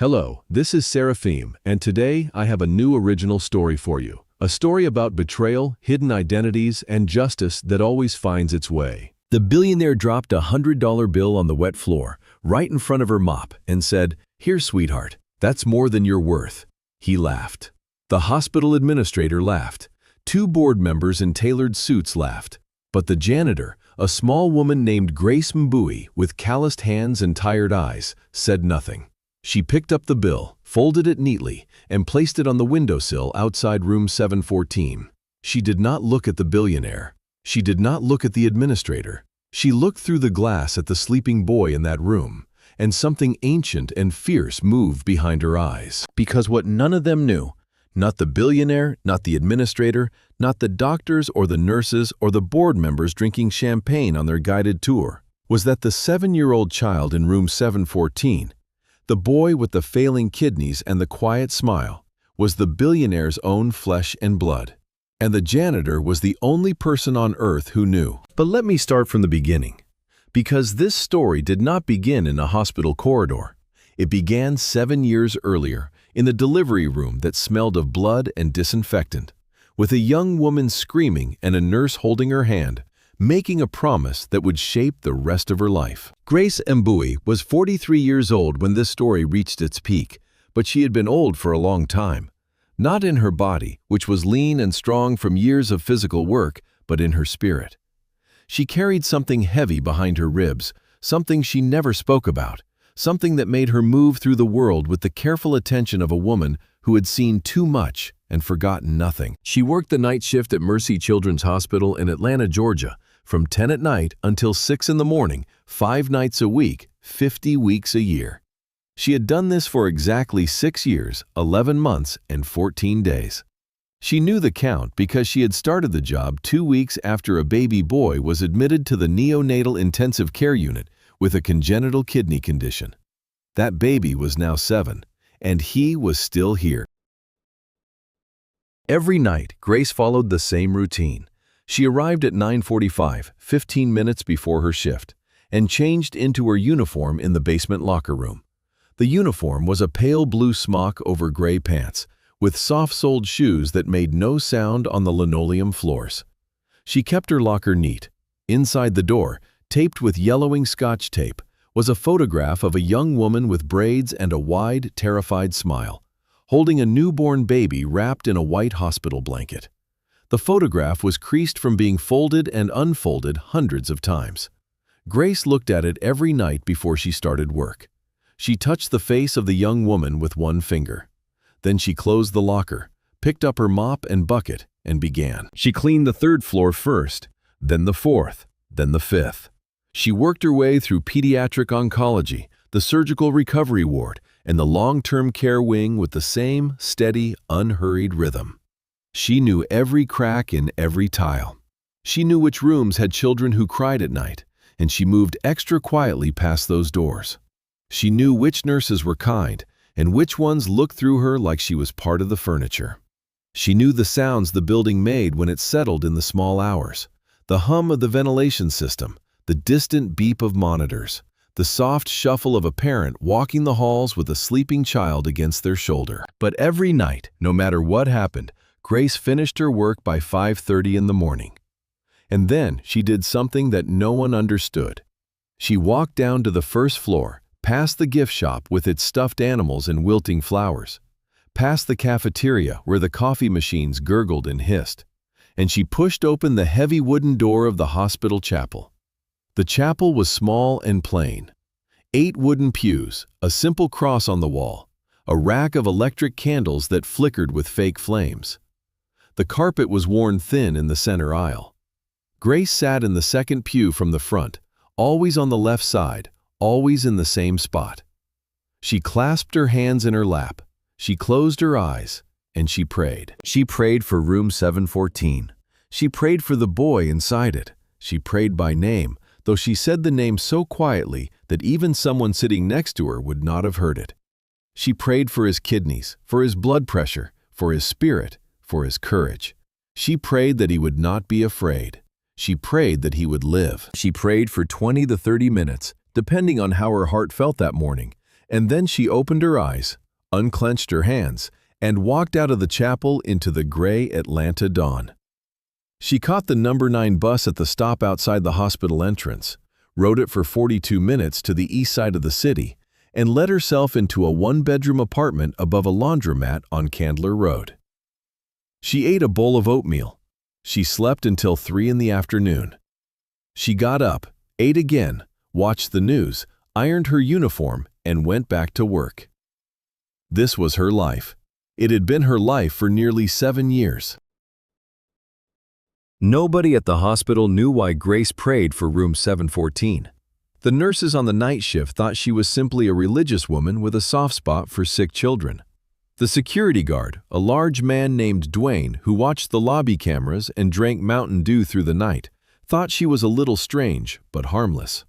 Hello, this is Seraphim, and today I have a new original story for you. A story about betrayal, hidden identities, and justice that always finds its way. The billionaire dropped a $100 bill on the wet floor, right in front of her mop, and said, "Here, sweetheart, that's more than you're worth." He laughed. The hospital administrator laughed. Two board members in tailored suits laughed. But the janitor, a small woman named Grace Mbui with calloused hands and tired eyes, said nothing. She picked up the bill, folded it neatly, and placed it on the windowsill outside room 714. She did not look at the billionaire. She did not look at the administrator. She looked through the glass at the sleeping boy in that room, and something ancient and fierce moved behind her eyes. Because what none of them knew, not the billionaire, not the administrator, not the doctors or the nurses or the board members drinking champagne on their guided tour, was that the 7-year-old child in room 714, the boy with the failing kidneys and the quiet smile, was the billionaire's own flesh and blood. And the janitor was the only person on earth who knew. But let me start from the beginning. Because this story did not begin in a hospital corridor. It began 7 years earlier, in the delivery room that smelled of blood and disinfectant, with a young woman screaming and a nurse holding her hand, making a promise that would shape the rest of her life. Grace Mbui was 43 years old when this story reached its peak, but she had been old for a long time. Not in her body, which was lean and strong from years of physical work, but in her spirit. She carried something heavy behind her ribs, something she never spoke about, something that made her move through the world with the careful attention of a woman who had seen too much and forgotten nothing. She worked the night shift at Mercy Children's Hospital in Atlanta, Georgia, from 10 at night until 6 in the morning, 5 nights a week, 50 weeks a year. She had done this for exactly 6 years, 11 months, and 14 days. She knew the count because she had started the job 2 weeks after a baby boy was admitted to the neonatal intensive care unit with a congenital kidney condition. That baby was now 7, and he was still here. Every night, Grace followed the same routine. She arrived at 9:45, 15 minutes before her shift, and changed into her uniform in the basement locker room. The uniform was a pale blue smock over gray pants, with soft-soled shoes that made no sound on the linoleum floors. She kept her locker neat. Inside the door, taped with yellowing Scotch tape, was a photograph of a young woman with braids and a wide, terrified smile, holding a newborn baby wrapped in a white hospital blanket. The photograph was creased from being folded and unfolded hundreds of times. Grace looked at it every night before she started work. She touched the face of the young woman with one finger. Then she closed the locker, picked up her mop and bucket, and began. She cleaned the 3rd floor first, then the 4th, then the 5th. She worked her way through pediatric oncology, the surgical recovery ward, and the long-term care wing with the same steady, unhurried rhythm. She knew every crack in every tile. She knew which rooms had children who cried at night, and she moved extra quietly past those doors. She knew which nurses were kind, and which ones looked through her like she was part of the furniture. She knew the sounds the building made when it settled in the small hours, the hum of the ventilation system, the distant beep of monitors, the soft shuffle of a parent walking the halls with a sleeping child against their shoulder. But every night, no matter what happened, Grace finished her work by 5:30 in the morning. And then she did something that no one understood. She walked down to the 1st floor, past the gift shop with its stuffed animals and wilting flowers, past the cafeteria where the coffee machines gurgled and hissed, and she pushed open the heavy wooden door of the hospital chapel. The chapel was small and plain. 8 wooden pews, a simple cross on the wall, a rack of electric candles that flickered with fake flames. The carpet was worn thin in the center aisle. Grace sat in the 2nd pew from the front, always on the left side, always in the same spot. She clasped her hands in her lap, she closed her eyes, and she prayed. She prayed for room 714. She prayed for the boy inside it. She prayed by name, though she said the name so quietly that even someone sitting next to her would not have heard it. She prayed for his kidneys, for his blood pressure, for his spirit, for his courage. She prayed that he would not be afraid. She prayed that he would live. She prayed for 20 to 30 minutes, depending on how her heart felt that morning, And then she opened her eyes, unclenched her hands, and walked out of the chapel into the gray Atlanta dawn. She caught the number 9 bus at the stop outside the hospital entrance, rode it for 42 minutes to the east side of the city, and let herself into a one-bedroom apartment above a laundromat on Candler Road. She ate a bowl of oatmeal. She slept until 3 in the afternoon. She got up, ate again, watched the news, ironed her uniform, and went back to work. This was her life. It had been her life for nearly 7 years. Nobody at the hospital knew why Grace prayed for room 714. The nurses on the night shift thought she was simply a religious woman with a soft spot for sick children. The security guard, a large man named Dwayne who watched the lobby cameras and drank Mountain Dew through the night, thought she was a little strange but harmless.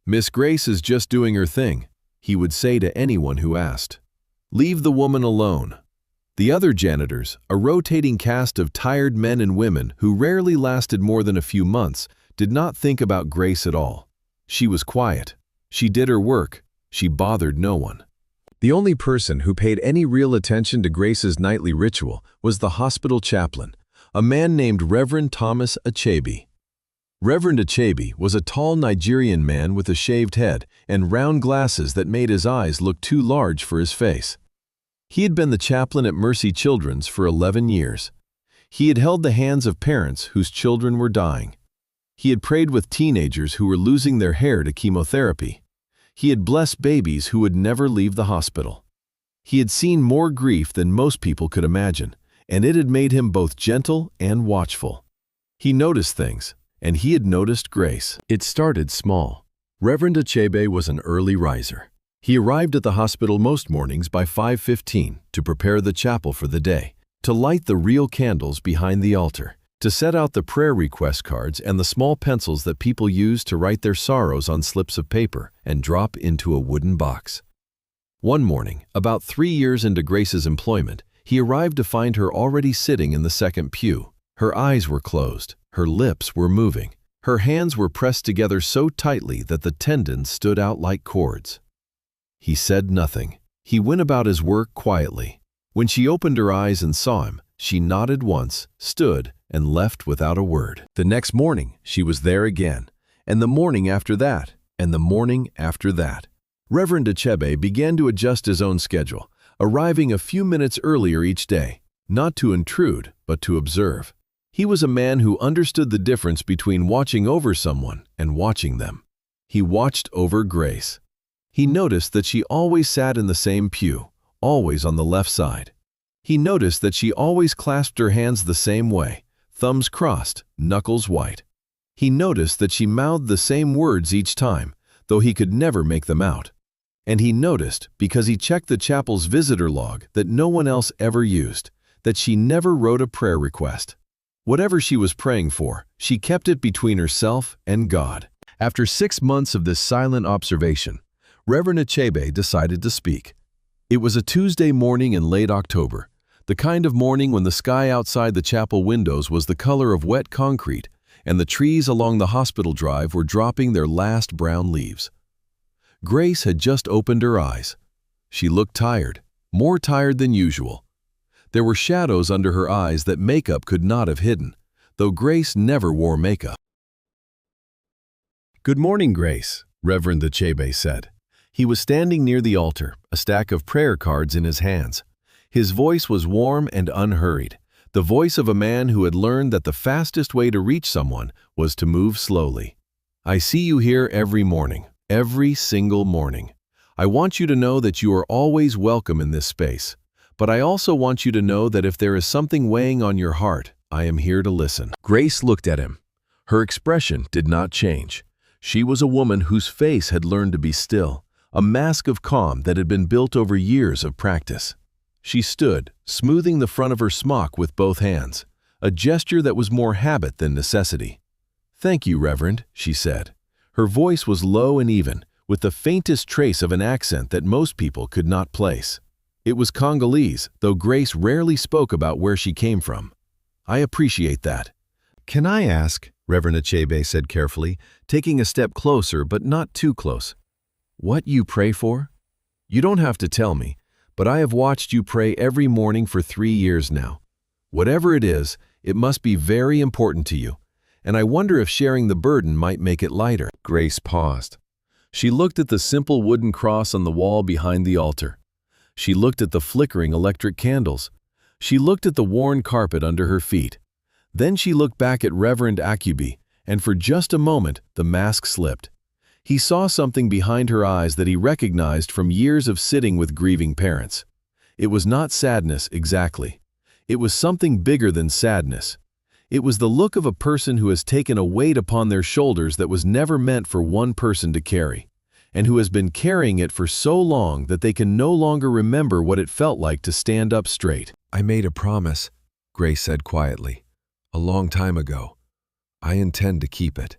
"Miss Grace is just doing her thing," he would say to anyone who asked. "Leave the woman alone." The other janitors, a rotating cast of tired men and women who rarely lasted more than a few months, did not think about Grace at all. She was quiet. She did her work. She bothered no one. The only person who paid any real attention to Grace's nightly ritual was the hospital chaplain, a man named Reverend Thomas Achebe. Reverend Achebe was a tall Nigerian man with a shaved head and round glasses that made his eyes look too large for his face. He had been the chaplain at Mercy Children's for 11 years. He had held the hands of parents whose children were dying. He had prayed with teenagers who were losing their hair to chemotherapy. He had blessed babies who would never leave the hospital. He had seen more grief than most people could imagine, and it had made him both gentle and watchful. He noticed things, and he had noticed Grace. It started small. Reverend Achebe was an early riser. He arrived at the hospital most mornings by 5:15 to prepare the chapel for the day, to light the real candles behind the altar, to set out the prayer request cards and the small pencils that people use to write their sorrows on slips of paper and drop into a wooden box. One morning, about 3 years into Grace's employment, he arrived to find her already sitting in the second pew. Her eyes were closed, her lips were moving, her hands were pressed together so tightly that the tendons stood out like cords. He said nothing. He went about his work quietly. When she opened her eyes and saw him, she nodded once, stood, and left without a word. The next morning, she was there again, and the morning after that, and the morning after that. Reverend Achebe began to adjust his own schedule, arriving a few minutes earlier each day, not to intrude, but to observe. He was a man who understood the difference between watching over someone and watching them. He watched over Grace. He noticed that she always sat in the same pew, always on the left side. He noticed that she always clasped her hands the same way, thumbs crossed, knuckles white. He noticed that she mouthed the same words each time, though he could never make them out. And he noticed, because he checked the chapel's visitor log that no one else ever used, that she never wrote a prayer request. Whatever she was praying for, she kept it between herself and God. After 6 months of this silent observation, Reverend Achebe decided to speak. It was a Tuesday morning in late October, the kind of morning when the sky outside the chapel windows was the color of wet concrete and the trees along the hospital drive were dropping their last brown leaves. Grace had just opened her eyes. She looked tired, more tired than usual. There were shadows under her eyes that makeup could not have hidden, though Grace never wore makeup. "Good morning, Grace," Reverend Achebe said. He was standing near the altar, a stack of prayer cards in his hands. His voice was warm and unhurried, the voice of a man who had learned that the fastest way to reach someone was to move slowly. "I see you here every morning, every single morning. I want you to know that you are always welcome in this space, but I also want you to know that if there is something weighing on your heart, I am here to listen." Grace looked at him. Her expression did not change. She was a woman whose face had learned to be still, a mask of calm that had been built over years of practice. She stood, smoothing the front of her smock with both hands, a gesture that was more habit than necessity. "Thank you, Reverend," she said. Her voice was low and even, with the faintest trace of an accent that most people could not place. It was Congolese, though Grace rarely spoke about where she came from. "I appreciate that." "Can I ask," Reverend Achebe said carefully, taking a step closer but not too close, "what you pray for?" You don't have to tell me, but I have watched you pray every morning for 3 years now. Whatever it is, it must be very important to you, and I wonder if sharing the burden might make it lighter." Grace paused. She looked at the simple wooden cross on the wall behind the altar. She looked at the flickering electric candles. She looked at the worn carpet under her feet. Then she looked back at Reverend Akubi, and for just a moment the mask slipped. He saw something behind her eyes that he recognized from years of sitting with grieving parents. It was not sadness exactly. It was something bigger than sadness. It was the look of a person who has taken a weight upon their shoulders that was never meant for one person to carry, and who has been carrying it for so long that they can no longer remember what it felt like to stand up straight. "I made a promise," Grace said quietly, "a long time ago. I intend to keep it."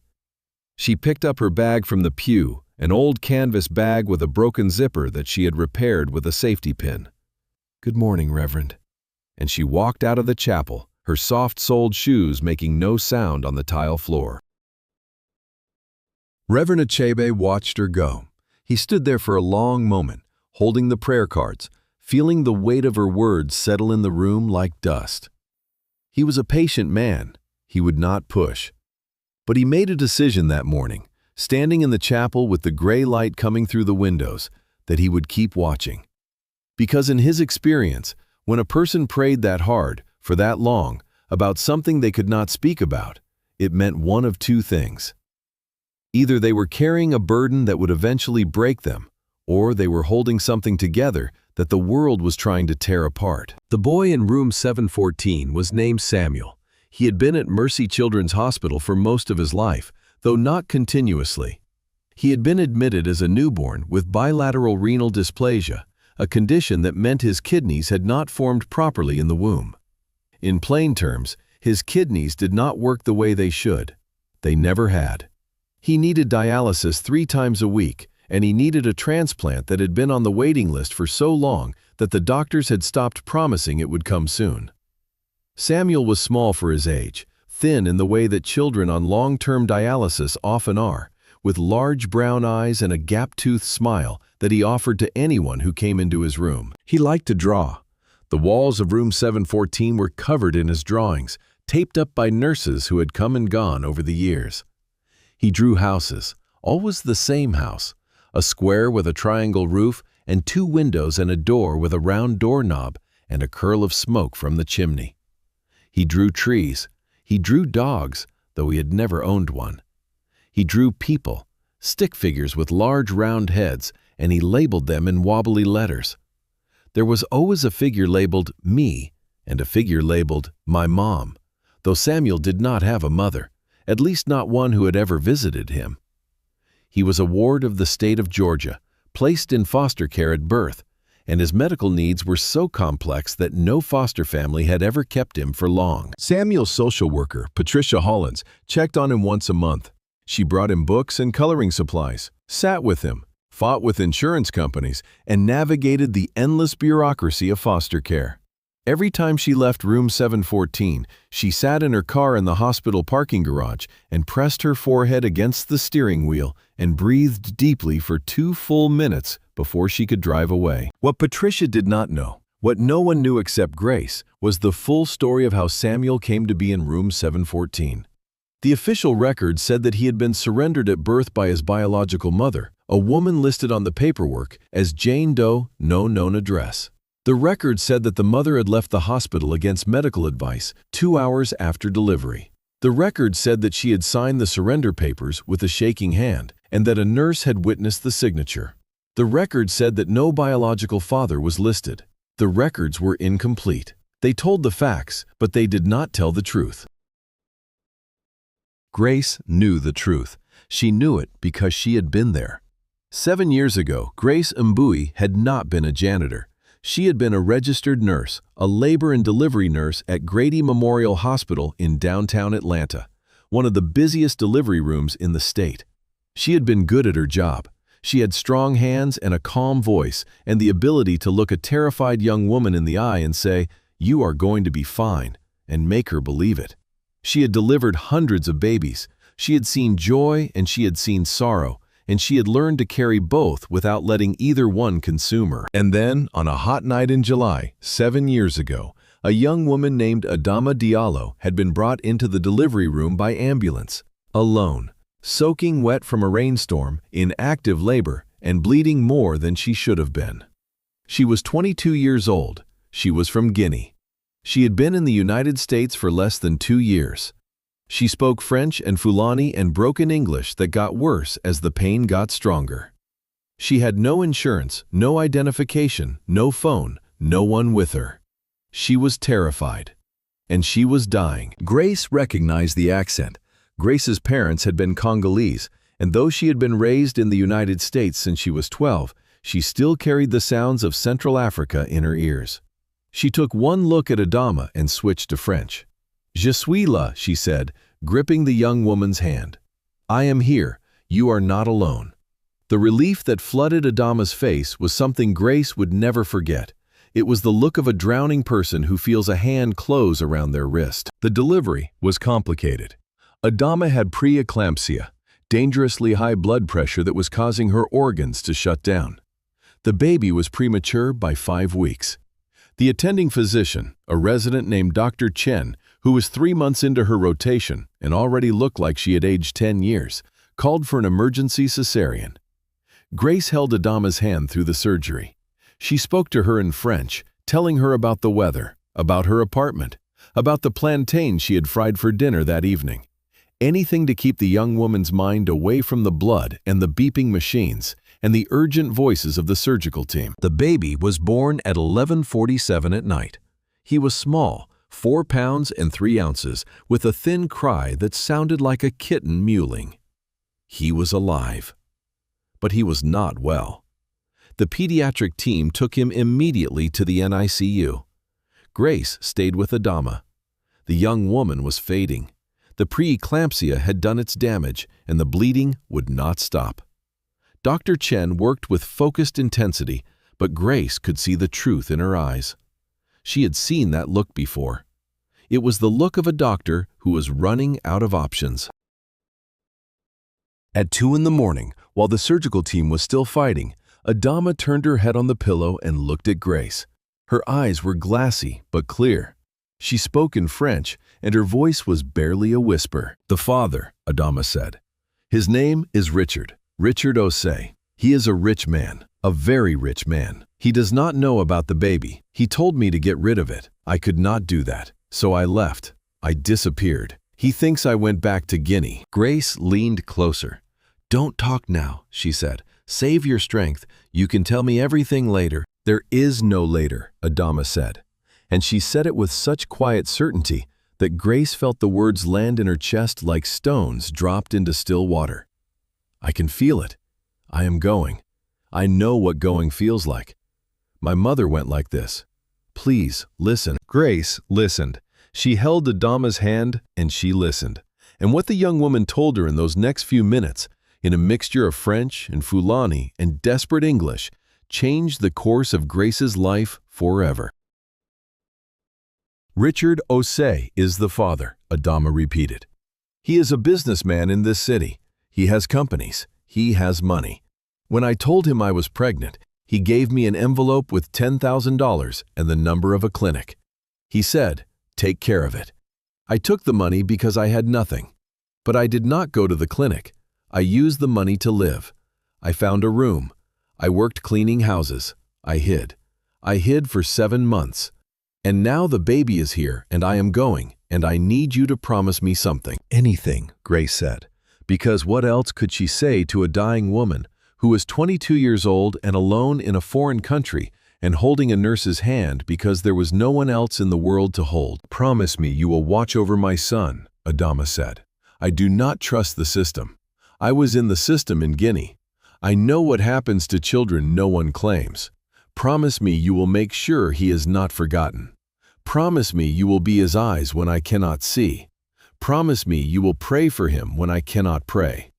She picked up her bag from the pew, an old canvas bag with a broken zipper that she had repaired with a safety pin. "Good morning, Reverend." And she walked out of the chapel, her soft-soled shoes making no sound on the tile floor. Reverend Achebe watched her go. He stood there for a long moment, holding the prayer cards, feeling the weight of her words settle in the room like dust. He was a patient man. He would not push. But he made a decision that morning, standing in the chapel with the gray light coming through the windows, that he would keep watching. Because in his experience, when a person prayed that hard, for that long, about something they could not speak about, it meant one of two things. Either they were carrying a burden that would eventually break them, or they were holding something together that the world was trying to tear apart. The boy in room 714 was named Samuel. He had been at Mercy Children's Hospital for most of his life, though not continuously. He had been admitted as a newborn with bilateral renal dysplasia, a condition that meant his kidneys had not formed properly in the womb. In plain terms, his kidneys did not work the way they should. They never had. He needed dialysis 3 times a week, and he needed a transplant that had been on the waiting list for so long that the doctors had stopped promising it would come soon. Samuel was small for his age, thin in the way that children on long-term dialysis often are, with large brown eyes and a gap-toothed smile that he offered to anyone who came into his room. He liked to draw. The walls of room 714 were covered in his drawings, taped up by nurses who had come and gone over the years. He drew houses, always the same house, a square with a triangle roof and 2 windows and a door with a round doorknob and a curl of smoke from the chimney. He drew trees. He drew dogs, though he had never owned one. He drew people, stick figures with large round heads, and he labeled them in wobbly letters. There was always a figure labeled me and a figure labeled my mom, though Samuel did not have a mother, at least not one who had ever visited him. He was a ward of the state of Georgia, placed in foster care at birth, and his medical needs were so complex that no foster family had ever kept him for long. Samuel's social worker, Patricia Hollins, checked on him once a month. She brought him books and coloring supplies, sat with him, fought with insurance companies, and navigated the endless bureaucracy of foster care. Every time she left room 714, she sat in her car in the hospital parking garage and pressed her forehead against the steering wheel and breathed deeply for 2 full minutes before she could drive away. What Patricia did not know, what no one knew except Grace, was the full story of how Samuel came to be in room 714. The official record said that he had been surrendered at birth by his biological mother, a woman listed on the paperwork as Jane Doe, no known address. The record said that the mother had left the hospital against medical advice 2 hours after delivery. The record said that she had signed the surrender papers with a shaking hand and that a nurse had witnessed the signature. The record said that no biological father was listed. The records were incomplete. They told the facts, but they did not tell the truth. Grace knew the truth. She knew it because she had been there. 7 years ago, Grace Mbui had not been a janitor. She had been a registered nurse, a labor and delivery nurse at Grady Memorial Hospital in downtown Atlanta, one of the busiest delivery rooms in the state. She had been good at her job. She had strong hands and a calm voice and the ability to look a terrified young woman in the eye and say, "You are going to be fine," and make her believe it. She had delivered hundreds of babies. She had seen joy and she had seen sorrow, and she had learned to carry both without letting either one consume her. And then, on a hot night in July, 7 years ago, a young woman named Adama Diallo had been brought into the delivery room by ambulance, alone, soaking wet from a rainstorm, in active labor, and bleeding more than she should have been. She was 22 years old. She was from Guinea. She had been in the United States for less than 2 years. She spoke French and Fulani and broken English that got worse as the pain got stronger. She had no insurance, no identification, no phone, no one with her. She was terrified. And she was dying. Grace recognized the accent. Grace's parents had been Congolese, and though she had been raised in the United States since she was 12, she still carried the sounds of Central Africa in her ears. She took one look at Adama and switched to French. "Je suis là," she said, gripping the young woman's hand. "I am here. You are not alone." The relief that flooded Adama's face was something Grace would never forget. It was the look of a drowning person who feels a hand close around their wrist. The delivery was complicated. Adama had preeclampsia, dangerously high blood pressure that was causing her organs to shut down. The baby was premature by 5 weeks. The attending physician, a resident named Dr. Chen, who was 3 months into her rotation and already looked like she had aged 10 years, called for an emergency cesarean. Grace held Adama's hand through the surgery. She spoke to her in French, telling her about the weather, about her apartment, about the plantain she had fried for dinner that evening. Anything to keep the young woman's mind away from the blood and the beeping machines and the urgent voices of the surgical team. The baby was born at 11:47 at night. He was small, 4 pounds and 3 ounces, with a thin cry that sounded like a kitten mewling. He was alive. But he was not well. The pediatric team took him immediately to the NICU. Grace stayed with Adama. The young woman was fading. The preeclampsia had done its damage, and the bleeding would not stop. Dr. Chen worked with focused intensity, but Grace could see the truth in her eyes. She had seen that look before. It was the look of a doctor who was running out of options. At 2 in the morning, while the surgical team was still fighting, Adama turned her head on the pillow and looked at Grace. Her eyes were glassy but clear. She spoke in French, and her voice was barely a whisper. "The father," Adama said. "His name is Richard Osei. He is a rich man, a very rich man. He does not know about the baby. He told me to get rid of it. I could not do that, so I left. I disappeared. He thinks I went back to Guinea." Grace leaned closer. "Don't talk now," she said. "Save your strength. You can tell me everything later." "There is no later," Adama said. And she said it with such quiet certainty that Grace felt the words land in her chest like stones dropped into still water. "I can feel it. I am going. I know what going feels like. My mother went like this. Please, listen." Grace listened. She held Adama's hand and she listened. And what the young woman told her in those next few minutes, in a mixture of French and Fulani and desperate English, changed the course of Grace's life forever. "Richard Osei is the father," Adama repeated. "He is a businessman in this city. He has companies. He has money. When I told him I was pregnant, he gave me an envelope with $10,000 and the number of a clinic. He said, 'Take care of it.' I took the money because I had nothing. But I did not go to the clinic. I used the money to live. I found a room. I worked cleaning houses. I hid. I hid for 7 months. And now the baby is here and I am going, and I need you to promise me something." "Anything," Grace said, because what else could she say to a dying woman who was 22 years old and alone in a foreign country and holding a nurse's hand because there was no one else in the world to hold? "Promise me you will watch over my son," Adama said. "I do not trust the system. I was in the system in Guinea. I know what happens to children no one claims. Promise me you will make sure he is not forgotten. Promise me you will be his eyes when I cannot see. Promise me you will pray for him when I cannot pray."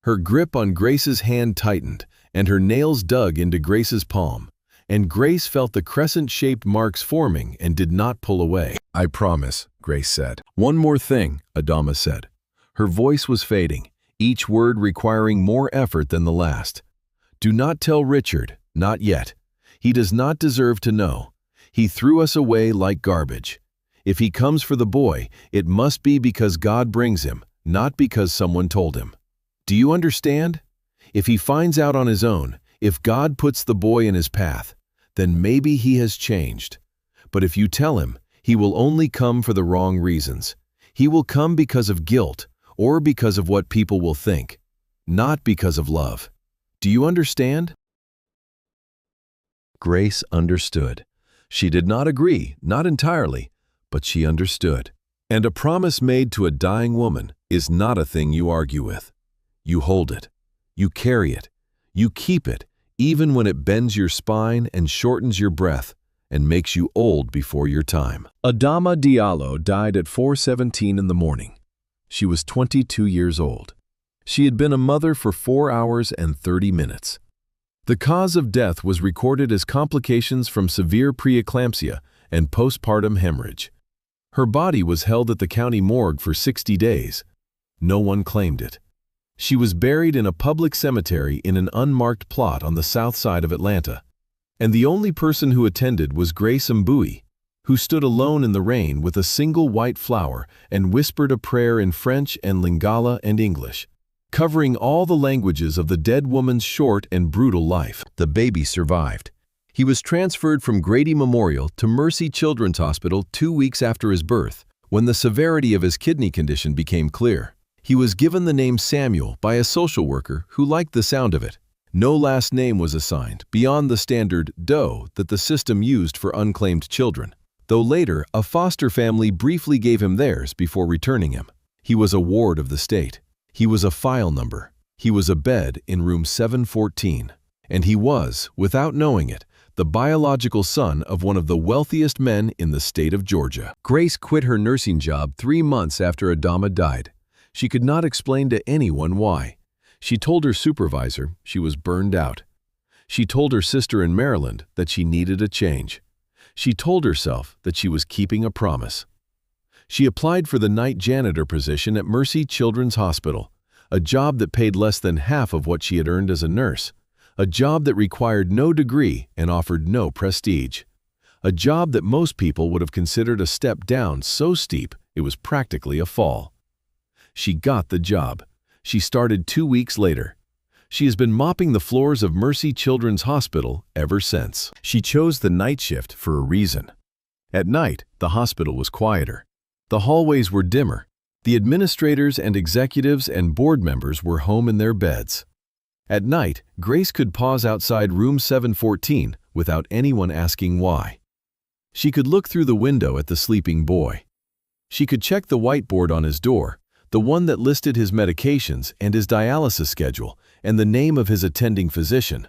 Her grip on Grace's hand tightened, and her nails dug into Grace's palm, and Grace felt the crescent-shaped marks forming and did not pull away. "I promise," Grace said. "One more thing," Adama said. Her voice was fading. each word requiring more effort than the last. "Do not tell Richard, not yet. He does not deserve to know. He threw us away like garbage. If he comes for the boy, it must be because God brings him, not because someone told him. Do you understand? If he finds out on his own, if God puts the boy in his path, then maybe he has changed. But if you tell him, he will only come for the wrong reasons. He will come because of guilt or because of what people will think, not because of love. Do you understand?" Grace understood. She did not agree, not entirely, but she understood. And a promise made to a dying woman is not a thing you argue with. You hold it. You carry it. You keep it, even when it bends your spine and shortens your breath and makes you old before your time. Adama Diallo died at 4:17 in the morning. She was 22 years old. She had been a mother for 4 hours and 30 minutes. The cause of death was recorded as complications from severe preeclampsia and postpartum hemorrhage. Her body was held at the county morgue for 60 days. No one claimed it. She was buried in a public cemetery in an unmarked plot on the south side of Atlanta. And the only person who attended was Grace Mbui, who stood alone in the rain with a single white flower and whispered a prayer in French and Lingala and English, covering all the languages of the dead woman's short and brutal life. The baby survived. He was transferred from Grady Memorial to Mercy Children's Hospital 2 weeks after his birth, when the severity of his kidney condition became clear. He was given the name Samuel by a social worker who liked the sound of it. No last name was assigned, beyond the standard Doe that the system used for unclaimed children, though later a foster family briefly gave him theirs before returning him. He was a ward of the state. He was a file number. He was a bed in room 714. And he was, without knowing it, the biological son of one of the wealthiest men in the state of Georgia. Grace quit her nursing job 3 months after Adama died. She could not explain to anyone why. She told her supervisor she was burned out. She told her sister in Maryland that she needed a change. She told herself that she was keeping a promise. She applied for the night janitor position at Mercy Children's Hospital, a job that paid less than half of what she had earned as a nurse, a job that required no degree and offered no prestige, a job that most people would have considered a step down so steep it was practically a fall. She got the job. She started 2 weeks later. She has been mopping the floors of Mercy Children's Hospital ever since. She chose the night shift for a reason. At night, the hospital was quieter. The hallways were dimmer. The administrators and executives and board members were home in their beds. At night, Grace could pause outside room 714 without anyone asking why. She could look through the window at the sleeping boy. She could check the whiteboard on his door, the one that listed his medications and his dialysis schedule and the name of his attending physician.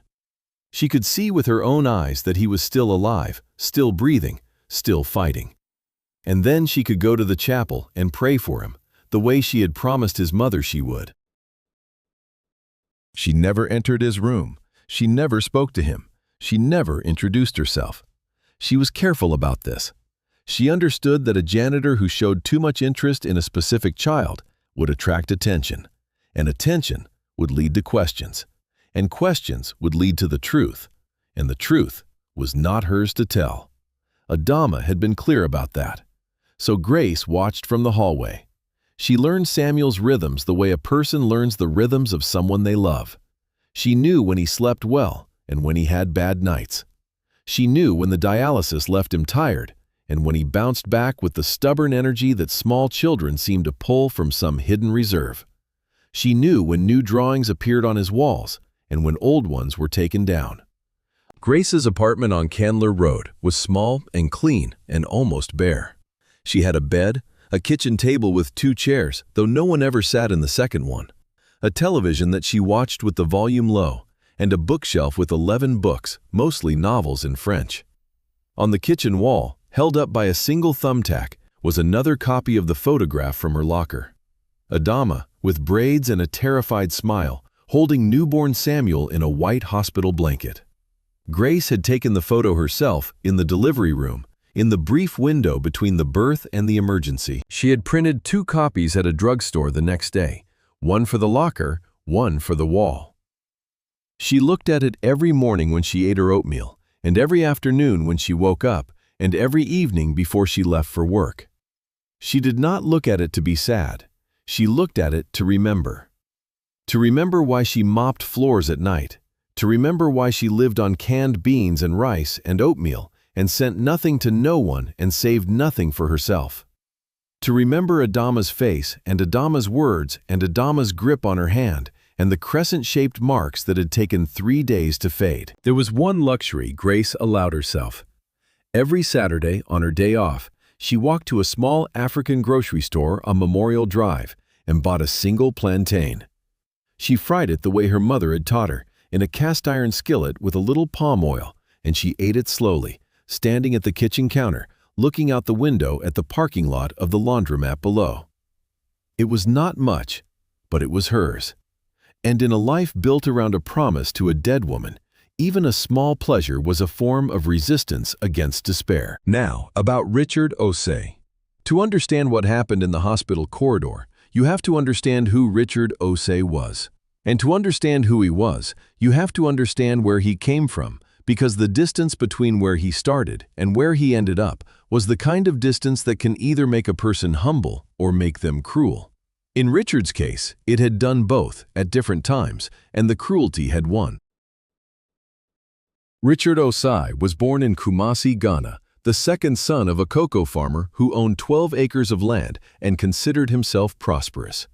She could see with her own eyes that he was still alive, still breathing, still fighting. And then she could go to the chapel and pray for him, the way she had promised his mother she would. She never entered his room. She never spoke to him. She never introduced herself. She was careful about this. She understood that a janitor who showed too much interest in a specific child would attract attention, and attention would lead to questions, and questions would lead to the truth, and the truth was not hers to tell. Adama had been clear about that. So Grace watched from the hallway. She learned Samuel's rhythms the way a person learns the rhythms of someone they love. She knew when he slept well and when he had bad nights. She knew when the dialysis left him tired and when he bounced back with the stubborn energy that small children seem to pull from some hidden reserve. She knew when new drawings appeared on his walls and when old ones were taken down. Grace's apartment on Candler Road was small and clean and almost bare. She had a bed, a kitchen table with 2 chairs, though no one ever sat in the second one, a television that she watched with the volume low, and a bookshelf with 11 books, mostly novels in French. On the kitchen wall, held up by a single thumbtack, was another copy of the photograph from her locker. Adama, with braids and a terrified smile, holding newborn Samuel in a white hospital blanket. Grace had taken the photo herself in the delivery room, in the brief window between the birth and the emergency. She had printed 2 copies at a drugstore the next day, one for the locker, one for the wall. She looked at it every morning when she ate her oatmeal, and every afternoon when she woke up, and every evening before she left for work. She did not look at it to be sad. She looked at it to remember. To remember why she mopped floors at night. To remember why she lived on canned beans and rice and oatmeal and sent nothing to no one and saved nothing for herself. To remember Adama's face and Adama's words and Adama's grip on her hand and the crescent-shaped marks that had taken 3 days to fade. There was one luxury Grace allowed herself. Every Saturday, on her day off, she walked to a small African grocery store on Memorial Drive and bought a single plantain. She fried it the way her mother had taught her, in a cast-iron skillet with a little palm oil, and she ate it slowly, standing at the kitchen counter, looking out the window at the parking lot of the laundromat below. It was not much, but it was hers. And in a life built around a promise to a dead woman, even a small pleasure was a form of resistance against despair. Now, about Richard Osei. To understand what happened in the hospital corridor, you have to understand who Richard Osei was. And to understand who he was, you have to understand where he came from, because the distance between where he started and where he ended up was the kind of distance that can either make a person humble or make them cruel. In Richard's case, it had done both at different times, and the cruelty had won. Richard Osei was born in Kumasi, Ghana, the second son of a cocoa farmer who owned 12 acres of land and considered himself prosperous.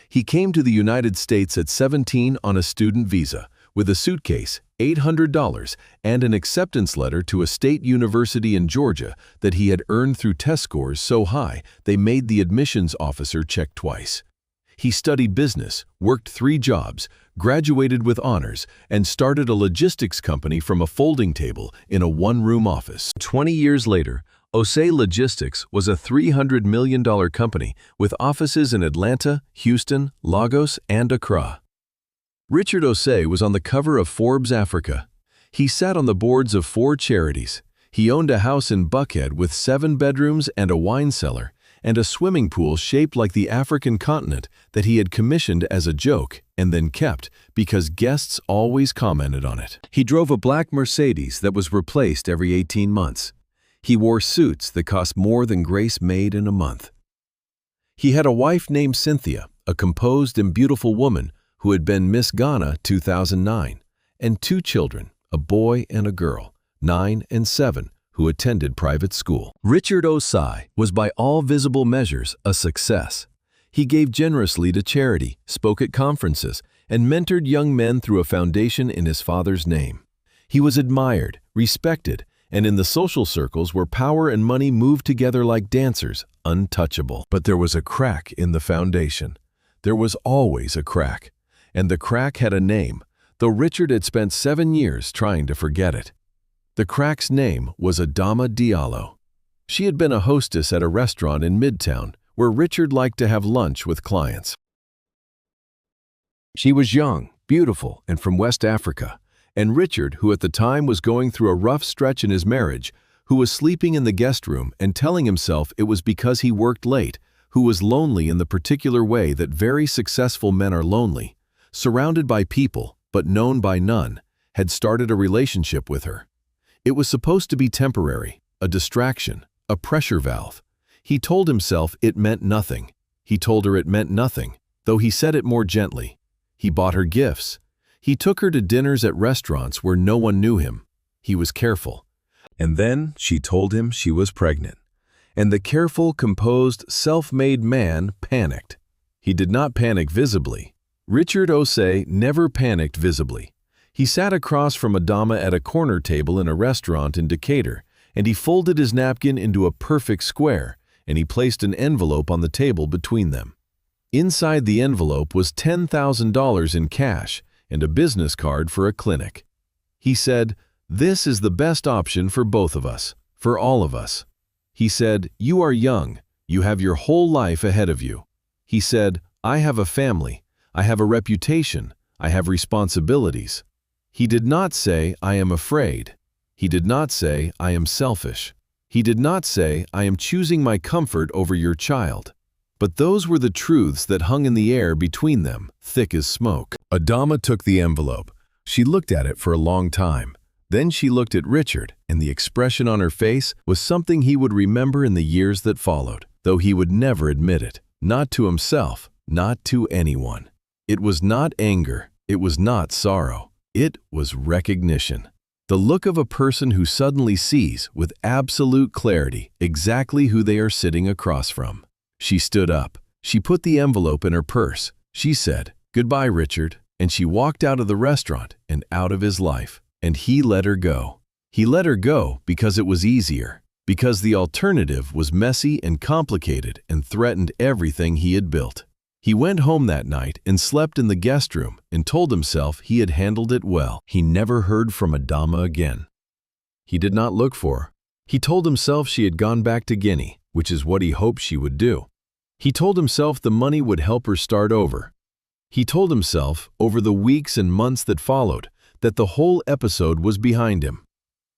He came to the United States at 17 on a student visa, with a suitcase, $800, and an acceptance letter to a state university in Georgia that he had earned through test scores so high they made the admissions officer check twice. He studied business, worked 3 jobs, graduated with honors, and started a logistics company from a folding table in a one-room office. 20 years later, Osei Logistics was a $300 million company with offices in Atlanta, Houston, Lagos, and Accra. Richard Osei was on the cover of Forbes Africa. He sat on the boards of 4 charities. He owned a house in Buckhead with 7 bedrooms and a wine cellar, and a swimming pool shaped like the African continent that he had commissioned as a joke and then kept because guests always commented on it. He drove a black Mercedes that was replaced every 18 months. He wore suits that cost more than Grace made in a month. He had a wife named Cynthia, a composed and beautiful woman who had been Miss Ghana 2009, and 2 children, a boy and a girl, 9 and 7, who attended private school. Richard Osei was by all visible measures a success. He gave generously to charity, spoke at conferences, and mentored young men through a foundation in his father's name. He was admired, respected, and in the social circles where power and money moved together like dancers, untouchable. But there was a crack in the foundation. There was always a crack. And the crack had a name, though Richard had spent 7 years trying to forget it. The crack's name was Adama Diallo. She had been a hostess at a restaurant in Midtown where Richard liked to have lunch with clients. She was young, beautiful, and from West Africa, and Richard, who at the time was going through a rough stretch in his marriage, who was sleeping in the guest room and telling himself it was because he worked late, who was lonely in the particular way that very successful men are lonely, surrounded by people but known by none, had started a relationship with her. It was supposed to be temporary, a distraction, a pressure valve. He told himself it meant nothing. He told her it meant nothing, though he said it more gently. He bought her gifts. He took her to dinners at restaurants where no one knew him. He was careful. And then she told him she was pregnant. And the careful, composed, self-made man panicked. He did not panic visibly. Richard Osei never panicked visibly. He sat across from Adama at a corner table in a restaurant in Decatur, and he folded his napkin into a perfect square, and he placed an envelope on the table between them. Inside the envelope was $10,000 in cash and a business card for a clinic. He said, "This is the best option for both of us, for all of us." He said, "You are young. You have your whole life ahead of you." He said, "I have a family. I have a reputation. I have responsibilities." He did not say, "I am afraid." He did not say, "I am selfish." He did not say, "I am choosing my comfort over your child." But those were the truths that hung in the air between them, thick as smoke. Adama took the envelope. She looked at it for a long time. Then she looked at Richard, and the expression on her face was something he would remember in the years that followed, though he would never admit it. Not to himself, not to anyone. It was not anger. It was not sorrow. It was recognition. The look of a person who suddenly sees, with absolute clarity, exactly who they are sitting across from. She stood up. She put the envelope in her purse. She said, "Goodbye, Richard," and she walked out of the restaurant and out of his life. And he let her go. He let her go because it was easier, because the alternative was messy and complicated and threatened everything he had built. He went home that night and slept in the guest room and told himself he had handled it well. He never heard from Adama again. He did not look for her. He told himself she had gone back to Guinea, which is what he hoped she would do. He told himself the money would help her start over. He told himself, over the weeks and months that followed, that the whole episode was behind him.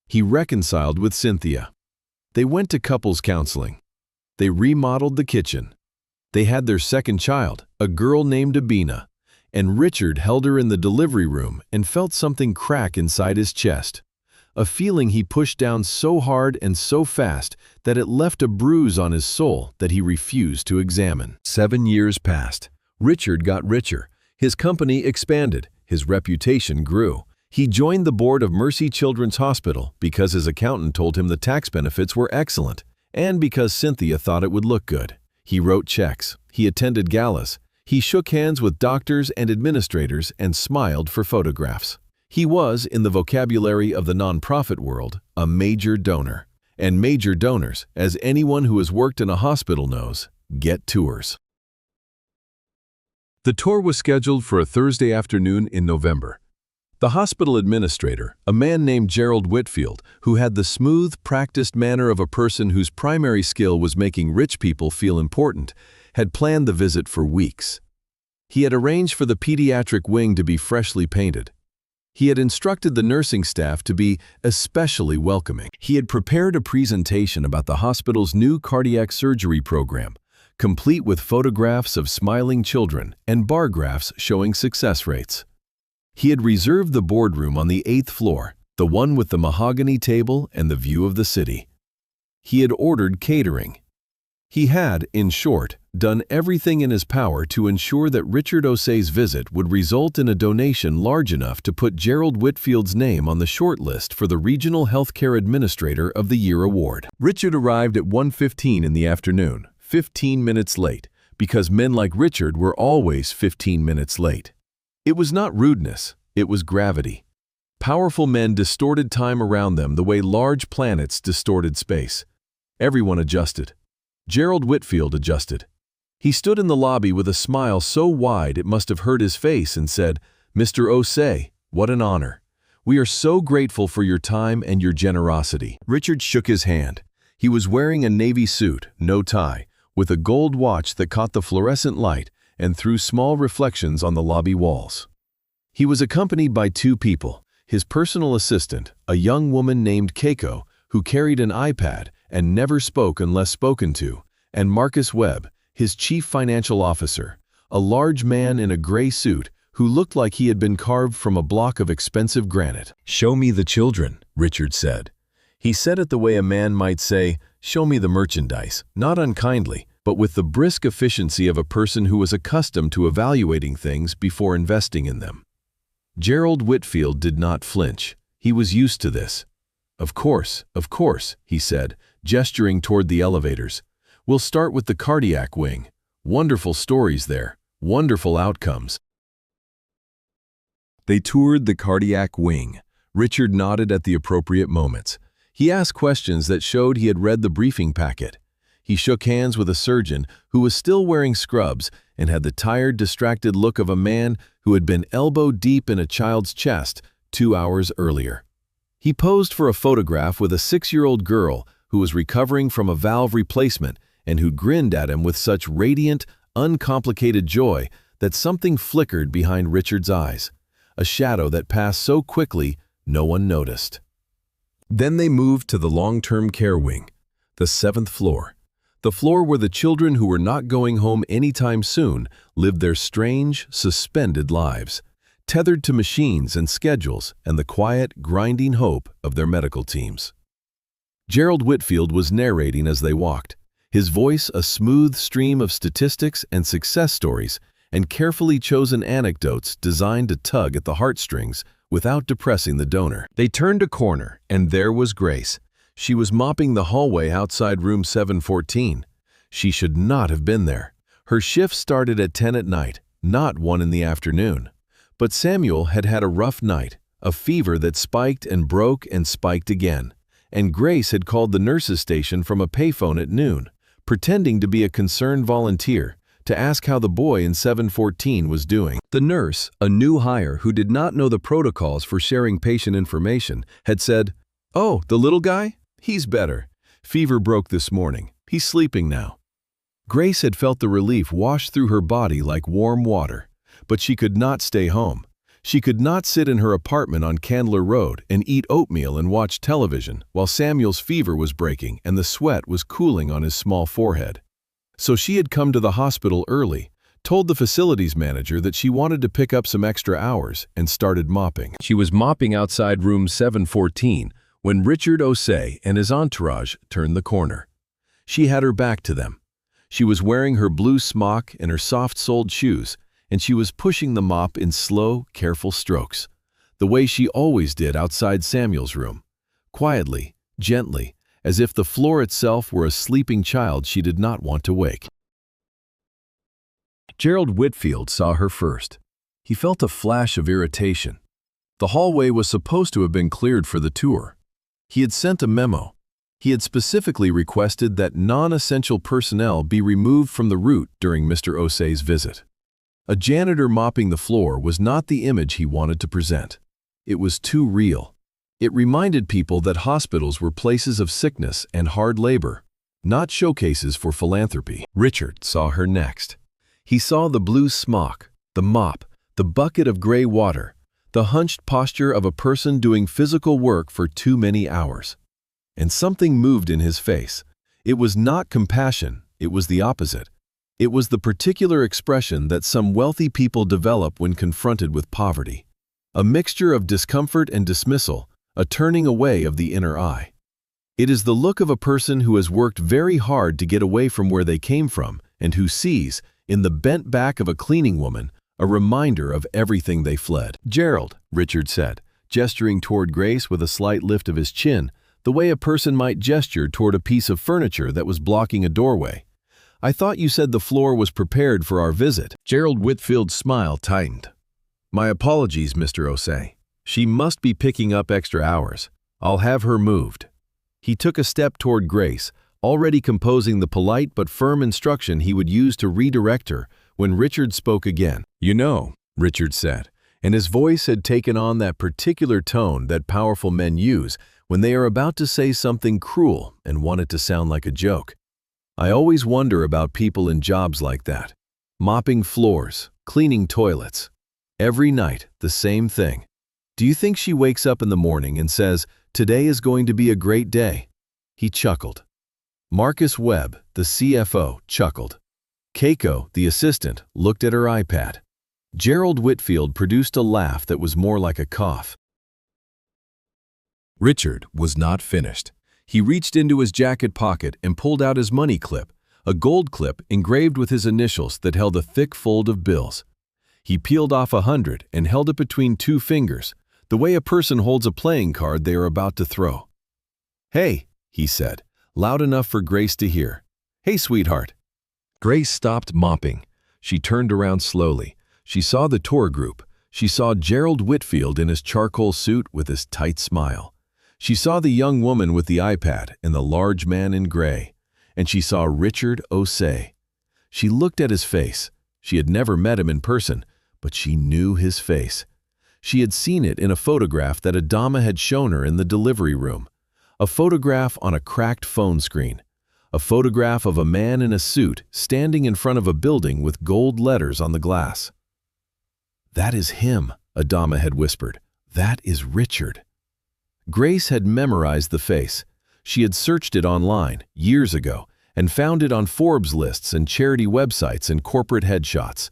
He reconciled with Cynthia. They went to couples counseling. They remodeled the kitchen. They had their second child, a girl named Abina, and Richard held her in the delivery room and felt something crack inside his chest, a feeling he pushed down so hard and so fast that it left a bruise on his soul that he refused to examine. 7 years passed. Richard got richer. His company expanded. His reputation grew. He joined the board of Mercy Children's Hospital because his accountant told him the tax benefits were excellent, and because Cynthia thought it would look good. He wrote checks. He attended galas. He shook hands with doctors and administrators and smiled for photographs. He was, in the vocabulary of the nonprofit world, a major donor. And major donors, as anyone who has worked in a hospital knows, get tours. The tour was scheduled for a Thursday afternoon in November. The hospital administrator, a man named Gerald Whitfield, who had the smooth, practiced manner of a person whose primary skill was making rich people feel important, had planned the visit for weeks. He had arranged for the pediatric wing to be freshly painted. He had instructed the nursing staff to be especially welcoming. He had prepared a presentation about the hospital's new cardiac surgery program, complete with photographs of smiling children and bar graphs showing success rates. He had reserved the boardroom on the 8th floor, the one with the mahogany table and the view of the city. He had ordered catering. He had, in short, done everything in his power to ensure that Richard Osei's visit would result in a donation large enough to put Gerald Whitfield's name on the shortlist for the Regional Healthcare Administrator of the Year award. Richard arrived at 1:15 in the afternoon, 15 minutes late, because men like Richard were always 15 minutes late. It was not rudeness, it was gravity. Powerful men distorted time around them the way large planets distorted space. Everyone adjusted. Gerald Whitfield adjusted. He stood in the lobby with a smile so wide it must have hurt his face and said, "Mr. Osei, what an honor. We are so grateful for your time and your generosity." Richard shook his hand. He was wearing a navy suit, no tie, with a gold watch that caught the fluorescent light and threw small reflections on the lobby walls. He was accompanied by 2 people, his personal assistant, a young woman named Keiko, who carried an iPad and never spoke unless spoken to, and Marcus Webb, his chief financial officer, a large man in a gray suit who looked like he had been carved from a block of expensive granite. "Show me the children," Richard said. He said it the way a man might say, "Show me the merchandise," not unkindly, but with the brisk efficiency of a person who was accustomed to evaluating things before investing in them. Gerald Whitfield did not flinch. He was used to this. Of course," he said, gesturing toward the elevators. "We'll start with the cardiac wing. Wonderful stories there, wonderful outcomes." They toured the cardiac wing. Richard nodded at the appropriate moments. He asked questions that showed he had read the briefing packet. He shook hands with a surgeon who was still wearing scrubs and had the tired, distracted look of a man who had been elbow-deep in a child's chest 2 hours earlier. He posed for a photograph with a 6-year-old girl who was recovering from a valve replacement and who grinned at him with such radiant, uncomplicated joy that something flickered behind Richard's eyes, a shadow that passed so quickly no one noticed. Then they moved to the long-term care wing, the 7th floor. The floor where the children who were not going home anytime soon lived their strange, suspended lives, tethered to machines and schedules and the quiet, grinding hope of their medical teams. Gerald Whitfield was narrating as they walked, his voice a smooth stream of statistics and success stories and carefully chosen anecdotes designed to tug at the heartstrings without depressing the donor. They turned a corner, and there was Grace. She was mopping the hallway outside room 714. She should not have been there. Her shift started at 10 at night, not 1 in the afternoon. But Samuel had had a rough night, a fever that spiked and broke and spiked again. And Grace had called the nurse's station from a payphone at noon, pretending to be a concerned volunteer, to ask how the boy in 714 was doing. The nurse, a new hire who did not know the protocols for sharing patient information, had said, "Oh, the little guy? He's better. Fever broke this morning. He's sleeping now." Grace had felt the relief wash through her body like warm water, but she could not stay home. She could not sit in her apartment on Candler Road and eat oatmeal and watch television while Samuel's fever was breaking and the sweat was cooling on his small forehead. So she had come to the hospital early, told the facilities manager that she wanted to pick up some extra hours, and started mopping. She was mopping outside room 714 when Richard Osei and his entourage turned the corner. She had her back to them. She was wearing her blue smock and her soft-soled shoes, and she was pushing the mop in slow, careful strokes, the way she always did outside Samuel's room, quietly, gently, as if the floor itself were a sleeping child she did not want to wake. Gerald Whitfield saw her first. He felt a flash of irritation. The hallway was supposed to have been cleared for the tour. He had sent a memo. He had specifically requested that non-essential personnel be removed from the route during Mr. Osei's visit. A janitor mopping the floor was not the image he wanted to present. It was too real. It reminded people that hospitals were places of sickness and hard labor, not showcases for philanthropy. Richard saw her next. He saw the blue smock, the mop, the bucket of gray water, the hunched posture of a person doing physical work for too many hours. And something moved in his face. It was not compassion, it was the opposite. It was the particular expression that some wealthy people develop when confronted with poverty. A mixture of discomfort and dismissal, a turning away of the inner eye. It is the look of a person who has worked very hard to get away from where they came from and who sees, in the bent back of a cleaning woman, a reminder of everything they fled. "Gerald," Richard said, gesturing toward Grace with a slight lift of his chin, the way a person might gesture toward a piece of furniture that was blocking a doorway. "I thought you said the floor was prepared for our visit." Gerald Whitfield's smile tightened. "My apologies, Mr. Osei. She must be picking up extra hours. I'll have her moved." He took a step toward Grace, already composing the polite but firm instruction he would use to redirect her when Richard spoke again. "You know," Richard said, and his voice had taken on that particular tone that powerful men use when they are about to say something cruel and want it to sound like a joke. "I always wonder about people in jobs like that. Mopping floors, cleaning toilets. Every night, the same thing. Do you think she wakes up in the morning and says, 'Today is going to be a great day'?" He chuckled. Marcus Webb, the CFO, chuckled. Keiko, the assistant, looked at her iPad. Gerald Whitfield produced a laugh that was more like a cough. Richard was not finished. He reached into his jacket pocket and pulled out his money clip, a gold clip engraved with his initials that held a thick fold of bills. He peeled off 100 and held it between 2 fingers, the way a person holds a playing card they are about to throw. "Hey," he said, loud enough for Grace to hear. "Hey, sweetheart." Grace stopped mopping. She turned around slowly. She saw the tour group. She saw Gerald Whitfield in his charcoal suit with his tight smile. She saw the young woman with the iPad and the large man in gray. And she saw Richard Osei. She looked at his face. She had never met him in person, but she knew his face. She had seen it in a photograph that Adama had shown her in the delivery room. A photograph on a cracked phone screen. A photograph of a man in a suit standing in front of a building with gold letters on the glass. "That is him," Adama had whispered. "That is Richard." Grace had memorized the face. She had searched it online years ago, and found it on Forbes lists and charity websites and corporate headshots.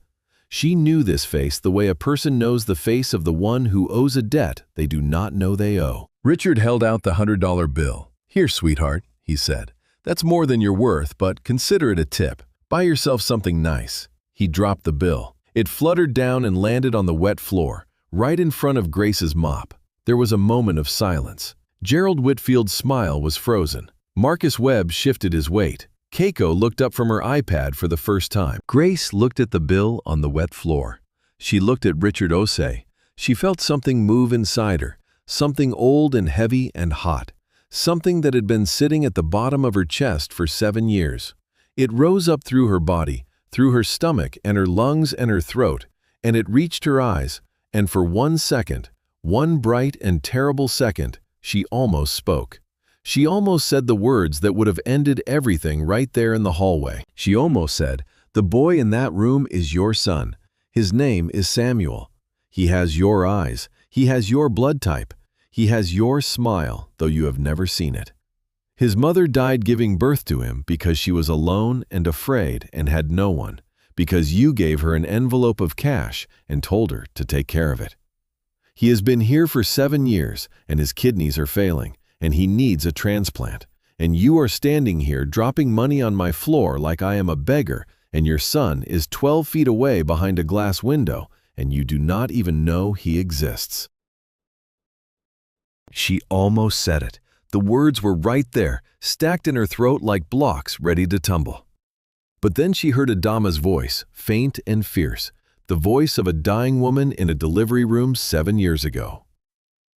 She knew this face the way a person knows the face of the one who owes a debt they do not know they owe. Richard held out the $100 bill. "Here, sweetheart," he said. "That's more than you're worth, but consider it a tip. Buy yourself something nice." He dropped the bill. It fluttered down and landed on the wet floor, right in front of Grace's mop. There was a moment of silence. Gerald Whitfield's smile was frozen. Marcus Webb shifted his weight. Keiko looked up from her iPad for the first time. Grace looked at the bill on the wet floor. She looked at Richard Osei. She felt something move inside her, something old and heavy and hot, something that had been sitting at the bottom of her chest for 7 years. It rose up through her body, through her stomach and her lungs and her throat, and it reached her eyes, and for 1 second, one bright and terrible second, she almost spoke. She almost said the words that would have ended everything right there in the hallway. She almost said, "The boy in that room is your son. His name is Samuel. He has your eyes. He has your blood type. He has your smile, though you have never seen it. His mother died giving birth to him because she was alone and afraid and had no one, because you gave her an envelope of cash and told her to take care of it. He has been here for 7 years, and his kidneys are failing, and he needs a transplant. And you are standing here dropping money on my floor like I am a beggar, and your son is 12 feet away behind a glass window, and you do not even know he exists." She almost said it. The words were right there, stacked in her throat like blocks ready to tumble. But then she heard Adama's voice, faint and fierce, the voice of a dying woman in a delivery room 7 years ago.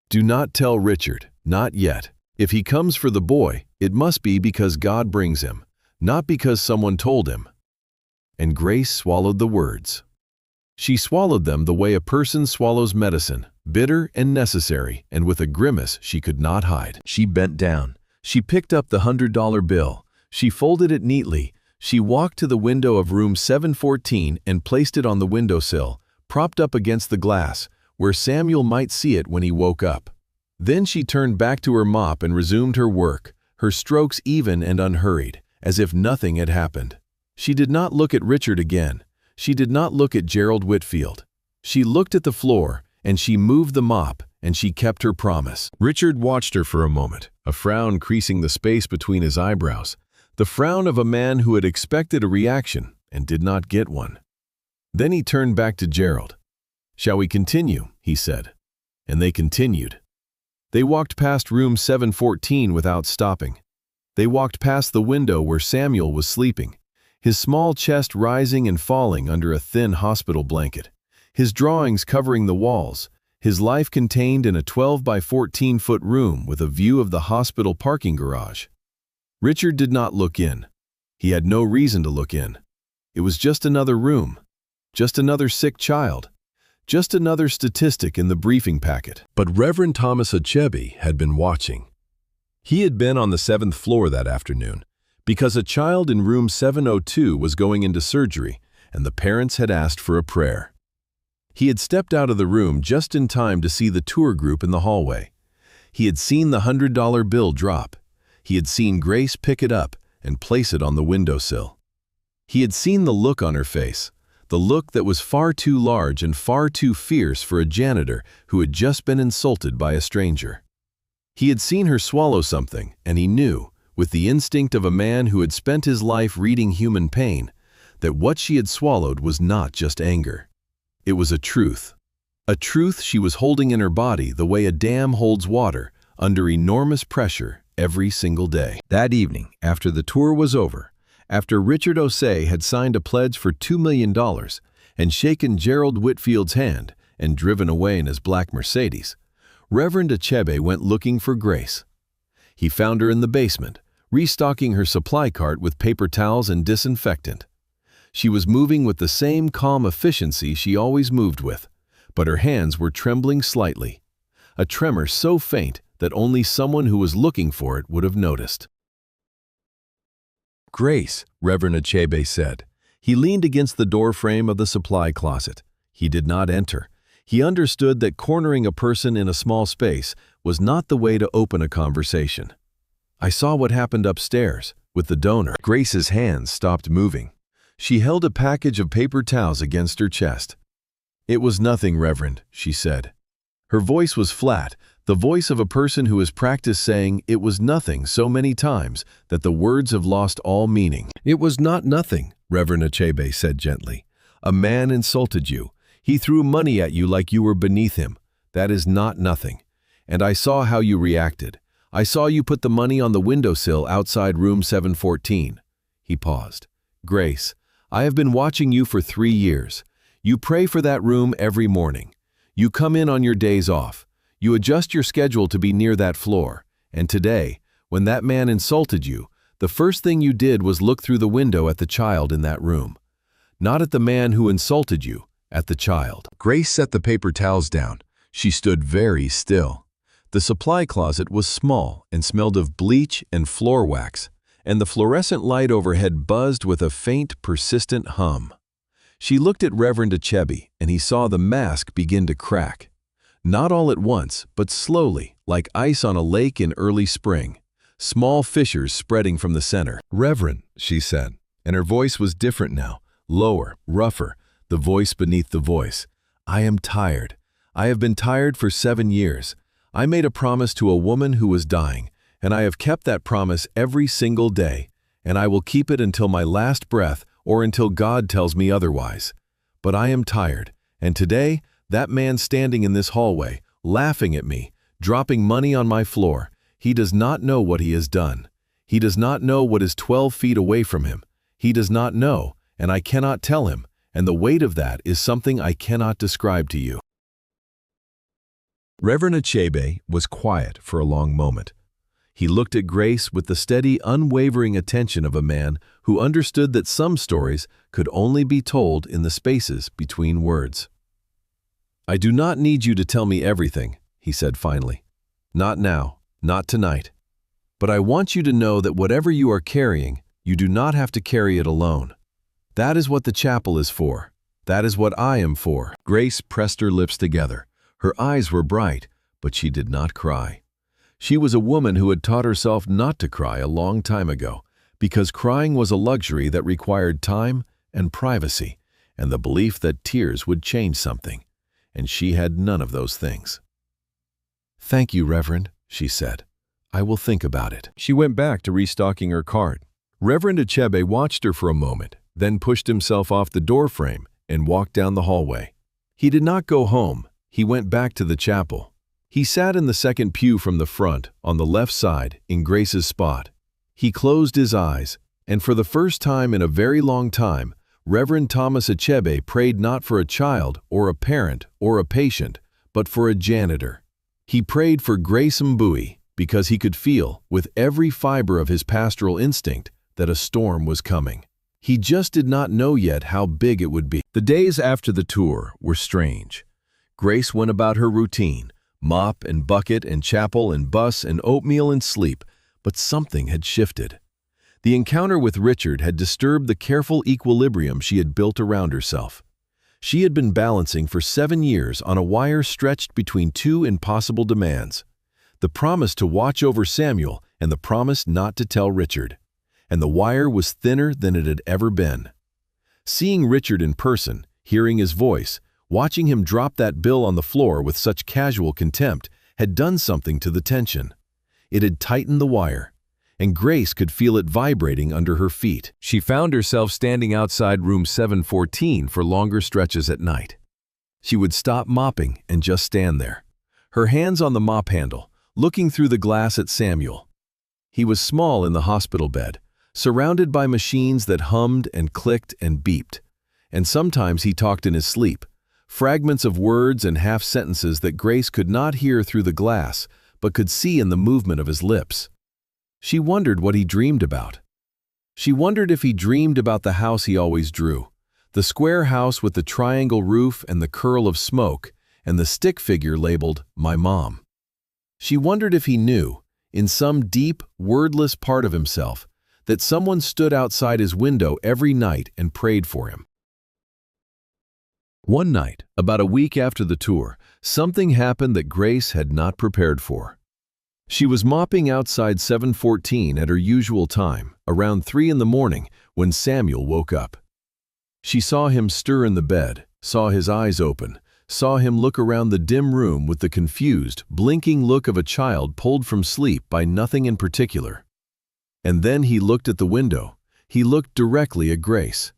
"Do not tell Richard, not yet. If he comes for the boy, it must be because God brings him, not because someone told him." And Grace swallowed the words. She swallowed them the way a person swallows medicine, bitter and necessary, and with a grimace she could not hide. She bent down. She picked up the $100 bill. She folded it neatly. She walked to the window of room 714 and placed it on the windowsill, propped up against the glass, where Samuel might see it when he woke up. Then she turned back to her mop and resumed her work, her strokes even and unhurried, as if nothing had happened. She did not look at Richard again. She did not look at Gerald Whitfield. She looked at the floor, and she moved the mop, and she kept her promise. Richard watched her for a moment, a frown creasing the space between his eyebrows, the frown of a man who had expected a reaction and did not get one. Then he turned back to Gerald. "Shall we continue?" he said. And they continued. They walked past room 714 without stopping. They walked past the window where Samuel was sleeping, his small chest rising and falling under a thin hospital blanket, his drawings covering the walls, his life contained in a 12 by 14-foot room with a view of the hospital parking garage. Richard did not look in. He had no reason to look in. It was just another room, just another sick child, just another statistic in the briefing packet. But Reverend Thomas Achebe had been watching. He had been on the 7th floor that afternoon because a child in room 702 was going into surgery and the parents had asked for a prayer. He had stepped out of the room just in time to see the tour group in the hallway. He had seen the $100 bill drop. He had seen Grace pick it up and place it on the windowsill. He had seen the look on her face, the look that was far too large and far too fierce for a janitor who had just been insulted by a stranger. He had seen her swallow something, and he knew, with the instinct of a man who had spent his life reading human pain, that what she had swallowed was not just anger. It was a truth she was holding in her body the way a dam holds water under enormous pressure every single day. That evening, after the tour was over, after Richard Osei had signed a pledge for $2 million and shaken Gerald Whitfield's hand and driven away in his black Mercedes, Reverend Achebe went looking for Grace. He found her in the basement, restocking her supply cart with paper towels and disinfectant. She was moving with the same calm efficiency she always moved with, but her hands were trembling slightly, a tremor so faint that only someone who was looking for it would have noticed. "Grace," Reverend Achebe said. He leaned against the doorframe of the supply closet. He did not enter. He understood that cornering a person in a small space was not the way to open a conversation. "I saw what happened upstairs," with the donor. Grace's hands stopped moving. She held a package of paper towels against her chest. "It was nothing, Reverend," she said. Her voice was flat, the voice of a person who has practiced saying "it was nothing" so many times that the words have lost all meaning. "It was not nothing," Reverend Achebe said gently. "A man insulted you. He threw money at you like you were beneath him. That is not nothing. And I saw how you reacted. I saw you put the money on the windowsill outside room 714. He paused. "Grace, I have been watching you for 3 years. You pray for that room every morning. You come in on your days off. You adjust your schedule to be near that floor. And today, when that man insulted you, the first thing you did was look through the window at the child in that room. Not at the man who insulted you, at the child." Grace set the paper towels down. She stood very still. The supply closet was small and smelled of bleach and floor wax, and the fluorescent light overhead buzzed with a faint, persistent hum. She looked at Reverend Achebe, and he saw the mask begin to crack. Not all at once, but slowly, like ice on a lake in early spring. Small fissures spreading from the center. "Reverend," she said, and her voice was different now, lower, rougher, the voice beneath the voice. "I am tired. I have been tired for 7 years. I made a promise to a woman who was dying, and I have kept that promise every single day, and I will keep it until my last breath or until God tells me otherwise. But I am tired, and today, that man standing in this hallway, laughing at me, dropping money on my floor, he does not know what he has done. He does not know what is 12 feet away from him. He does not know, and I cannot tell him, and the weight of that is something I cannot describe to you." Reverend Achebe was quiet for a long moment. He looked at Grace with the steady, unwavering attention of a man who understood that some stories could only be told in the spaces between words. "I do not need you to tell me everything," he said finally. "Not now, not tonight. But I want you to know that whatever you are carrying, you do not have to carry it alone. That is what the chapel is for. That is what I am for." Grace pressed her lips together. Her eyes were bright, but she did not cry. She was a woman who had taught herself not to cry a long time ago, because crying was a luxury that required time and privacy, and the belief that tears would change something, and she had none of those things. "Thank you, Reverend," she said. "I will think about it." She went back to restocking her cart. Reverend Achebe watched her for a moment, then pushed himself off the doorframe and walked down the hallway. He did not go home. He went back to the chapel. He sat in the second pew from the front, on the left side, in Grace's spot. He closed his eyes, and for the first time in a very long time, Reverend Thomas Achebe prayed not for a child or a parent or a patient, but for a janitor. He prayed for Grace Mbui because he could feel, with every fiber of his pastoral instinct, that a storm was coming. He just did not know yet how big it would be. The days after the tour were strange. Grace went about her routine, mop and bucket and chapel and bus and oatmeal and sleep, but something had shifted. The encounter with Richard had disturbed the careful equilibrium she had built around herself. She had been balancing for 7 years on a wire stretched between 2 impossible demands: the promise to watch over Samuel and the promise not to tell Richard. And the wire was thinner than it had ever been. Seeing Richard in person, hearing his voice, watching him drop that bill on the floor with such casual contempt had done something to the tension. It had tightened the wire, and Grace could feel it vibrating under her feet. She found herself standing outside room 714 for longer stretches at night. She would stop mopping and just stand there, her hands on the mop handle, looking through the glass at Samuel. He was small in the hospital bed, surrounded by machines that hummed and clicked and beeped. And sometimes he talked in his sleep, fragments of words and half-sentences that Grace could not hear through the glass, but could see in the movement of his lips. She wondered what he dreamed about. She wondered if he dreamed about the house he always drew, the square house with the triangle roof and the curl of smoke, and the stick figure labeled, "My Mom." She wondered if he knew, in some deep, wordless part of himself, that someone stood outside his window every night and prayed for him. One night, about a week after the tour, something happened that Grace had not prepared for. She was mopping outside 7:14 at her usual time, around 3 in the morning, when Samuel woke up. She saw him stir in the bed, saw his eyes open, saw him look around the dim room with the confused, blinking look of a child pulled from sleep by nothing in particular. And then he looked at the window. He looked directly at Grace.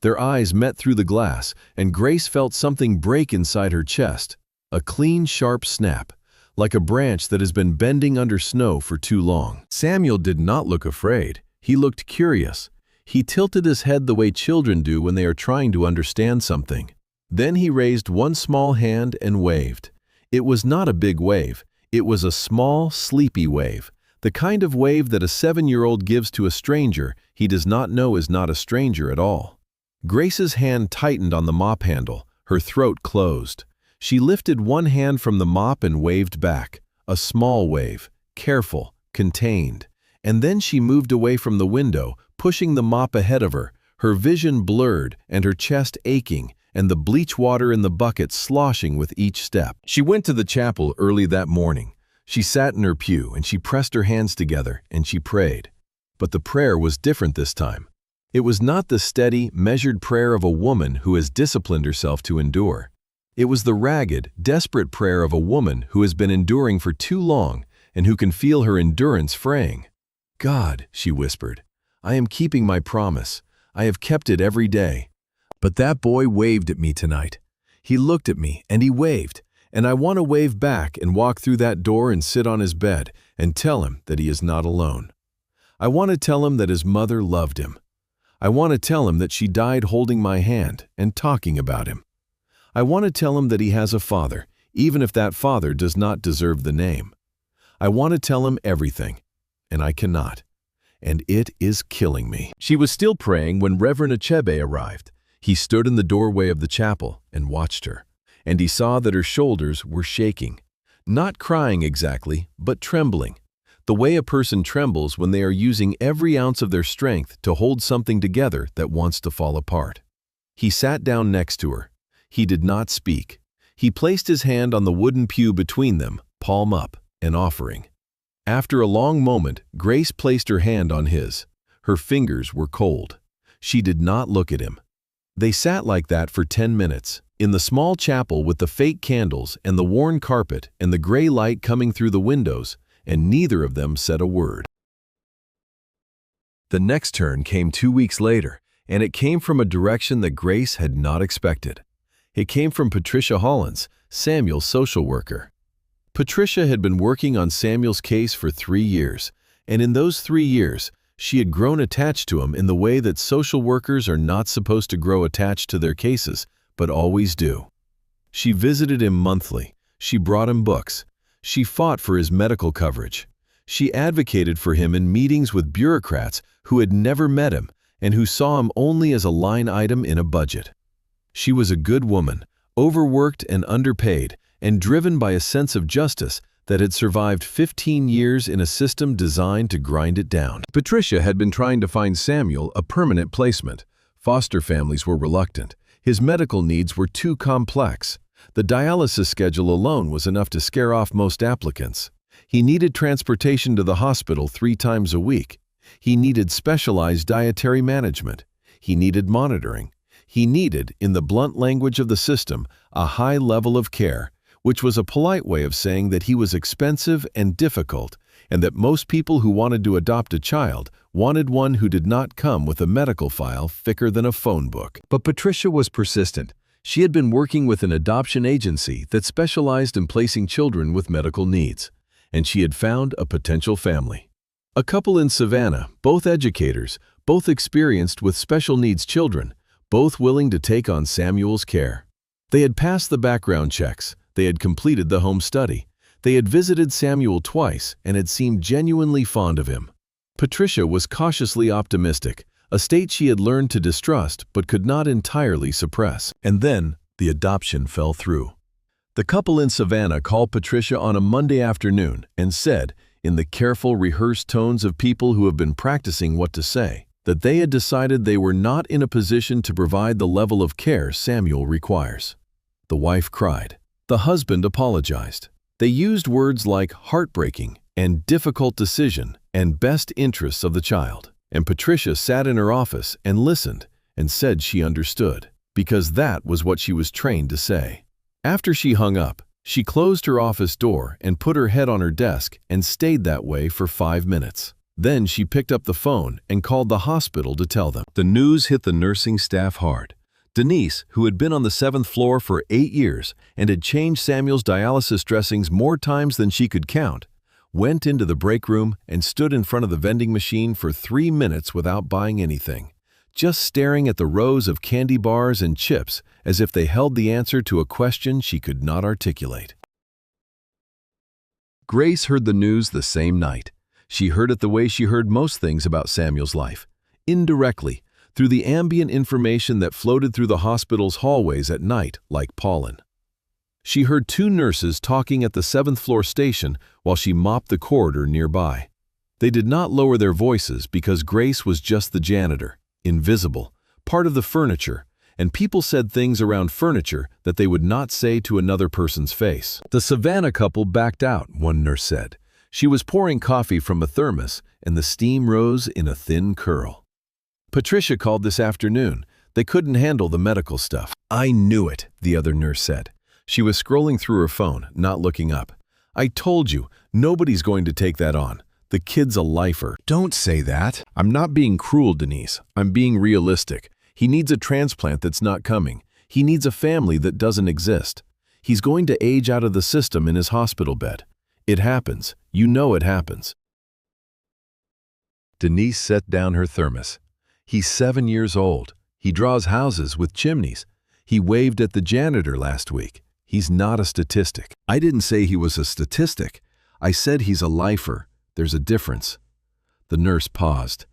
Their eyes met through the glass, and Grace felt something break inside her chest, a clean, sharp snap, like a branch that has been bending under snow for too long. Samuel did not look afraid. He looked curious. He tilted his head the way children do when they are trying to understand something. Then he raised one small hand and waved. It was not a big wave. It was a small, sleepy wave, the kind of wave that a 7-year-old gives to a stranger he does not know is not a stranger at all. Grace's hand tightened on the mop handle. Her throat closed. She lifted one hand from the mop and waved back, a small wave, careful, contained. And then she moved away from the window, pushing the mop ahead of her, her vision blurred and her chest aching, and the bleach water in the bucket sloshing with each step. She went to the chapel early that morning. She sat in her pew and she pressed her hands together and she prayed. But the prayer was different this time. It was not the steady, measured prayer of a woman who has disciplined herself to endure. It was the ragged, desperate prayer of a woman who has been enduring for too long and who can feel her endurance fraying. "God," she whispered, "I am keeping my promise. I have kept it every day. But that boy waved at me tonight. He looked at me and he waved, and I want to wave back and walk through that door and sit on his bed and tell him that he is not alone. I want to tell him that his mother loved him. I want to tell him that she died holding my hand and talking about him. I want to tell him that he has a father, even if that father does not deserve the name. I want to tell him everything, and I cannot, and it is killing me." She was still praying when Reverend Achebe arrived. He stood in the doorway of the chapel and watched her, and he saw that her shoulders were shaking, not crying exactly, but trembling, the way a person trembles when they are using every ounce of their strength to hold something together that wants to fall apart. He sat down next to her. He did not speak. He placed his hand on the wooden pew between them, palm up, an offering. After a long moment, Grace placed her hand on his. Her fingers were cold. She did not look at him. They sat like that for 10 minutes, in the small chapel with the fake candles and the worn carpet and the gray light coming through the windows, and neither of them said a word. The next turn came 2 weeks later, and it came from a direction that Grace had not expected. It came from Patricia Hollins, Samuel's social worker. Patricia had been working on Samuel's case for 3 years, and in those 3 years, she had grown attached to him in the way that social workers are not supposed to grow attached to their cases, but always do. She visited him monthly. She brought him books. She fought for his medical coverage. She advocated for him in meetings with bureaucrats who had never met him and who saw him only as a line item in a budget. She was a good woman, overworked and underpaid, and driven by a sense of justice that had survived 15 years in a system designed to grind it down. Patricia had been trying to find Samuel a permanent placement. Foster families were reluctant. His medical needs were too complex. The dialysis schedule alone was enough to scare off most applicants. He needed transportation to the hospital 3 times a week. He needed specialized dietary management. He needed monitoring. He needed, in the blunt language of the system, a high level of care, which was a polite way of saying that he was expensive and difficult, and that most people who wanted to adopt a child wanted one who did not come with a medical file thicker than a phone book. But Patricia was persistent. She had been working with an adoption agency that specialized in placing children with medical needs, and she had found a potential family. A couple in Savannah, both educators, both experienced with special needs children, both willing to take on Samuel's care. They had passed the background checks. They had completed the home study. They had visited Samuel twice and had seemed genuinely fond of him. Patricia was cautiously optimistic, a state she had learned to distrust but could not entirely suppress. And then the adoption fell through. The couple in Savannah called Patricia on a Monday afternoon and said, in the careful, rehearsed tones of people who have been practicing what to say, that they had decided they were not in a position to provide the level of care Samuel requires. The wife cried. The husband apologized. They used words like heartbreaking and difficult decision and best interests of the child. And Patricia sat in her office and listened and said she understood, because that was what she was trained to say. After she hung up, she closed her office door and put her head on her desk and stayed that way for 5 minutes. Then she picked up the phone and called the hospital to tell them. The news hit the nursing staff hard. Denise, who had been on the 7th floor for 8 years and had changed Samuel's dialysis dressings more times than she could count, went into the break room and stood in front of the vending machine for 3 minutes without buying anything, just staring at the rows of candy bars and chips as if they held the answer to a question she could not articulate. Grace heard the news the same night. She heard it the way she heard most things about Samuel's life, indirectly, through the ambient information that floated through the hospital's hallways at night like pollen. She heard 2 nurses talking at the 7th floor station while she mopped the corridor nearby. They did not lower their voices because Grace was just the janitor, invisible, part of the furniture, and people said things around furniture that they would not say to another person's face. The Savannah couple backed out, one nurse said. She was pouring coffee from a thermos, and the steam rose in a thin curl. Patricia called this afternoon. They couldn't handle the medical stuff. I knew it, the other nurse said. She was scrolling through her phone, not looking up. I told you, nobody's going to take that on. The kid's a lifer. Don't say that. I'm not being cruel, Denise. I'm being realistic. He needs a transplant that's not coming. He needs a family that doesn't exist. He's going to age out of the system in his hospital bed. It happens. You know it happens. Denise set down her thermos. He's 7 years old. He draws houses with chimneys. He waved at the janitor last week. He's not a statistic. I didn't say he was a statistic. I said he's a lifer. There's a difference. The nurse paused.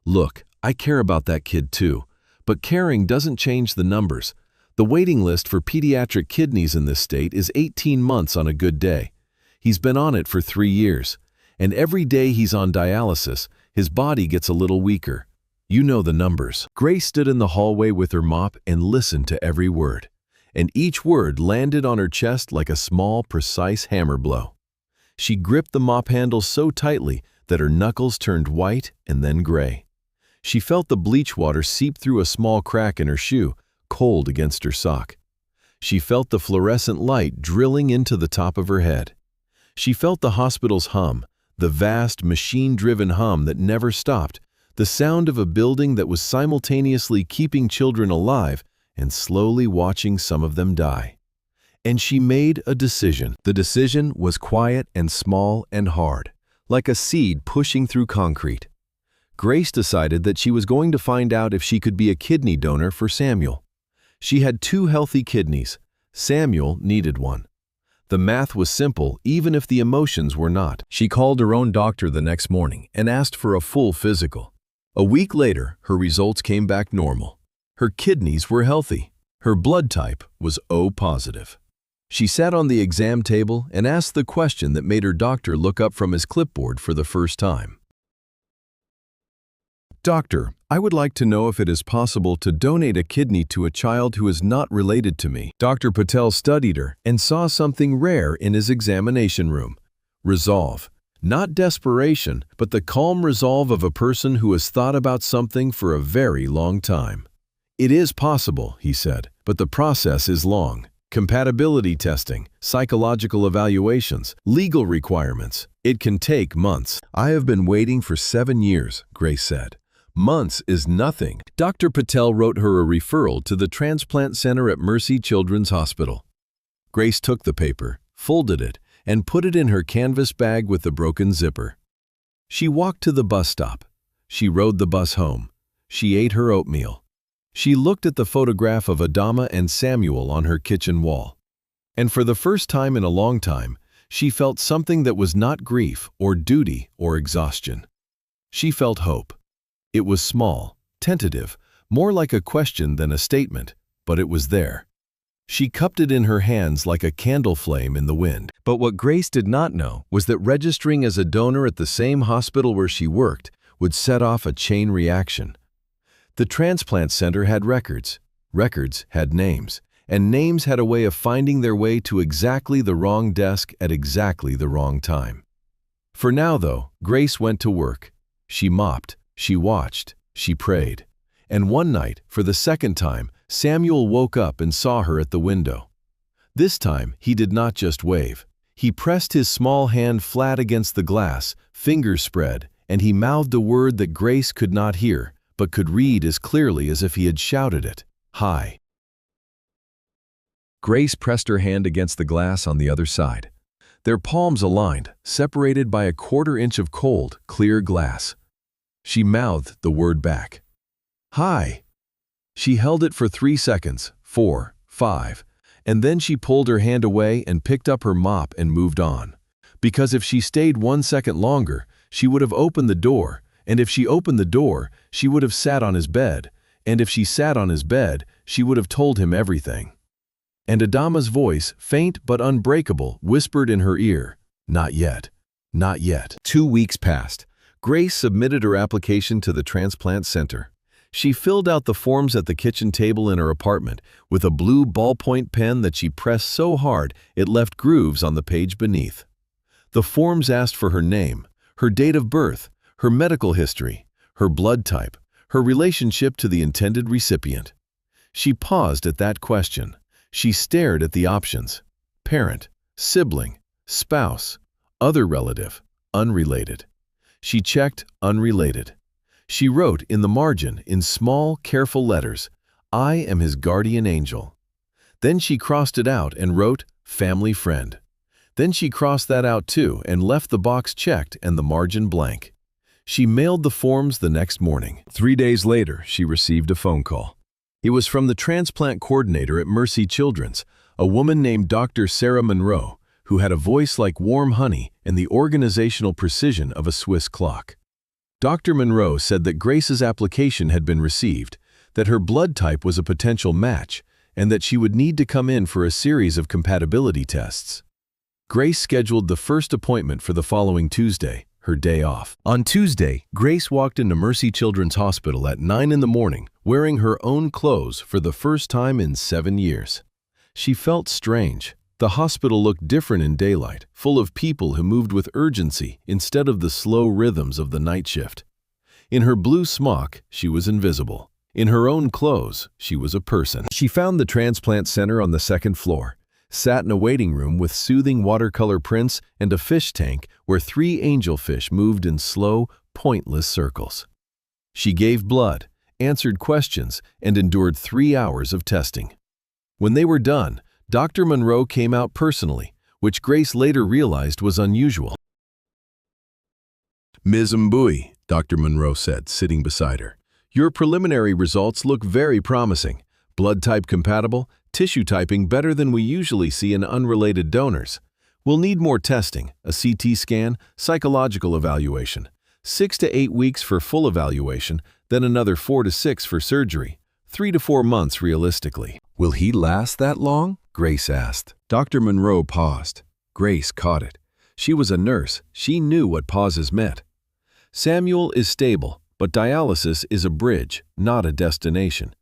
Look, I care about that kid too, but caring doesn't change the numbers. The waiting list for pediatric kidneys in this state is 18 months on a good day. He's been on it for 3 years, and every day he's on dialysis, his body gets a little weaker. You know the numbers. Grace stood in the hallway with her mop and listened to every word, and each word landed on her chest like a small, precise hammer blow. She gripped the mop handle so tightly that her knuckles turned white and then gray. She felt the bleach water seep through a small crack in her shoe, cold against her sock. She felt the fluorescent light drilling into the top of her head. She felt the hospital's hum, the vast, machine-driven hum that never stopped, the sound of a building that was simultaneously keeping children alive and slowly watching some of them die. And she made a decision. The decision was quiet and small and hard, like a seed pushing through concrete. Grace decided that she was going to find out if she could be a kidney donor for Samuel. She had 2 healthy kidneys. Samuel needed one. The math was simple, even if the emotions were not. She called her own doctor the next morning and asked for a full physical. A week later, her results came back normal. Her kidneys were healthy. Her blood type was O positive. She sat on the exam table and asked the question that made her doctor look up from his clipboard for the first time. Doctor, I would like to know if it is possible to donate a kidney to a child who is not related to me. Dr. Patel studied her and saw something rare in his examination room. Resolve. Not desperation, but the calm resolve of a person who has thought about something for a very long time. It is possible, he said, but the process is long. Compatibility testing, psychological evaluations, legal requirements. It can take months. I have been waiting for 7 years, Grace said. Months is nothing. Dr. Patel wrote her a referral to the transplant center at Mercy Children's Hospital. Grace took the paper, folded it, and put it in her canvas bag with the broken zipper. She walked to the bus stop. She rode the bus home. She ate her oatmeal. She looked at the photograph of Adama and Samuel on her kitchen wall. And for the first time in a long time, she felt something that was not grief or duty or exhaustion. She felt hope. It was small, tentative, more like a question than a statement, but it was there. She cupped it in her hands like a candle flame in the wind. But what Grace did not know was that registering as a donor at the same hospital where she worked would set off a chain reaction. The transplant center had records. Records had names. and names had a way of finding their way to exactly the wrong desk at exactly the wrong time. For now, though, Grace went to work. She mopped, she watched, she prayed. And one night, for the second time, Samuel woke up and saw her at the window. This time, he did not just wave. He pressed his small hand flat against the glass, fingers spread, and he mouthed a word that Grace could not hear, but could read as clearly as if he had shouted it. Hi. Grace pressed her hand against the glass on the other side. Their palms aligned, separated by a quarter-inch of cold, clear glass. She mouthed the word back. Hi. She held it for 3 seconds, 4, 5, and then she pulled her hand away and picked up her mop and moved on. Because if she stayed 1 second longer, she would have opened the door, and if she opened the door, she would have sat on his bed, and if she sat on his bed, she would have told him everything. And Adama's voice, faint but unbreakable, whispered in her ear, "Not yet, not yet." 2 weeks passed. Grace submitted her application to the transplant center. She filled out the forms at the kitchen table in her apartment with a blue ballpoint pen that she pressed so hard it left grooves on the page beneath. The forms asked for her name, her date of birth, her medical history, her blood type, her relationship to the intended recipient. She paused at that question. She stared at the options: parent, sibling, spouse, other relative, unrelated. She checked unrelated. She wrote in the margin, in small, careful letters, "I am his guardian angel." Then she crossed it out and wrote, "family friend." Then she crossed that out too and left the box checked and the margin blank. She mailed the forms the next morning. 3 days later, she received a phone call. It was from the transplant coordinator at Mercy Children's, a woman named Dr. Sarah Monroe, who had a voice like warm honey and the organizational precision of a Swiss clock. Dr. Monroe said that Grace's application had been received, that her blood type was a potential match, and that she would need to come in for a series of compatibility tests. Grace scheduled the first appointment for the following Tuesday, her day off. On Tuesday, Grace walked into Mercy Children's Hospital at 9 in the morning, wearing her own clothes for the first time in 7 years. She felt strange. The hospital looked different in daylight, full of people who moved with urgency instead of the slow rhythms of the night shift. In her blue smock, she was invisible. In her own clothes, she was a person. She found the transplant center on the 2nd floor, sat in a waiting room with soothing watercolor prints and a fish tank where 3 angelfish moved in slow, pointless circles. She gave blood, answered questions, and endured 3 hours of testing. When they were done, Dr. Monroe came out personally, which Grace later realized was unusual. "Ms. Mbui," Dr. Monroe said, sitting beside her, "your preliminary results look very promising. Blood type compatible, tissue typing better than we usually see in unrelated donors. We'll need more testing, a CT scan, psychological evaluation, 6 to 8 weeks for full evaluation, then another 4 to 6 for surgery, 3 to 4 months realistically." "Will he last that long?" Grace asked. Dr. Monroe paused. Grace caught it. She was a nurse. She knew what pauses meant. "Samuel is stable, but dialysis is a bridge, not a destination.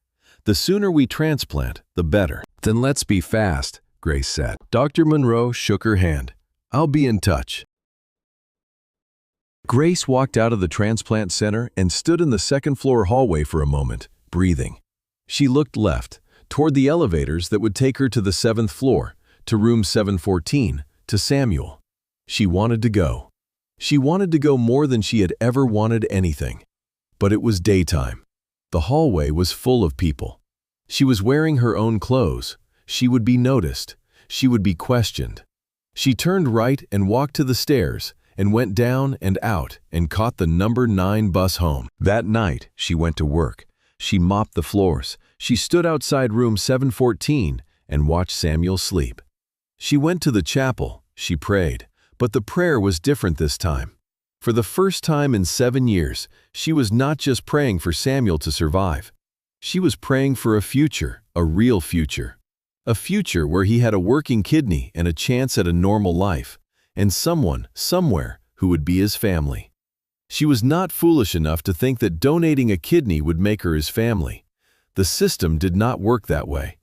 The sooner we transplant, the better." "Then let's be fast," Grace said. Dr. Monroe shook her hand. "I'll be in touch." Grace walked out of the transplant center and stood in the 2nd floor hallway for a moment, breathing. She looked left, toward the elevators that would take her to the 7th floor, to room 714, to Samuel. She wanted to go. She wanted to go more than she had ever wanted anything. But it was daytime. The hallway was full of people. She was wearing her own clothes. She would be noticed. She would be questioned. She turned right and walked to the stairs, and went down and out and caught the number 9 bus home. That night, she went to work. She mopped the floors. She stood outside room 714 and watched Samuel sleep. She went to the chapel. She prayed. But the prayer was different this time. For the first time in 7 years, she was not just praying for Samuel to survive. She was praying for a future, a real future. A future where he had a working kidney and a chance at a normal life, and someone, somewhere, who would be his family. She was not foolish enough to think that donating a kidney would make her his family. The system did not work that way.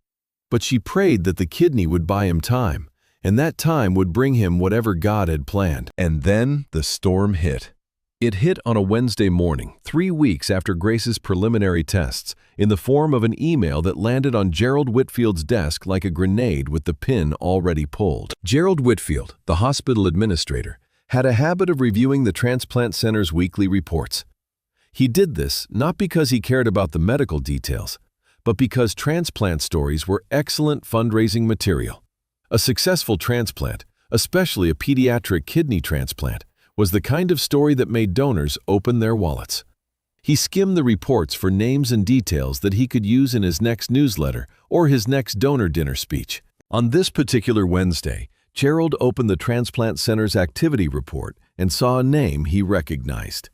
But she prayed that the kidney would buy him time, and that time would bring him whatever God had planned. And then the storm hit. It hit on a Wednesday morning, 3 weeks after Grace's preliminary tests, in the form of an email that landed on Gerald Whitfield's desk like a grenade with the pin already pulled. Gerald Whitfield, the hospital administrator, had a habit of reviewing the transplant center's weekly reports. He did this not because he cared about the medical details, but because transplant stories were excellent fundraising material. A successful transplant, especially a pediatric kidney transplant, was the kind of story that made donors open their wallets. He skimmed the reports for names and details that he could use in his next newsletter or his next donor dinner speech. On this particular Wednesday, Gerald opened the transplant center's activity report and saw a name he recognized.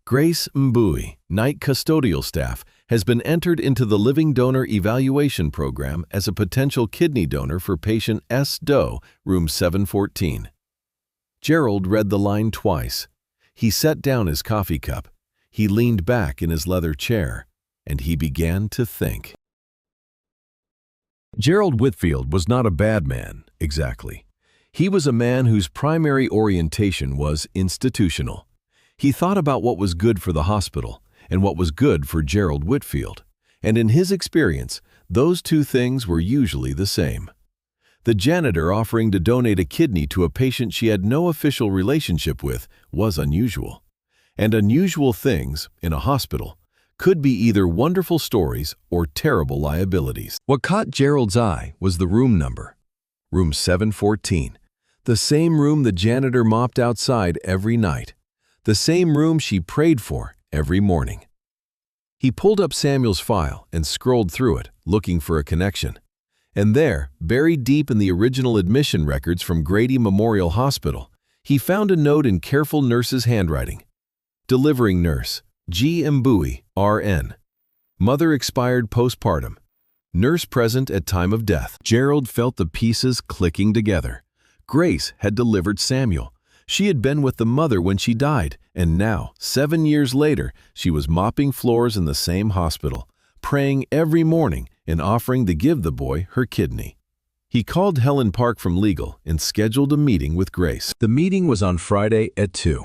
Grace Mbui, night custodial staff, has been entered into the Living Donor Evaluation Program as a potential kidney donor for patient S. Doe, room 714. Gerald read the line twice. He set down his coffee cup. He leaned back in his leather chair, and he began to think. Gerald Whitfield was not a bad man, exactly. He was a man whose primary orientation was institutional. He thought about what was good for the hospital and what was good for Gerald Whitfield, and in his experience, those two things were usually the same. The janitor offering to donate a kidney to a patient she had no official relationship with was unusual. And unusual things, in a hospital, could be either wonderful stories or terrible liabilities. What caught Gerald's eye was the room number. Room 714. The same room the janitor mopped outside every night. The same room she prayed for every morning. He pulled up Samuel's file and scrolled through it, looking for a connection. And there, buried deep in the original admission records from Grady Memorial Hospital, he found a note in careful nurse's handwriting. Delivering nurse, G. Mbui, RN. Mother expired postpartum. Nurse present at time of death. Gerald felt the pieces clicking together. Grace had delivered Samuel. She had been with the mother when she died, and now, 7 years later, she was mopping floors in the same hospital, praying every morning and offering to give the boy her kidney. He called Helen Park from legal and scheduled a meeting with Grace. The meeting was on Friday at 2.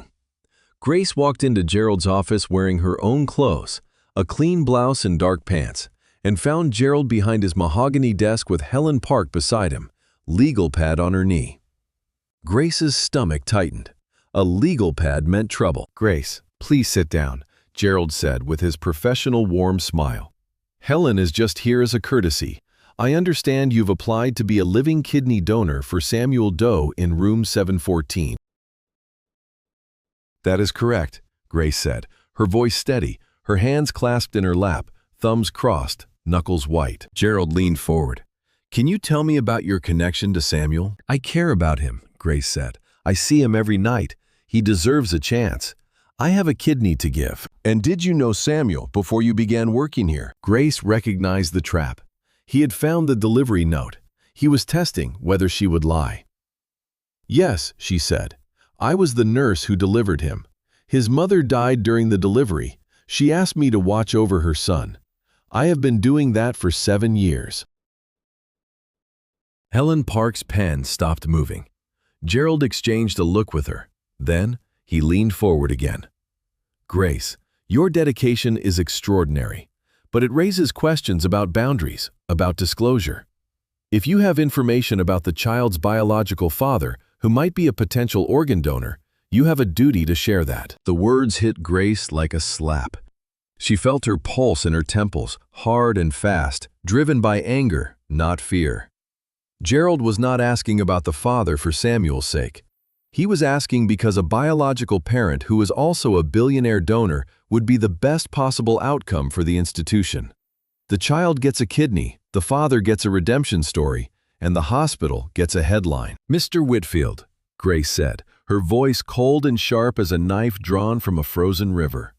Grace walked into Gerald's office wearing her own clothes, a clean blouse and dark pants, and found Gerald behind his mahogany desk with Helen Park beside him, legal pad on her knee. Grace's stomach tightened. A legal pad meant trouble. "Grace, please sit down," Gerald said with his professional warm smile. "Helen is just here as a courtesy. I understand you've applied to be a living kidney donor for Samuel Doe in room 714. "That is correct," Grace said, her voice steady, her hands clasped in her lap, thumbs crossed, knuckles white. Gerald leaned forward. "Can you tell me about your connection to Samuel?" "I care about him," Grace said. "I see him every night. He deserves a chance. I have a kidney to give." "And did you know Samuel before you began working here?" Grace recognized the trap. He had found the delivery note. He was testing whether she would lie. "Yes," she said. "I was the nurse who delivered him. His mother died during the delivery. She asked me to watch over her son. I have been doing that for 7 years." Helen Park's pen stopped moving. Gerald exchanged a look with her. Then, he leaned forward again. "Grace, your dedication is extraordinary, but it raises questions about boundaries, about disclosure. If you have information about the child's biological father who might be a potential organ donor, you have a duty to share that." The words hit Grace like a slap. She felt her pulse in her temples, hard and fast, driven by anger, not fear. Gerald was not asking about the father for Samuel's sake. He was asking because a biological parent who was also a billionaire donor would be the best possible outcome for the institution. The child gets a kidney, the father gets a redemption story, and the hospital gets a headline. "Mr. Whitfield," Grace said, her voice cold and sharp as a knife drawn from a frozen river.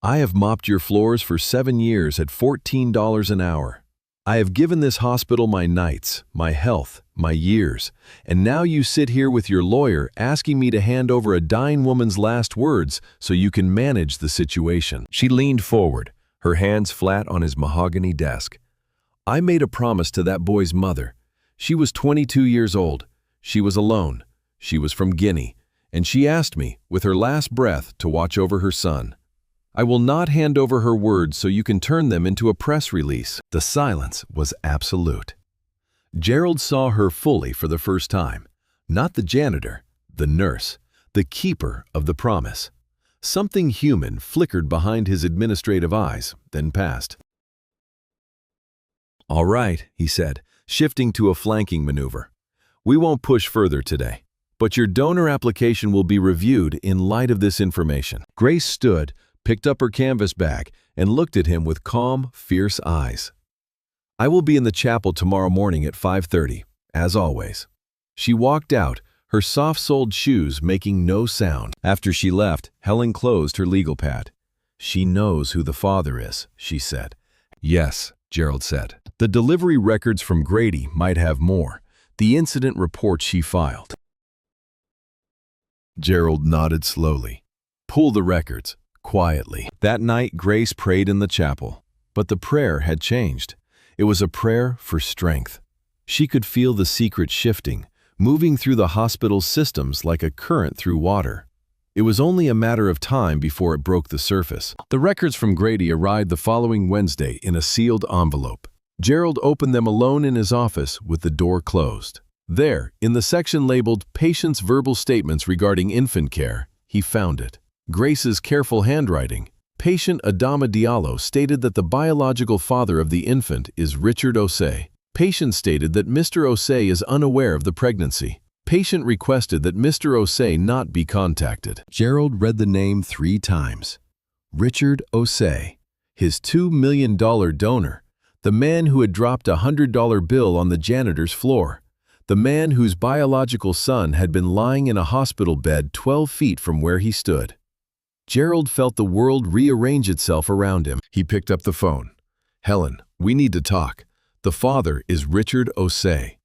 "I have mopped your floors for 7 years at $14 an hour. I have given this hospital my nights, my health, my years, and now you sit here with your lawyer asking me to hand over a dying woman's last words so you can manage the situation." She leaned forward, her hands flat on his mahogany desk. I made a promise to that boy's mother. She was 22 years old. She was alone. She was from Guinea, and she asked me, with her last breath, to watch over her son. I will not hand over her words so you can turn them into a press release." The silence was absolute. Gerald saw her fully for the first time. Not the janitor, the nurse, the keeper of the promise. Something human flickered behind his administrative eyes, then passed. "All right," he said, shifting to a flanking maneuver. "We won't push further today, but your donor application will be reviewed in light of this information." Grace stood, picked up her canvas bag, and looked at him with calm, fierce eyes. "I will be in the chapel tomorrow morning at 5:30, as always." She walked out, her soft-soled shoes making no sound. After she left, Helen closed her legal pad. "She knows who the father is," she said. "Yes," Gerald said. "The delivery records from Grady might have more. The incident report she filed." Gerald nodded slowly. "Pull the records." Quietly. That night, Grace prayed in the chapel, but the prayer had changed. It was a prayer for strength. She could feel the secret shifting, moving through the hospital's systems like a current through water. It was only a matter of time before it broke the surface. The records from Grady arrived the following Wednesday in a sealed envelope. Gerald opened them alone in his office with the door closed. There, in the section labeled Patient's Verbal Statements Regarding Infant Care, he found it. Grace's careful handwriting. Patient Adama Diallo stated that the biological father of the infant is Richard Osei. Patient stated that Mr. Osei is unaware of the pregnancy. Patient requested that Mr. Osei not be contacted. Gerald read the name 3 times. Richard Osei, his $2 million donor, the man who had dropped a $100 bill on the janitor's floor, the man whose biological son had been lying in a hospital bed 12 feet from where he stood. Gerald felt the world rearrange itself around him. He picked up the phone. "Helen, we need to talk. The father is Richard Osei."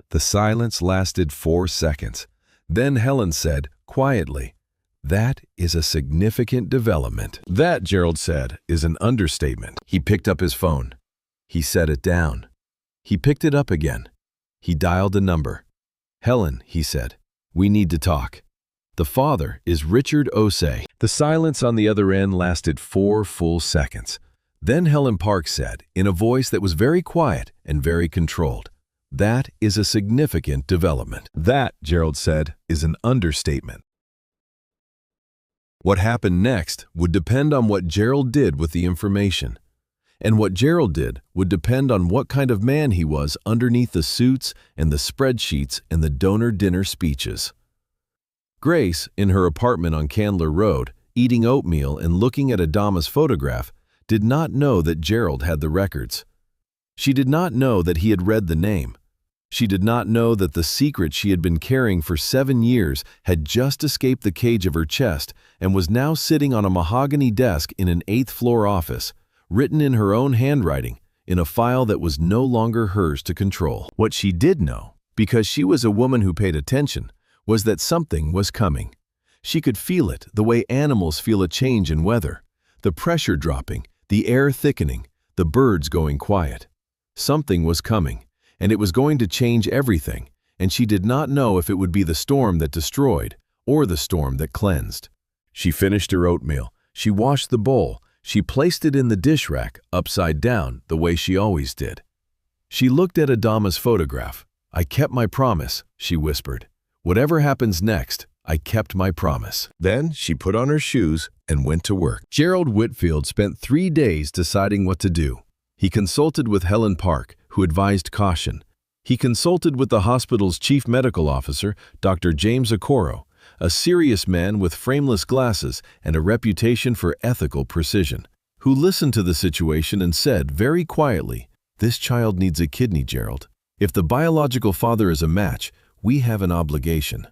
The silence lasted 4 seconds. Then Helen said, quietly, "That is a significant development." "That," Gerald said, "is an understatement." He picked up his phone. He set it down. He picked it up again. He dialed a number. "Helen," he said, "we need to talk. The father is Richard Osei." The silence on the other end lasted 4 full seconds. Then Helen Park said, in a voice that was very quiet and very controlled, "That is a significant development." "That," Gerald said, "is an understatement." What happened next would depend on what Gerald did with the information. And what Gerald did would depend on what kind of man he was underneath the suits and the spreadsheets and the donor dinner speeches. Grace, in her apartment on Candler Road, eating oatmeal and looking at Adama's photograph, did not know that Gerald had the records. She did not know that he had read the name. She did not know that the secret she had been carrying for 7 years had just escaped the cage of her chest and was now sitting on a mahogany desk in an 8th-floor office, written in her own handwriting, in a file that was no longer hers to control. What she did know, because she was a woman who paid attention, was that something was coming. She could feel it the way animals feel a change in weather, the pressure dropping, the air thickening, the birds going quiet. Something was coming, and it was going to change everything, and she did not know if it would be the storm that destroyed or the storm that cleansed. She finished her oatmeal. She washed the bowl. She placed it in the dish rack, upside down, the way she always did. She looked at Adama's photograph. "I kept my promise," she whispered. "Whatever happens next, I kept my promise." Then she put on her shoes and went to work. Gerald Whitfield spent 3 days deciding what to do. He consulted with Helen Park, who advised caution. He consulted with the hospital's chief medical officer, Dr. James Okoro, a serious man with frameless glasses and a reputation for ethical precision, who listened to the situation and said very quietly, "This child needs a kidney, Gerald. If the biological father is a match, we have an obligation."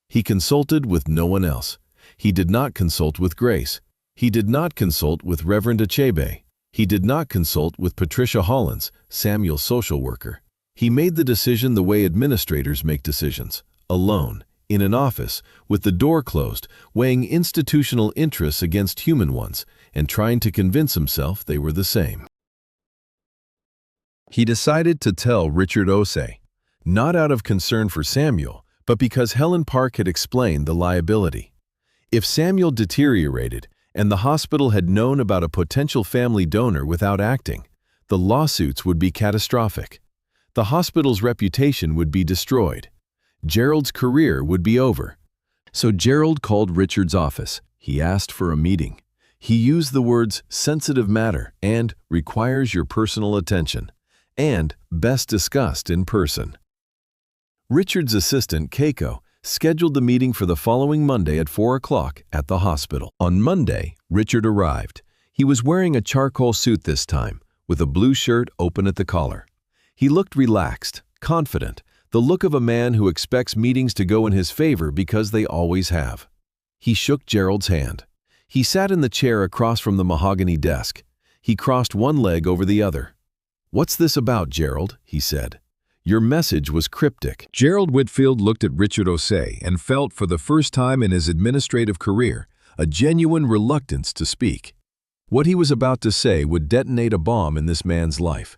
He consulted with no one else. He did not consult with Grace. He did not consult with Reverend Achebe. He did not consult with Patricia Hollins, Samuel's social worker. He made the decision the way administrators make decisions, alone, in an office, with the door closed, weighing institutional interests against human ones, and trying to convince himself they were the same. He decided to tell Richard Osei, not out of concern for Samuel, but because Helen Park had explained the liability. If Samuel deteriorated and the hospital had known about a potential family donor without acting, the lawsuits would be catastrophic. The hospital's reputation would be destroyed. Gerald's career would be over. So Gerald called Richard's office. He asked for a meeting. He used the words sensitive matter and requires your personal attention, and best discussed in person. Richard's assistant, Keiko, scheduled the meeting for the following Monday at 4 o'clock at the hospital. On Monday, Richard arrived. He was wearing a charcoal suit this time, with a blue shirt open at the collar. He looked relaxed, confident, the look of a man who expects meetings to go in his favor because they always have. He shook Gerald's hand. He sat in the chair across from the mahogany desk. He crossed one leg over the other. "What's this about, Gerald?" he said. "Your message was cryptic." Gerald Whitfield looked at Richard Osei and felt for the first time in his administrative career a genuine reluctance to speak. What he was about to say would detonate a bomb in this man's life.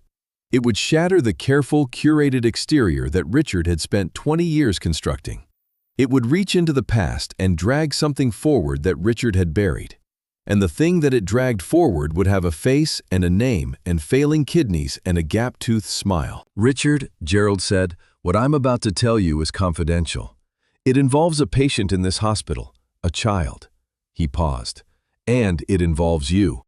It would shatter the careful, curated exterior that Richard had spent 20 years constructing. It would reach into the past and drag something forward that Richard had buried. And the thing that it dragged forward would have a face and a name and failing kidneys and a gap-toothed smile. "Richard," Gerald said, "what I'm about to tell you is confidential. It involves a patient in this hospital, a child." He paused. "And it involves you."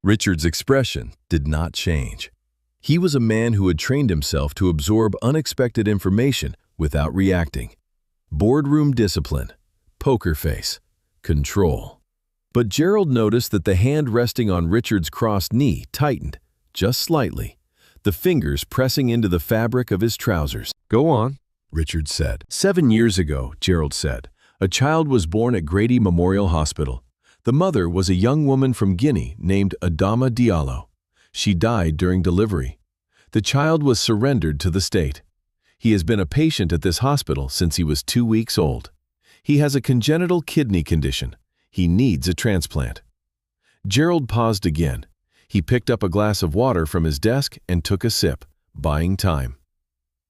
Richard's expression did not change. He was a man who had trained himself to absorb unexpected information without reacting. Boardroom discipline, poker face, control. But Gerald noticed that the hand resting on Richard's crossed knee tightened, just slightly, the fingers pressing into the fabric of his trousers. "Go on," Richard said. "7 years ago," Gerald said, "a child was born at Grady Memorial Hospital. The mother was a young woman from Guinea named Adama Diallo. She died during delivery. The child was surrendered to the state. He has been a patient at this hospital since he was 2 weeks old. He has a congenital kidney condition. He needs a transplant." Gerald paused again. He picked up a glass of water from his desk and took a sip, buying time.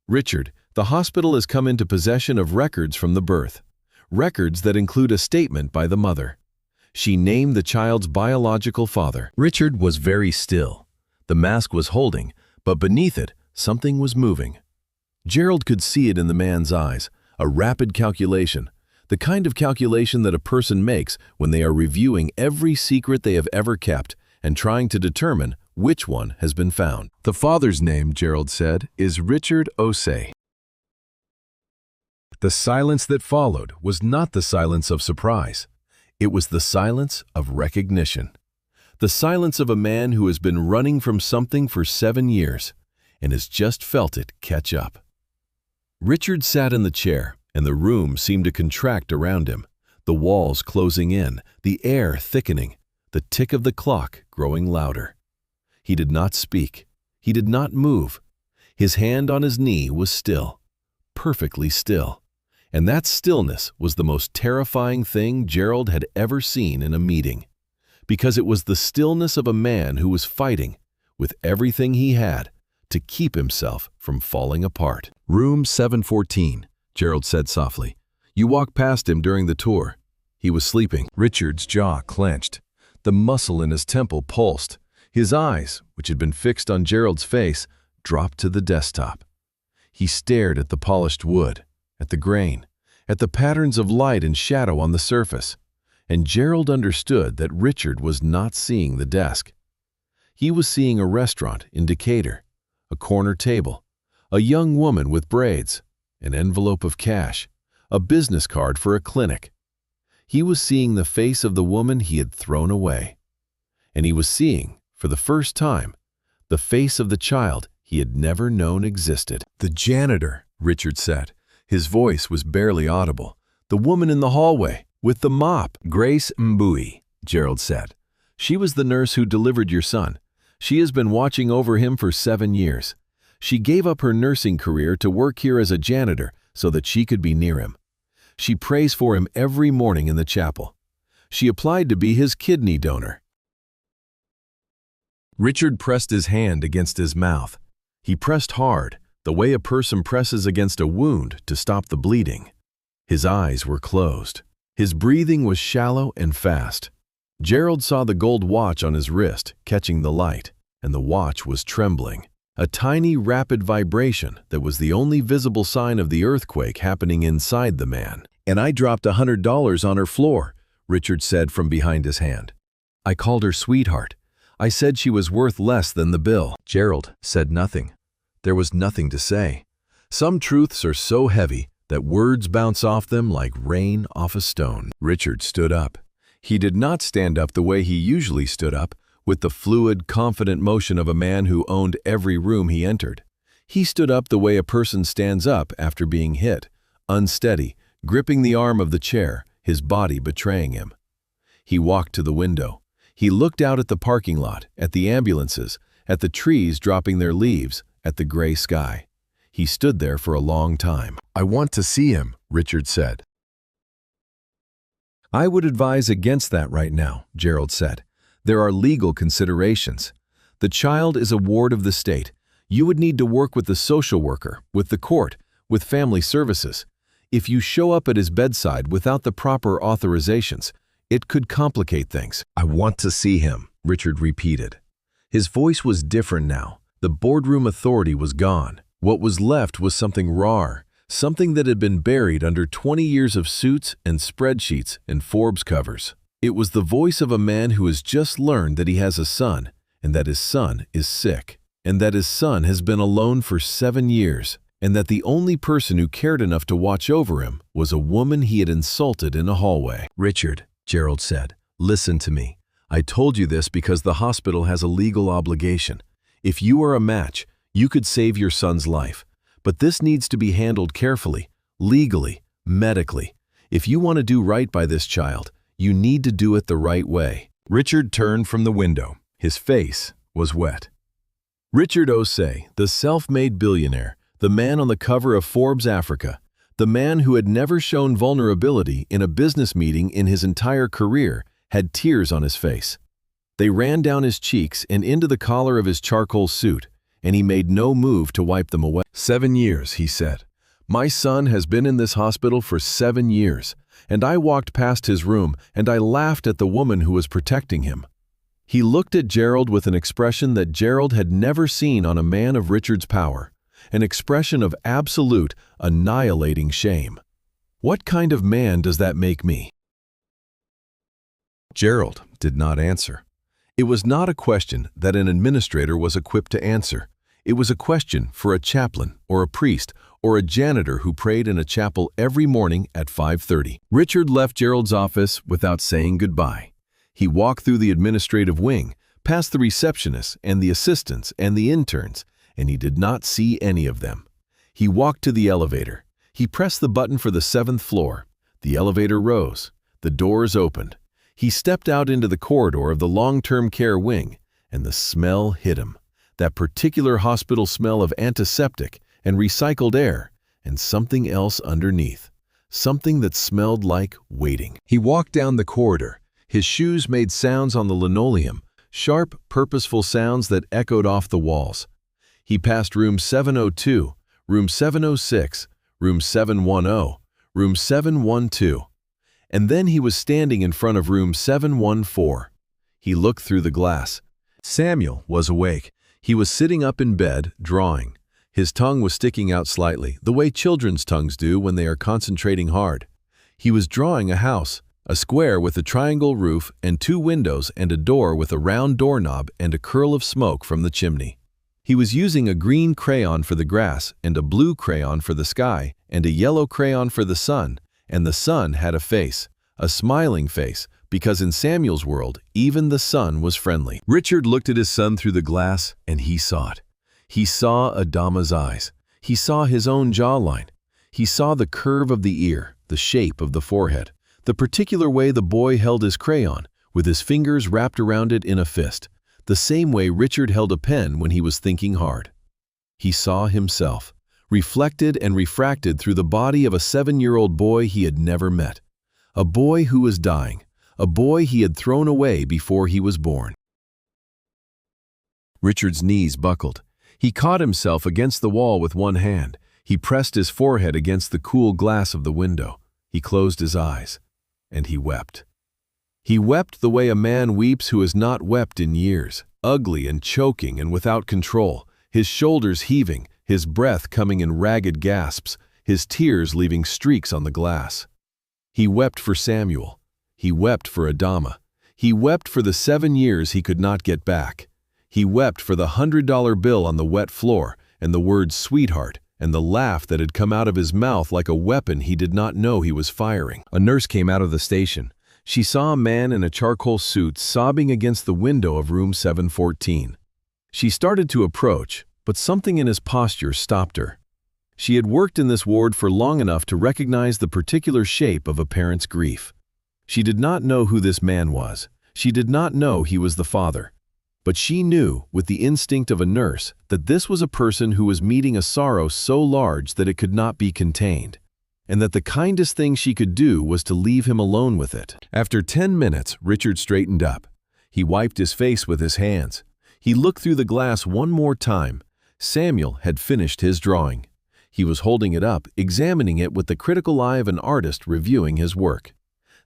"Richard, the hospital has come into possession of records from the birth. Records that include a statement by the mother. She named the child's biological father." Richard was very still. The mask was holding, but beneath it, something was moving. Gerald could see it in the man's eyes, a rapid calculation, the kind of calculation that a person makes when they are reviewing every secret they have ever kept and trying to determine which one has been found. "The father's name," Gerald said, "is Richard Osei." The silence that followed was not the silence of surprise. It was the silence of recognition. The silence of a man who has been running from something for 7 years and has just felt it catch up. Richard sat in the chair, and the room seemed to contract around him, the walls closing in, the air thickening, the tick of the clock growing louder. He did not speak. He did not move. His hand on his knee was still, perfectly still. And that stillness was the most terrifying thing Gerald had ever seen in a meeting, because it was the stillness of a man who was fighting, with everything he had, to keep himself from falling apart. "Room 714, Gerald said softly. "You walked past him during the tour. He was sleeping." Richard's jaw clenched. The muscle in his temple pulsed. His eyes, which had been fixed on Gerald's face, dropped to the desktop. He stared at the polished wood, at the grain, at the patterns of light and shadow on the surface, and Gerald understood that Richard was not seeing the desk. He was seeing a restaurant in Decatur, a corner table, a young woman with braids, an envelope of cash, a business card for a clinic. He was seeing the face of the woman he had thrown away. And he was seeing, for the first time, the face of the child he had never known existed. "The janitor," Richard said. His voice was barely audible. "The woman in the hallway, with the mop." "Grace Mbui," Gerald said. "She was the nurse who delivered your son. She has been watching over him for 7 years. She gave up her nursing career to work here as a janitor so that she could be near him. She prays for him every morning in the chapel. She applied to be his kidney donor." Richard pressed his hand against his mouth. He pressed hard, the way a person presses against a wound to stop the bleeding. His eyes were closed. His breathing was shallow and fast. Gerald saw the gold watch on his wrist catching the light, and the watch was trembling. A tiny, rapid vibration that was the only visible sign of the earthquake happening inside the man. "And I dropped $100 on her floor," Richard said from behind his hand. "I called her sweetheart. I said she was worth less than the bill." Gerald said nothing. There was nothing to say. Some truths are so heavy that words bounce off them like rain off a stone. Richard stood up. He did not stand up the way he usually stood up, with the fluid, confident motion of a man who owned every room he entered. He stood up the way a person stands up after being hit, unsteady, gripping the arm of the chair, his body betraying him. He walked to the window. He looked out at the parking lot, at the ambulances, at the trees dropping their leaves, at the gray sky. He stood there for a long time. "I want to see him," Richard said. "I would advise against that right now," Gerald said. "There are legal considerations. The child is a ward of the state. You would need to work with the social worker, with the court, with family services. If you show up at his bedside without the proper authorizations, it could complicate things." "I want to see him," Richard repeated. His voice was different now. The boardroom authority was gone. What was left was something raw, something that had been buried under 20 years of suits and spreadsheets and Forbes covers. It was the voice of a man who has just learned that he has a son, and that his son is sick, and that his son has been alone for 7 years, and that the only person who cared enough to watch over him was a woman he had insulted in a hallway. "Richard," Gerald said, "listen to me. I told you this because the hospital has a legal obligation. If you are a match, you could save your son's life. But this needs to be handled carefully, legally, medically. If you want to do right by this child, you need to do it the right way." Richard turned from the window. His face was wet. Richard Osei, the self-made billionaire, the man on the cover of Forbes Africa, the man who had never shown vulnerability in a business meeting in his entire career, had tears on his face. They ran down his cheeks and into the collar of his charcoal suit, and he made no move to wipe them away. 7 years, he said. "My son has been in this hospital for 7 years, and I walked past his room and I laughed at the woman who was protecting him." He looked at Gerald with an expression that Gerald had never seen on a man of Richard's power, an expression of absolute, annihilating shame. "What kind of man does that make me?" Gerald did not answer. It was not a question that an administrator was equipped to answer. It was a question for a chaplain or a priest or a janitor who prayed in a chapel every morning at 5:30. Richard left Gerald's office without saying goodbye. He walked through the administrative wing, past the receptionists and the assistants and the interns, and he did not see any of them. He walked to the elevator. He pressed the button for the 7th floor. The elevator rose. The doors opened. He stepped out into the corridor of the long-term care wing, and the smell hit him. That particular hospital smell of antiseptic and recycled air, and something else underneath. Something that smelled like waiting. He walked down the corridor. His shoes made sounds on the linoleum, sharp, purposeful sounds that echoed off the walls. He passed room 702, room 706, room 710, room 712. And then he was standing in front of room 714. He looked through the glass. Samuel was awake. He was sitting up in bed, drawing. His tongue was sticking out slightly, the way children's tongues do when they are concentrating hard. He was drawing a house, a square with a triangle roof and 2 windows and a door with a round doorknob and a curl of smoke from the chimney. He was using a green crayon for the grass and a blue crayon for the sky and a yellow crayon for the sun, and the sun had a face, a smiling face, because in Samuel's world, even the sun was friendly. Richard looked at his son through the glass, and he saw it. He saw Adama's eyes. He saw his own jawline. He saw the curve of the ear, the shape of the forehead, the particular way the boy held his crayon, with his fingers wrapped around it in a fist, the same way Richard held a pen when he was thinking hard. He saw himself, reflected and refracted through the body of a 7-year-old boy he had never met. A boy who was dying, a boy he had thrown away before he was born. Richard's knees buckled. He caught himself against the wall with one hand. He pressed his forehead against the cool glass of the window. He closed his eyes, and he wept. He wept the way a man weeps who has not wept in years, ugly and choking and without control, his shoulders heaving, his breath coming in ragged gasps, his tears leaving streaks on the glass. He wept for Samuel. He wept for Adama. He wept for the 7 years he could not get back. He wept for the $100 bill on the wet floor and the word sweetheart and the laugh that had come out of his mouth like a weapon he did not know he was firing. A nurse came out of the station. She saw a man in a charcoal suit sobbing against the window of room 714. She started to approach, but something in his posture stopped her. She had worked in this ward for long enough to recognize the particular shape of a parent's grief. She did not know who this man was. She did not know he was the father. But she knew, with the instinct of a nurse, that this was a person who was meeting a sorrow so large that it could not be contained, and that the kindest thing she could do was to leave him alone with it. After 10 minutes, Richard straightened up. He wiped his face with his hands. He looked through the glass one more time. Samuel had finished his drawing. He was holding it up, examining it with the critical eye of an artist reviewing his work.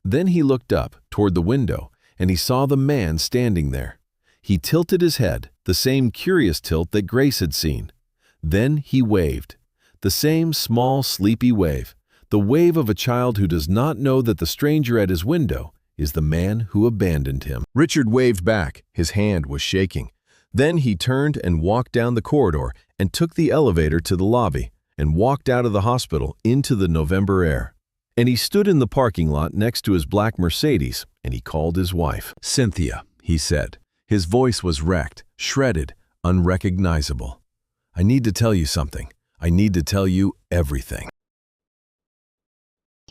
Then he looked up, toward the window, and he saw the man standing there. He tilted his head, the same curious tilt that Grace had seen. Then he waved. The same small, sleepy wave. The wave of a child who does not know that the stranger at his window is the man who abandoned him. Richard waved back. His hand was shaking. Then he turned and walked down the corridor and took the elevator to the lobby and walked out of the hospital into the November air. And he stood in the parking lot next to his black Mercedes and he called his wife. "Cynthia," he said. His voice was wrecked, shredded, unrecognizable. "I need to tell you something. I need to tell you everything."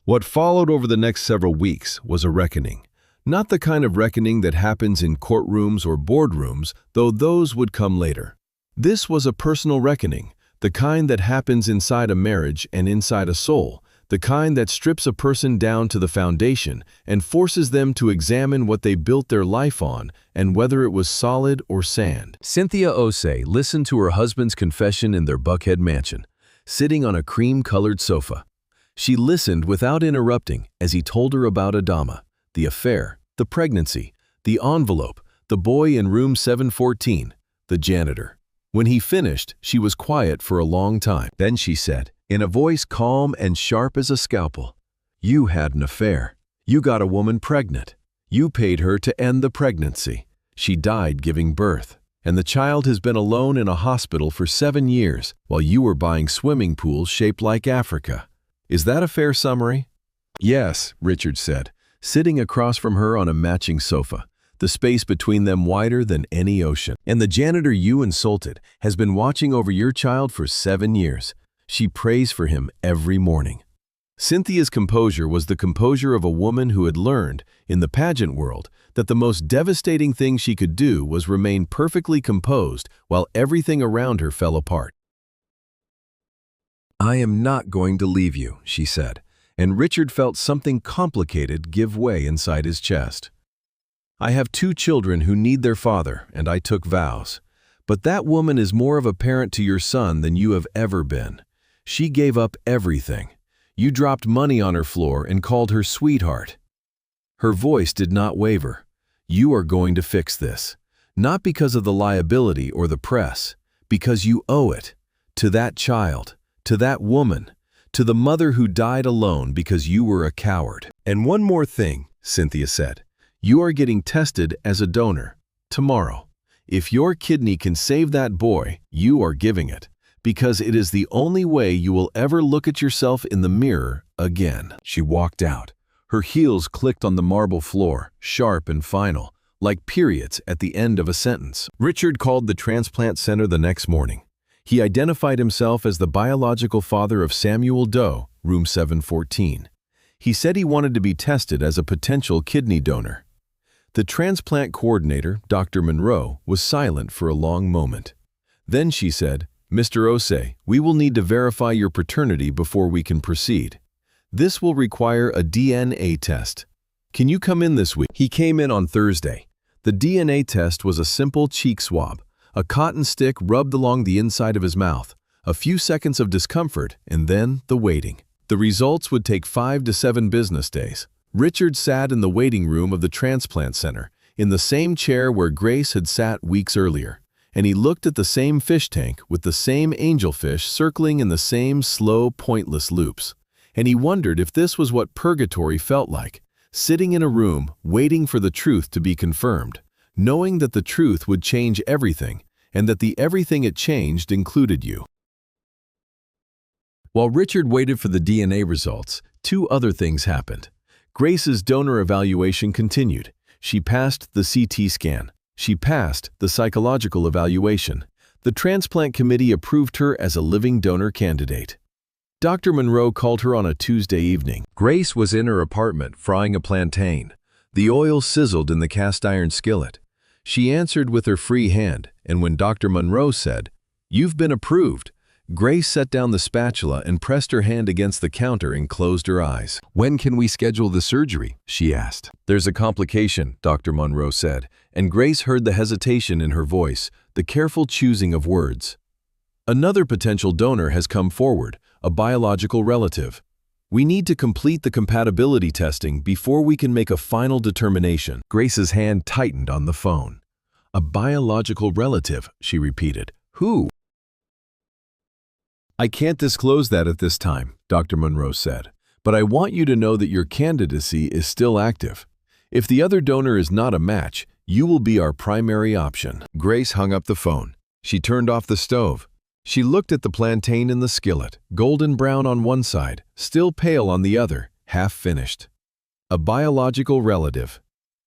What followed over the next several weeks was a reckoning. Not the kind of reckoning that happens in courtrooms or boardrooms, though those would come later. This was a personal reckoning, the kind that happens inside a marriage and inside a soul, the kind that strips a person down to the foundation and forces them to examine what they built their life on and whether it was solid or sand. Cynthia Osei listened to her husband's confession in their Buckhead mansion, sitting on a cream-colored sofa. She listened without interrupting as he told her about Adama, the affair, the pregnancy, the envelope, the boy in room 714, the janitor. When he finished, she was quiet for a long time. Then she said, in a voice calm and sharp as a scalpel, "You had an affair. You got a woman pregnant. You paid her to end the pregnancy. She died giving birth. And the child has been alone in a hospital for 7 years while you were buying swimming pools shaped like Africa. Is that a fair summary?" "Yes," Richard said, sitting across from her on a matching sofa, the space between them wider than any ocean. "And the janitor you insulted has been watching over your child for 7 years. She prays for him every morning." Cynthia's composure was the composure of a woman who had learned, in the pageant world, that the most devastating thing she could do was remain perfectly composed while everything around her fell apart. "I am not going to leave you," she said, and Richard felt something complicated give way inside his chest. "I have 2 children who need their father, and I took vows. But that woman is more of a parent to your son than you have ever been. She gave up everything. You dropped money on her floor and called her sweetheart." Her voice did not waver. "You are going to fix this. Not because of the liability or the press, because you owe it. To that child, to that woman, to the mother who died alone because you were a coward. And one more thing," Cynthia said. "You are getting tested as a donor. Tomorrow. If your kidney can save that boy, you are giving it. Because it is the only way you will ever look at yourself in the mirror again." She walked out. Her heels clicked on the marble floor, sharp and final, like periods at the end of a sentence. Richard called the transplant center the next morning. He identified himself as the biological father of Samuel Doe, room 714. He said he wanted to be tested as a potential kidney donor. The transplant coordinator, Dr. Monroe, was silent for a long moment. Then she said, "Mr. Osei, we will need to verify your paternity before we can proceed. This will require a DNA test. Can you come in this week?" He came in on Thursday. The DNA test was a simple cheek swab, A cotton stick rubbed along the inside of his mouth, a few seconds of discomfort, and then the waiting. The results would take 5 to 7 business days. Richard sat in the waiting room of the transplant center, in the same chair where Grace had sat weeks earlier, and he looked at the same fish tank with the same angelfish circling in the same slow, pointless loops. And he wondered if this was what purgatory felt like, sitting in a room, waiting for the truth to be confirmed, knowing that the truth would change everything, and that the everything it changed included you. While Richard waited for the DNA results, 2 other things happened. Grace's donor evaluation continued. She passed the CT scan. She passed the psychological evaluation. The transplant committee approved her as a living donor candidate. Dr. Monroe called her on a Tuesday evening. Grace was in her apartment frying a plantain. The oil sizzled in the cast iron skillet. She answered with her free hand, and when Dr. Monroe said, "You've been approved," Grace set down the spatula and pressed her hand against the counter and closed her eyes. "When can we schedule the surgery?" she asked. "There's a complication," Dr. Monroe said, and Grace heard the hesitation in her voice, the careful choosing of words. "Another potential donor has come forward, a biological relative. We need to complete the compatibility testing before we can make a final determination." Grace's hand tightened on the phone. "A biological relative," she repeated. "Who?" "I can't disclose that at this time," Dr. Monroe said, "but I want you to know that your candidacy is still active. If the other donor is not a match, you will be our primary option." Grace hung up the phone. She turned off the stove. She looked at the plantain in the skillet, golden brown on one side, still pale on the other, half finished. A biological relative.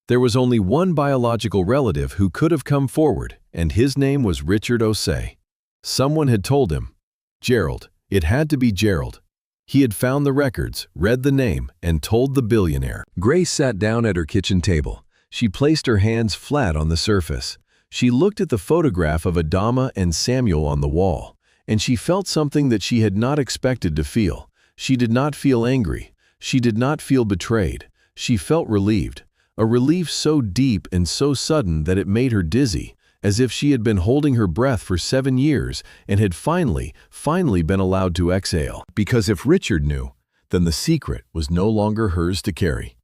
There was only one biological relative who could have come forward, and his name was Richard Osei. Someone had told him. Gerald. It had to be Gerald. He had found the records, read the name, and told the billionaire. Grace sat down at her kitchen table. She placed her hands flat on the surface. She looked at the photograph of Adama and Samuel on the wall, and she felt something that she had not expected to feel. She did not feel angry. She did not feel betrayed. She felt relieved, a relief so deep and so sudden that it made her dizzy, as if she had been holding her breath for 7 years and had finally been allowed to exhale. Because if Richard knew, then the secret was no longer hers to carry.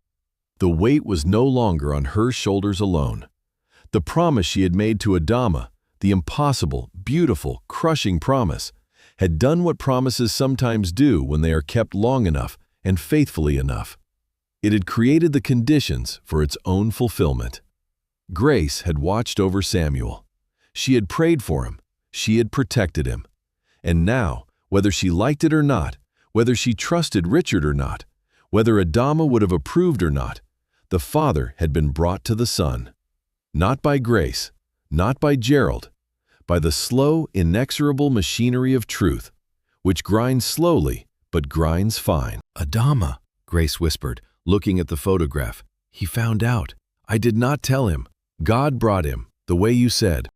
The weight was no longer on her shoulders alone. The promise she had made to Adama, the impossible, beautiful, crushing promise, had done what promises sometimes do when they are kept long enough and faithfully enough. It had created the conditions for its own fulfillment. Grace had watched over Samuel. She had prayed for him. She had protected him. And now, whether she liked it or not, whether she trusted Richard or not, whether Adama would have approved or not, the father had been brought to the son. Not by Grace, not by Gerald, by the slow, inexorable machinery of truth, which grinds slowly but grinds fine. "Adama," Grace whispered, looking at the photograph. "He found out. I did not tell him. God brought him, the way you said."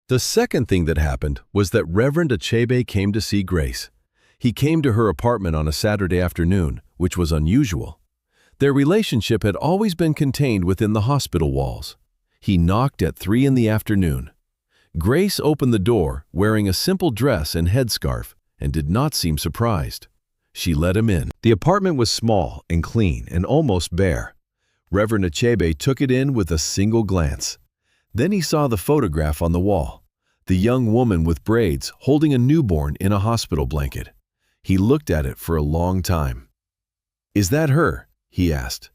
The second thing that happened was that Reverend Achebe came to see Grace. He came to her apartment on a Saturday afternoon, which was unusual. Their relationship had always been contained within the hospital walls. He knocked at 3 in the afternoon. Grace opened the door, wearing a simple dress and headscarf, and did not seem surprised. She let him in. The apartment was small and clean and almost bare. Reverend Achebe took it in with a single glance. Then he saw the photograph on the wall, the young woman with braids holding a newborn in a hospital blanket. He looked at it for a long time. "Is that her?" he asked.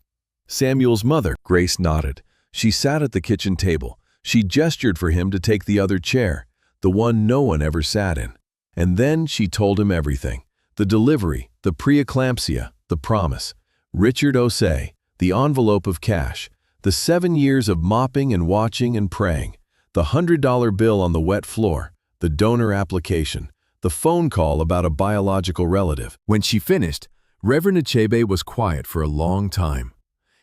"Samuel's mother." Grace nodded. She sat at the kitchen table. She gestured for him to take the other chair, the one no one ever sat in. And then she told him everything. The delivery, the preeclampsia, the promise. Richard Osei, the envelope of cash, the 7 years of mopping and watching and praying, the $100 bill on the wet floor, the donor application, the phone call about a biological relative. When she finished, Reverend Achebe was quiet for a long time.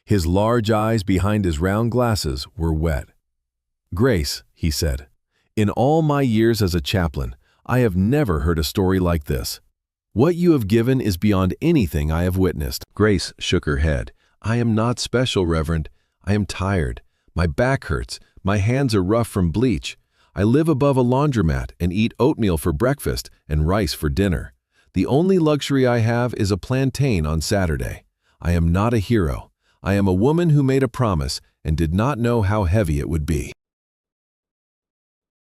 His large eyes behind his round glasses were wet. "Grace," he said, "in all my years as a chaplain, I have never heard a story like this. What you have given is beyond anything I have witnessed." Grace shook her head. "I am not special, Reverend. I am tired. My back hurts, My hands are rough from bleach. I live above a laundromat and eat oatmeal for breakfast and rice for dinner. The only luxury I have is a plantain on Saturday. I am not a hero. I am a woman who made a promise and did not know how heavy it would be."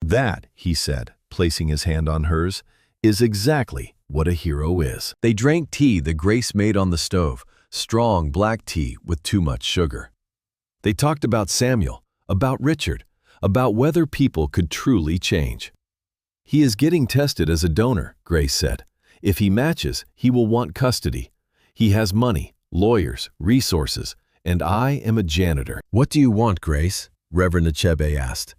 "That," he said, placing his hand on hers, "is exactly what a hero is." They drank tea that Grace made on the stove, strong black tea with too much sugar. They talked about Samuel, about Richard, about whether people could truly change. "He is getting tested as a donor," Grace said. "If he matches, he will want custody. He has money, lawyers, resources, and I am a janitor." "What do you want, Grace?" Reverend Achebe asked.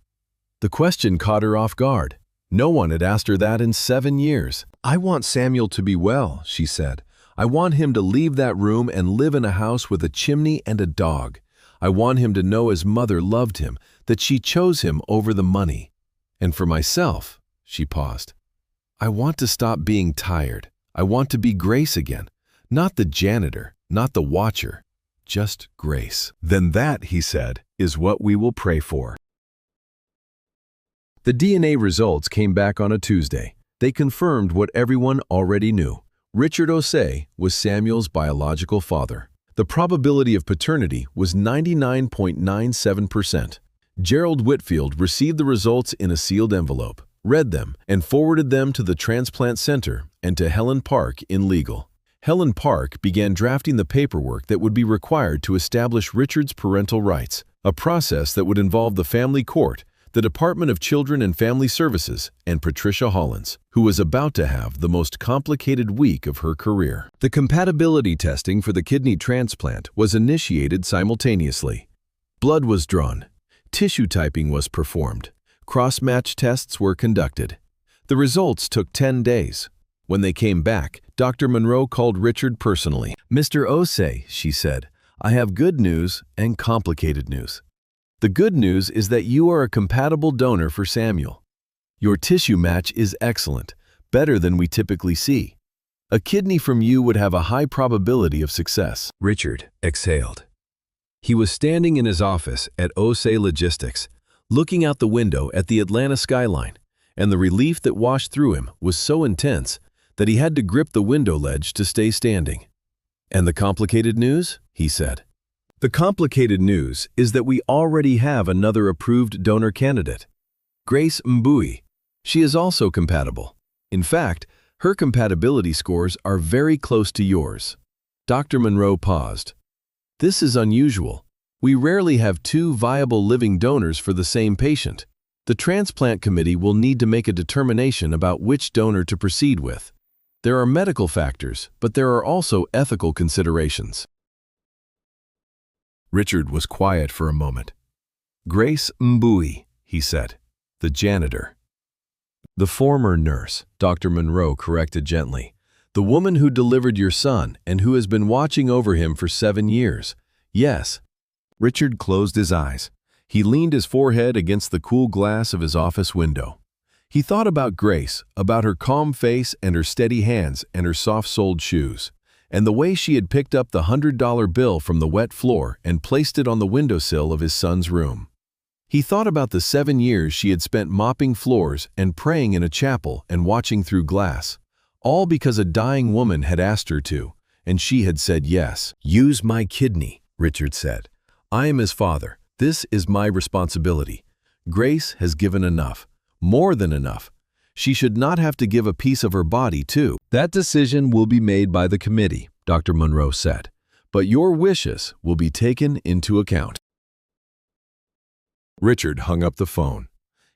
The question caught her off guard. No one had asked her that in 7 years. "I want Samuel to be well," she said. "I want him to leave that room and live in a house with a chimney and a dog. I want him to know his mother loved him, that she chose him over the money. And for myself," she paused, "I want to stop being tired. I want to be Grace again. Not the janitor, not the watcher, just Grace." "Then that," he said, "is what we will pray for." The DNA results came back on a Tuesday. They confirmed what everyone already knew. Richard Osei was Samuel's biological father. The probability of paternity was 99.97%. Gerald Whitfield received the results in a sealed envelope, read them, and forwarded them to the transplant center and to Helen Park in legal. Helen Park began drafting the paperwork that would be required to establish Richard's parental rights, a process that would involve the family court, the Department of Children and Family Services, and Patricia Hollins, who was about to have the most complicated week of her career. The compatibility testing for the kidney transplant was initiated simultaneously. Blood was drawn. Tissue typing was performed. Cross-match tests were conducted. The results took 10 days. When they came back, Dr. Monroe called Richard personally. "Mr. Osei," she said, "I have good news and complicated news. The good news is that you are a compatible donor for Samuel. Your tissue match is excellent, better than we typically see. A kidney from you would have a high probability of success." Richard exhaled. He was standing in his office at Osei Logistics, looking out the window at the Atlanta skyline, and the relief that washed through him was so intense that he had to grip the window ledge to stay standing. "And the complicated news?" he said. "The complicated news is that we already have another approved donor candidate, Grace Mbui. She is also compatible. In fact, her compatibility scores are very close to yours." Dr. Monroe paused. "This is unusual. We rarely have 2 viable living donors for the same patient. The transplant committee will need to make a determination about which donor to proceed with. There are medical factors, but there are also ethical considerations." Richard was quiet for a moment. "Grace Mbui," he said, "the janitor." "The former nurse," Dr. Monroe corrected gently. "The woman who delivered your son and who has been watching over him for 7 years. Yes." Richard closed his eyes. He leaned his forehead against the cool glass of his office window. He thought about Grace, about her calm face and her steady hands and her soft-soled shoes, and the way she had picked up the $100 bill from the wet floor and placed it on the windowsill of his son's room. He thought about the 7 years she had spent mopping floors and praying in a chapel and watching through glass, all because a dying woman had asked her to, and she had said yes. "Use my kidney," Richard said. "I am his father. This is my responsibility. Grace has given enough, more than enough. She should not have to give a piece of her body, too." "That decision will be made by the committee," Dr. Monroe said, "but your wishes will be taken into account." Richard hung up the phone.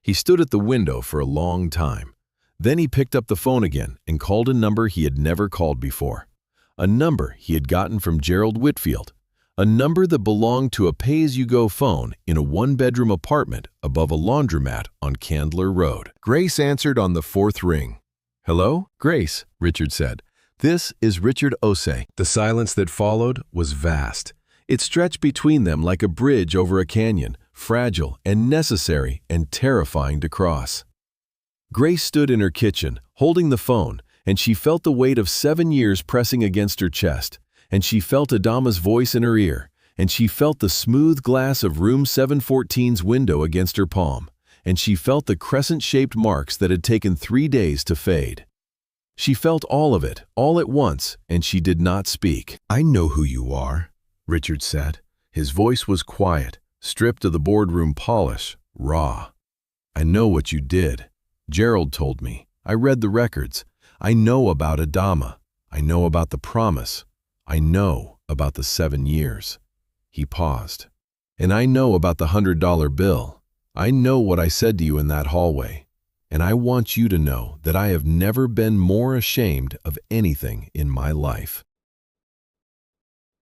He stood at the window for a long time. Then he picked up the phone again and called a number he had never called before. A number he had gotten from Gerald Whitfield. A number that belonged to a pay-as-you-go phone in a 1-bedroom apartment above a laundromat on Candler Road. Grace answered on the 4th ring. "Hello, Grace," Richard said. "This is Richard Osei." The silence that followed was vast. It stretched between them like a bridge over a canyon, fragile and necessary and terrifying to cross. Grace stood in her kitchen, holding the phone, and she felt the weight of 7 years pressing against her chest. And she felt Adama's voice in her ear, and she felt the smooth glass of room 714's window against her palm, and she felt the crescent-shaped marks that had taken 3 days to fade. She felt all of it, all at once, and she did not speak. "I know who you are," Richard said. His voice was quiet, stripped of the boardroom polish, raw. "I know what you did. Gerald told me. I read the records. I know about Adama. I know about the promise. I know about the 7 years." He paused. "And I know about the $100 bill. I know what I said to you in that hallway. And I want you to know that I have never been more ashamed of anything in my life."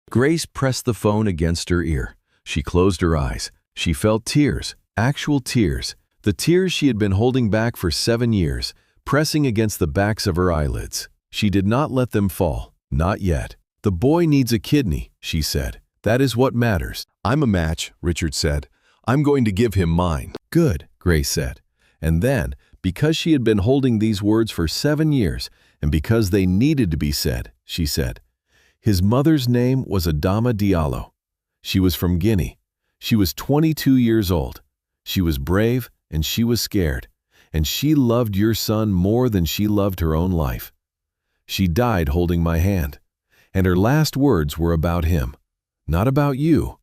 Grace pressed the phone against her ear. She closed her eyes. She felt tears, actual tears, the tears she had been holding back for 7 years, pressing against the backs of her eyelids. She did not let them fall, not yet. "The boy needs a kidney," she said. "That is what matters." "I'm a match," Richard said. "I'm going to give him mine." "Good," Grace said. And then, because she had been holding these words for 7 years, and because they needed to be said, she said, "His mother's name was Adama Diallo. She was from Guinea. She was 22 years old. She was brave and she was scared, and she loved your son more than she loved her own life. She died holding my hand, and her last words were about him, not about you,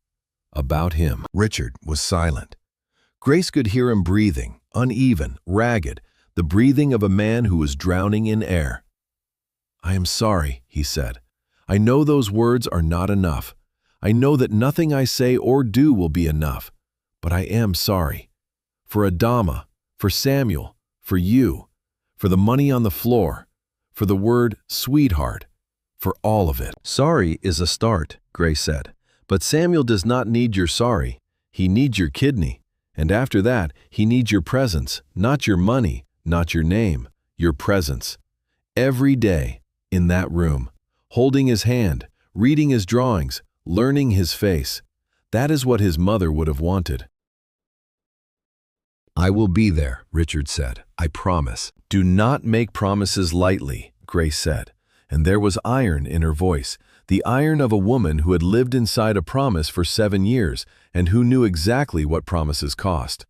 about him." Richard was silent. Grace could hear him breathing, uneven, ragged, the breathing of a man who was drowning in air. "I am sorry," he said. "I know those words are not enough. I know that nothing I say or do will be enough, but I am sorry. For Adama, for Samuel, for you, for the money on the floor, for the word sweetheart, for all of it." "Sorry is a start," Grace said. "But Samuel does not need your sorry. He needs your kidney. And after that, he needs your presence, not your money, not your name, your presence. Every day, in that room, holding his hand, reading his drawings, learning his face. That is what his mother would have wanted." "I will be there," Richard said. "I promise." "Do not make promises lightly," Grace said, and there was iron in her voice, the iron of a woman who had lived inside a promise for 7 years and who knew exactly what promises cost.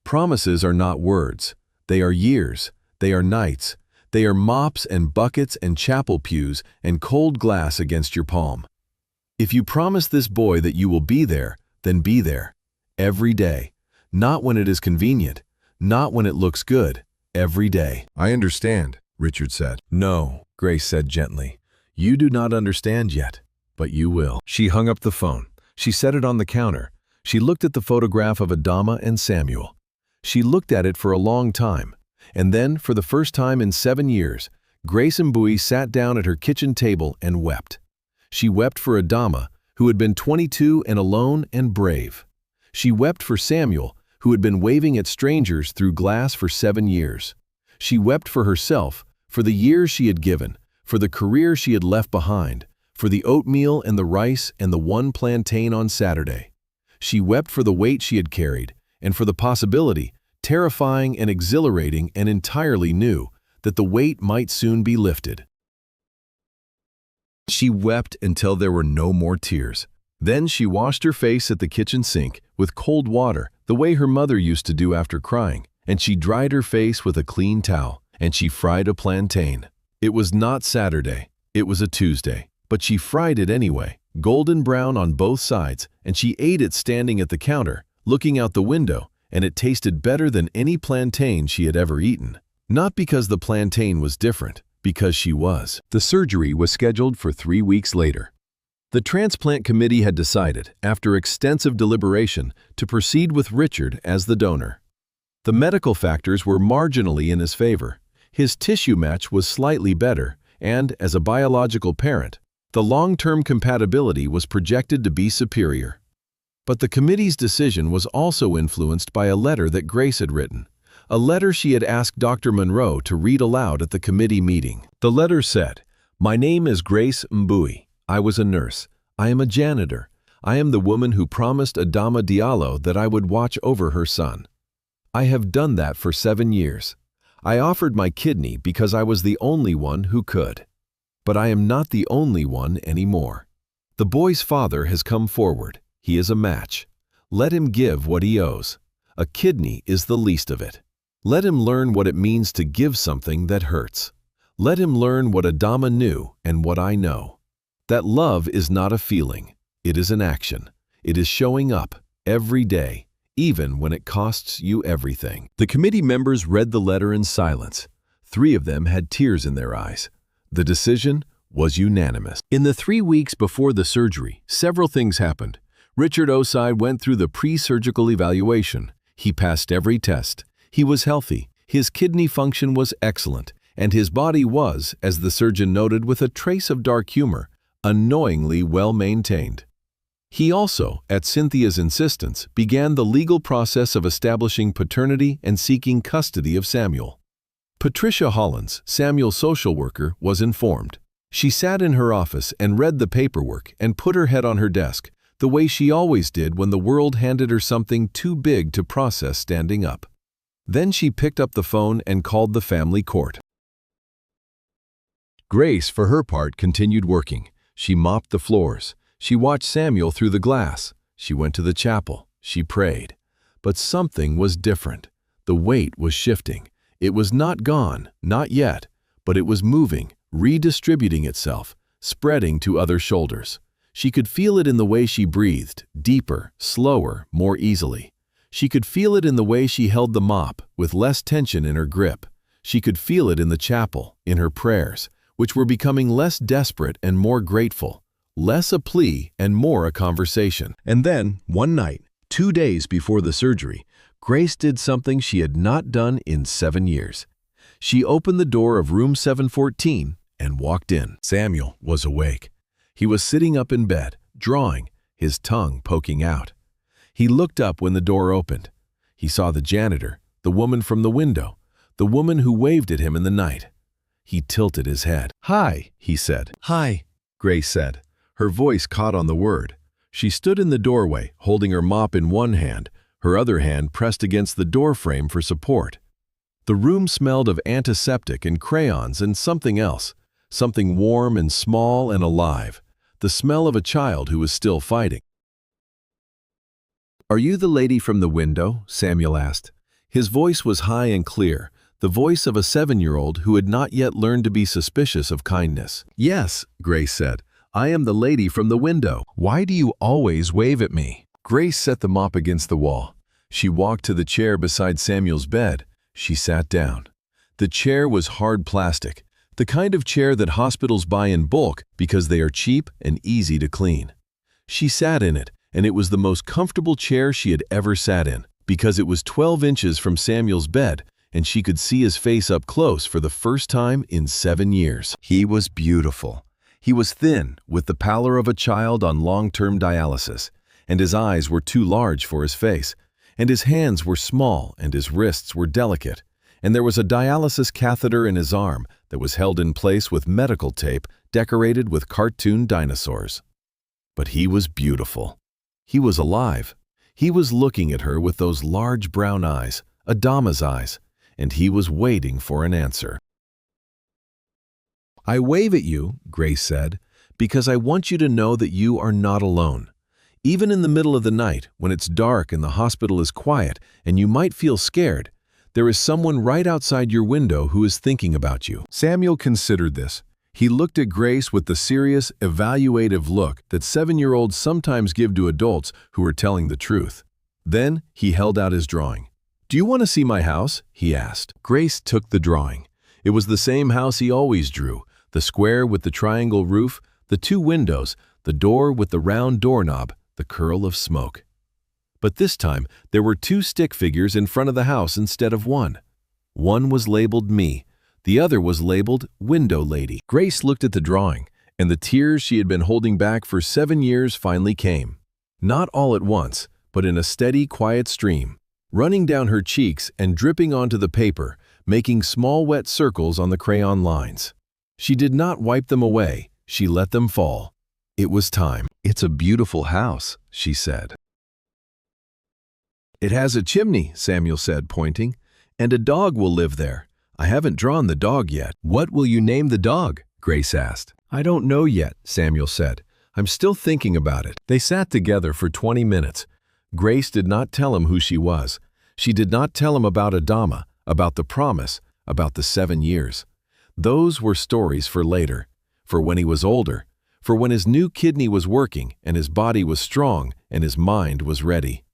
Promises are not words. They are years. They are nights. They are mops and buckets and chapel pews and cold glass against your palm. If you promise this boy that you will be there, then be there. Every day. Not when it is convenient. Not when it looks good. Every day. "I understand," Richard said. "No," Grace said gently. "You do not understand yet, but you will." She hung up the phone. She set it on the counter. She looked at the photograph of Adama and Samuel. She looked at it for a long time, and then, for the first time in 7 years, Grace Mbui sat down at her kitchen table and wept. She wept for Adama, who had been 22 and alone and brave. She wept for Samuel, who had been waving at strangers through glass for 7 years. She wept for herself, for the years she had given, for the career she had left behind, for the oatmeal and the rice and the 1 plantain on Saturday. She wept for the weight she had carried, and for the possibility, terrifying and exhilarating and entirely new, that the weight might soon be lifted. She wept until there were no more tears. Then she washed her face at the kitchen sink with cold water, the way her mother used to do after crying, and she dried her face with a clean towel, and she fried a plantain. It was not Saturday, it was a Tuesday, but she fried it anyway, golden brown on both sides, and she ate it standing at the counter, looking out the window, and it tasted better than any plantain she had ever eaten. Not because the plantain was different, because she was. The surgery was scheduled for 3 weeks later. The transplant committee had decided, after extensive deliberation, to proceed with Richard as the donor. The medical factors were marginally in his favor. His tissue match was slightly better, and, as a biological parent, the long-term compatibility was projected to be superior. But the committee's decision was also influenced by a letter that Grace had written, a letter she had asked Dr. Monroe to read aloud at the committee meeting. The letter said, "My name is Grace Mbui. I was a nurse. I am a janitor. I am the woman who promised Adama Diallo that I would watch over her son. I have done that for 7 years. I offered my kidney because I was the only one who could. But I am not the only one anymore. The boy's father has come forward. He is a match. Let him give what he owes. A kidney is the least of it. Let him learn what it means to give something that hurts. Let him learn what Adama knew and what I know. That love is not a feeling. It is an action. It is showing up every day, even when it costs you everything. The committee members read the letter in silence. 3 of them had tears in their eyes. The decision was unanimous. In the 3 weeks before the surgery, several things happened. Richard Oside went through the pre-surgical evaluation. He passed every test. He was healthy. His kidney function was excellent, and his body was, as the surgeon noted with a trace of dark humor, annoyingly well maintained. He also, at Cynthia's insistence, began the legal process of establishing paternity and seeking custody of Samuel. Patricia Hollins, Samuel's social worker, was informed. She sat in her office and read the paperwork and put her head on her desk, the way she always did when the world handed her something too big to process standing up. Then she picked up the phone and called the family court. Grace, for her part, continued working. She mopped the floors. She watched Samuel through the glass. She went to the chapel. She prayed. But something was different. The weight was shifting. It was not gone, not yet, but it was moving, redistributing itself, spreading to other shoulders. She could feel it in the way she breathed, deeper, slower, more easily. She could feel it in the way she held the mop, with less tension in her grip. She could feel it in the chapel, in her prayers, which were becoming less desperate and more grateful, less a plea and more a conversation. And then, one night, 2 days before the surgery, Grace did something she had not done in 7 years. She opened the door of room 714 and walked in. Samuel was awake. He was sitting up in bed, drawing, his tongue poking out. He looked up when the door opened. He saw the janitor, the woman from the window, the woman who waved at him in the night. He tilted his head. "Hi," he said. "Hi," Grace said. Her voice caught on the word. She stood in the doorway, holding her mop in one hand, her other hand pressed against the door frame for support. The room smelled of antiseptic and crayons and something else, something warm and small and alive, the smell of a child who was still fighting. "Are you the lady from the window?" Samuel asked. His voice was high and clear, the voice of a 7-year-old who had not yet learned to be suspicious of kindness. "Yes," Grace said. "I am the lady from the window. Why do you always wave at me?" Grace set the mop against the wall. She walked to the chair beside Samuel's bed. She sat down. The chair was hard plastic, the kind of chair that hospitals buy in bulk because they are cheap and easy to clean. She sat in it, and it was the most comfortable chair she had ever sat in, because it was 12 inches from Samuel's bed, and she could see his face up close for the first time in 7 years. He was beautiful. He was thin, with the pallor of a child on long-term dialysis, and his eyes were too large for his face, and his hands were small and his wrists were delicate, and there was a dialysis catheter in his arm that was held in place with medical tape decorated with cartoon dinosaurs. But he was beautiful. He was alive. He was looking at her with those large brown eyes, Adama's eyes, and he was waiting for an answer. "I wave at you," Grace said, "because I want you to know that you are not alone. Even in the middle of the night, when it's dark and the hospital is quiet and you might feel scared, there is someone right outside your window who is thinking about you." Samuel considered this. He looked at Grace with the serious, evaluative look that 7-year-olds sometimes give to adults who are telling the truth. Then he held out his drawing. "Do you want to see my house?" he asked. Grace took the drawing. It was the same house he always drew, the square with the triangle roof, the 2 windows, the door with the round doorknob, the curl of smoke. But this time, there were 2 stick figures in front of the house instead of 1. One was labeled me. The other was labeled Window Lady. Grace looked at the drawing, and the tears she had been holding back for 7 years finally came. Not all at once, but in a steady, quiet stream, running down her cheeks and dripping onto the paper, making small wet circles on the crayon lines. She did not wipe them away. She let them fall. It was time. "It's a beautiful house," she said. "It has a chimney," Samuel said, pointing, "and a dog will live there. I haven't drawn the dog yet." "What will you name the dog?" Grace asked. "I don't know yet," Samuel said. I'm still thinking about it." They sat together for 20 minutes. Grace did not tell him who she was. She did not tell him about Adama, about the promise, about the 7 years. Those were stories for later, for when he was older, for when his new kidney was working and his body was strong and his mind was ready.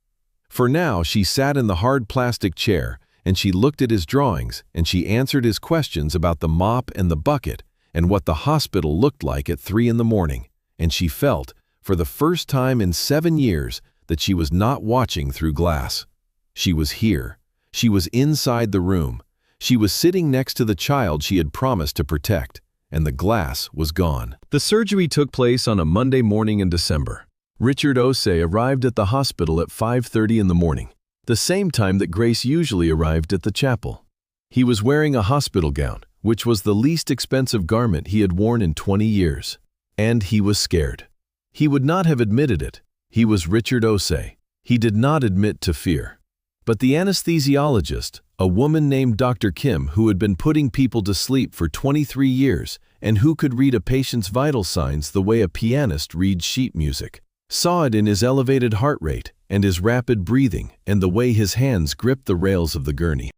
For now, she sat in the hard plastic chair and she looked at his drawings and she answered his questions about the mop and the bucket and what the hospital looked like at 3 in the morning, and she felt, for the first time in 7 years, that she was not watching through glass. She was here. She was inside the room. She was sitting next to the child she had promised to protect, and the glass was gone. The surgery took place on a Monday morning in December. Richard Osei arrived at the hospital at 5:30 in the morning, the same time that Grace usually arrived at the chapel. He was wearing a hospital gown, which was the least expensive garment he had worn in 20 years. And he was scared. He would not have admitted it. He was Richard Osei. He did not admit to fear. But the anesthesiologist, a woman named Dr. Kim who had been putting people to sleep for 23 years and who could read a patient's vital signs the way a pianist reads sheet music, saw it in his elevated heart rate and his rapid breathing and the way his hands gripped the rails of the gurney.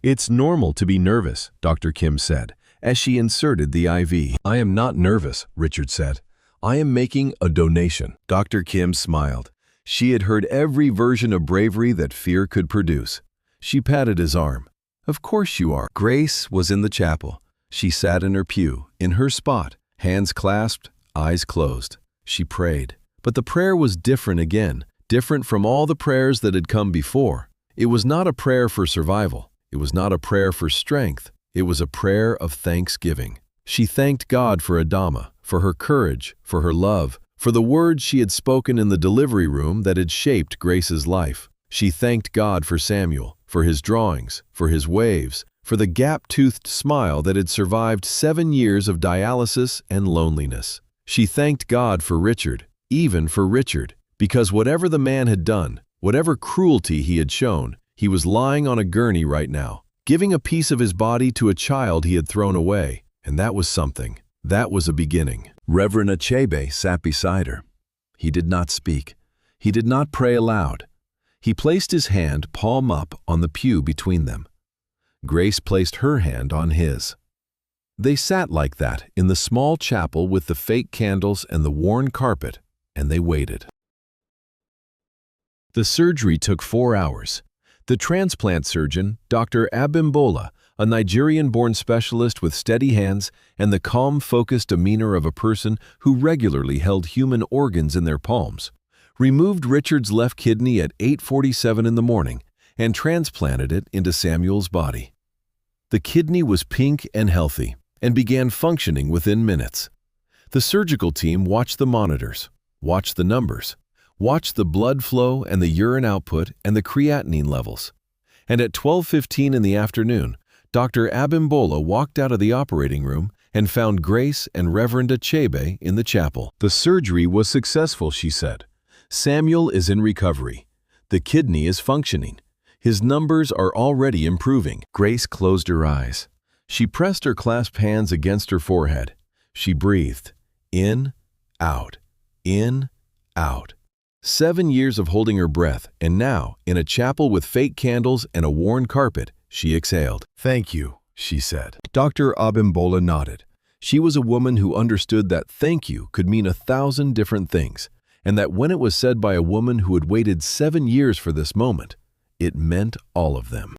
"It's normal to be nervous," Dr. Kim said, as she inserted the IV. "I am not nervous," Richard said. "I am making a donation." Dr. Kim smiled. She had heard every version of bravery that fear could produce. She patted his arm. "Of course you are." Grace was in the chapel. She sat in her pew, in her spot, hands clasped, eyes closed. She prayed. But the prayer was different again, different from all the prayers that had come before. It was not a prayer for survival. It was not a prayer for strength. It was a prayer of thanksgiving. She thanked God for Adama, for her courage, for her love, for the words she had spoken in the delivery room that had shaped Grace's life. She thanked God for Samuel, for his drawings, for his waves, for the gap-toothed smile that had survived 7 years of dialysis and loneliness. She thanked God for Richard, even for Richard, because whatever the man had done, whatever cruelty he had shown, he was lying on a gurney right now, giving a piece of his body to a child he had thrown away, and that was something. That was a beginning. Reverend Achebe sat beside her. He did not speak. He did not pray aloud. He placed his hand palm up on the pew between them. Grace placed her hand on his. They sat like that in the small chapel with the fake candles and the worn carpet, and they waited. The surgery took 4 hours. The transplant surgeon, Dr. Abimbola, a Nigerian-born specialist with steady hands and the calm, focused demeanor of a person who regularly held human organs in their palms, removed Richard's left kidney at 8:47 in the morning and transplanted it into Samuel's body. The kidney was pink and healthy and began functioning within minutes. The surgical team watched the monitors, watched the numbers, watched the blood flow and the urine output and the creatinine levels. And at 12:15 in the afternoon, Dr. Abimbola walked out of the operating room and found Grace and Reverend Achebe in the chapel. "The surgery was successful," she said. "Samuel is in recovery. The kidney is functioning. His numbers are already improving." Grace closed her eyes. She pressed her clasped hands against her forehead. She breathed. In, out, in, out. 7 years of holding her breath, and now, in a chapel with fake candles and a worn carpet, she exhaled. "Thank you," she said. Dr. Abimbola nodded. She was a woman who understood that thank you could mean 1,000 different things, and that when it was said by a woman who had waited 7 years for this moment, it meant all of them.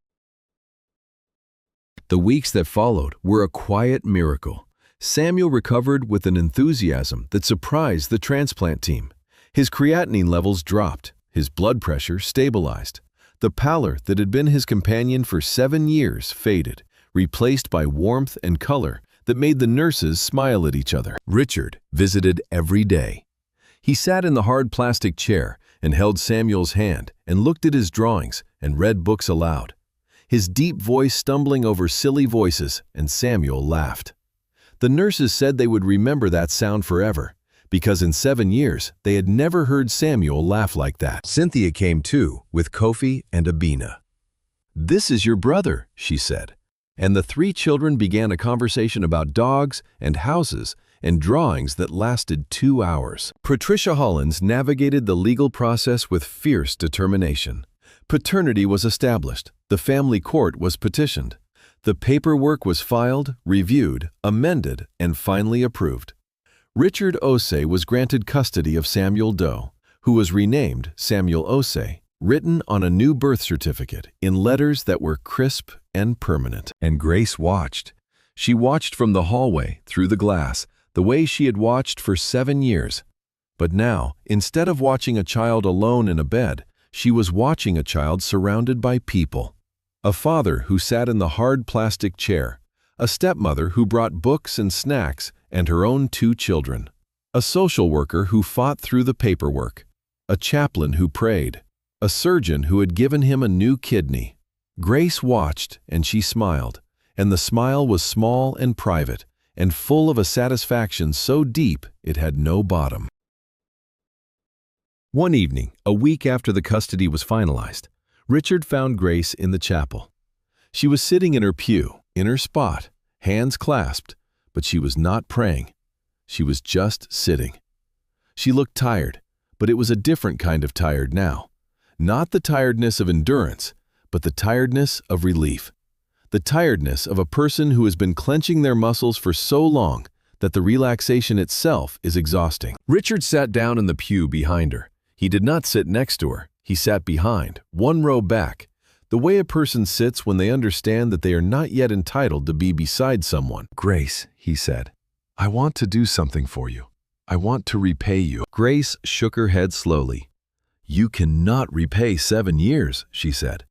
The weeks that followed were a quiet miracle. Samuel recovered with an enthusiasm that surprised the transplant team. His creatinine levels dropped, his blood pressure stabilized. The pallor that had been his companion for 7 years faded, replaced by warmth and color that made the nurses smile at each other. Richard visited every day. He sat in the hard plastic chair and held Samuel's hand and looked at his drawings and read books aloud. His deep voice stumbling over silly voices, and Samuel laughed. The nurses said they would remember that sound forever, because in 7 years they had never heard Samuel laugh like that. Cynthia came too, with Kofi and Abina. "This is your brother," she said, and the 3 children began a conversation about dogs and houses and drawings that lasted 2 hours. Patricia Hollins navigated the legal process with fierce determination. Paternity was established. The family court was petitioned. The paperwork was filed, reviewed, amended, and finally approved. Richard Osei was granted custody of Samuel Doe, who was renamed Samuel Osei, written on a new birth certificate in letters that were crisp and permanent. And Grace watched. She watched from the hallway, through the glass, the way she had watched for 7 years. But now, instead of watching a child alone in a bed, she was watching a child surrounded by people. A father who sat in the hard plastic chair, a stepmother who brought books and snacks and her own 2 children, a social worker who fought through the paperwork, a chaplain who prayed, a surgeon who had given him a new kidney. Grace watched and she smiled, and the smile was small and private and full of a satisfaction so deep it had no bottom. One evening, a week after the custody was finalized, Richard found Grace in the chapel. She was sitting in her pew, in her spot, hands clasped, but she was not praying. She was just sitting. She looked tired, but it was a different kind of tired now. Not the tiredness of endurance, but the tiredness of relief. The tiredness of a person who has been clenching their muscles for so long that the relaxation itself is exhausting. Richard sat down in the pew behind her. He did not sit next to her. He sat behind, 1 row back, the way a person sits when they understand that they are not yet entitled to be beside someone. "Grace," he said, "I want to do something for you. I want to repay you." Grace shook her head slowly. "You cannot repay 7 years," she said.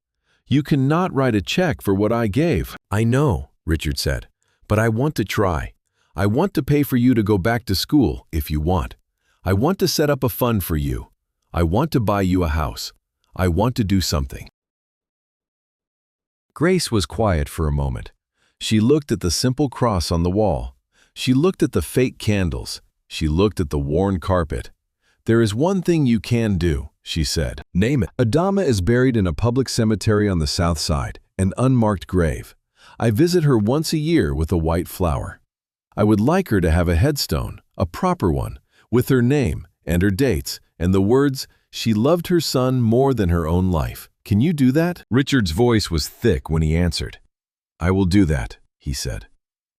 "You cannot write a check for what I gave." "I know," Richard said, "but I want to try. I want to pay for you to go back to school if you want. I want to set up a fund for you. I want to buy you a house. I want to do something." Grace was quiet for a moment. She looked at the simple cross on the wall. She looked at the fake candles. She looked at the worn carpet. "There is one thing you can do," she said. "Name it." "Adama is buried in a public cemetery on the south side, an unmarked grave. I visit her once a year with a white flower. I would like her to have a headstone, a proper one, with her name and her dates and the words, 'She loved her son more than her own life.' Can you do that?" Richard's voice was thick when he answered. "I will do that," he said.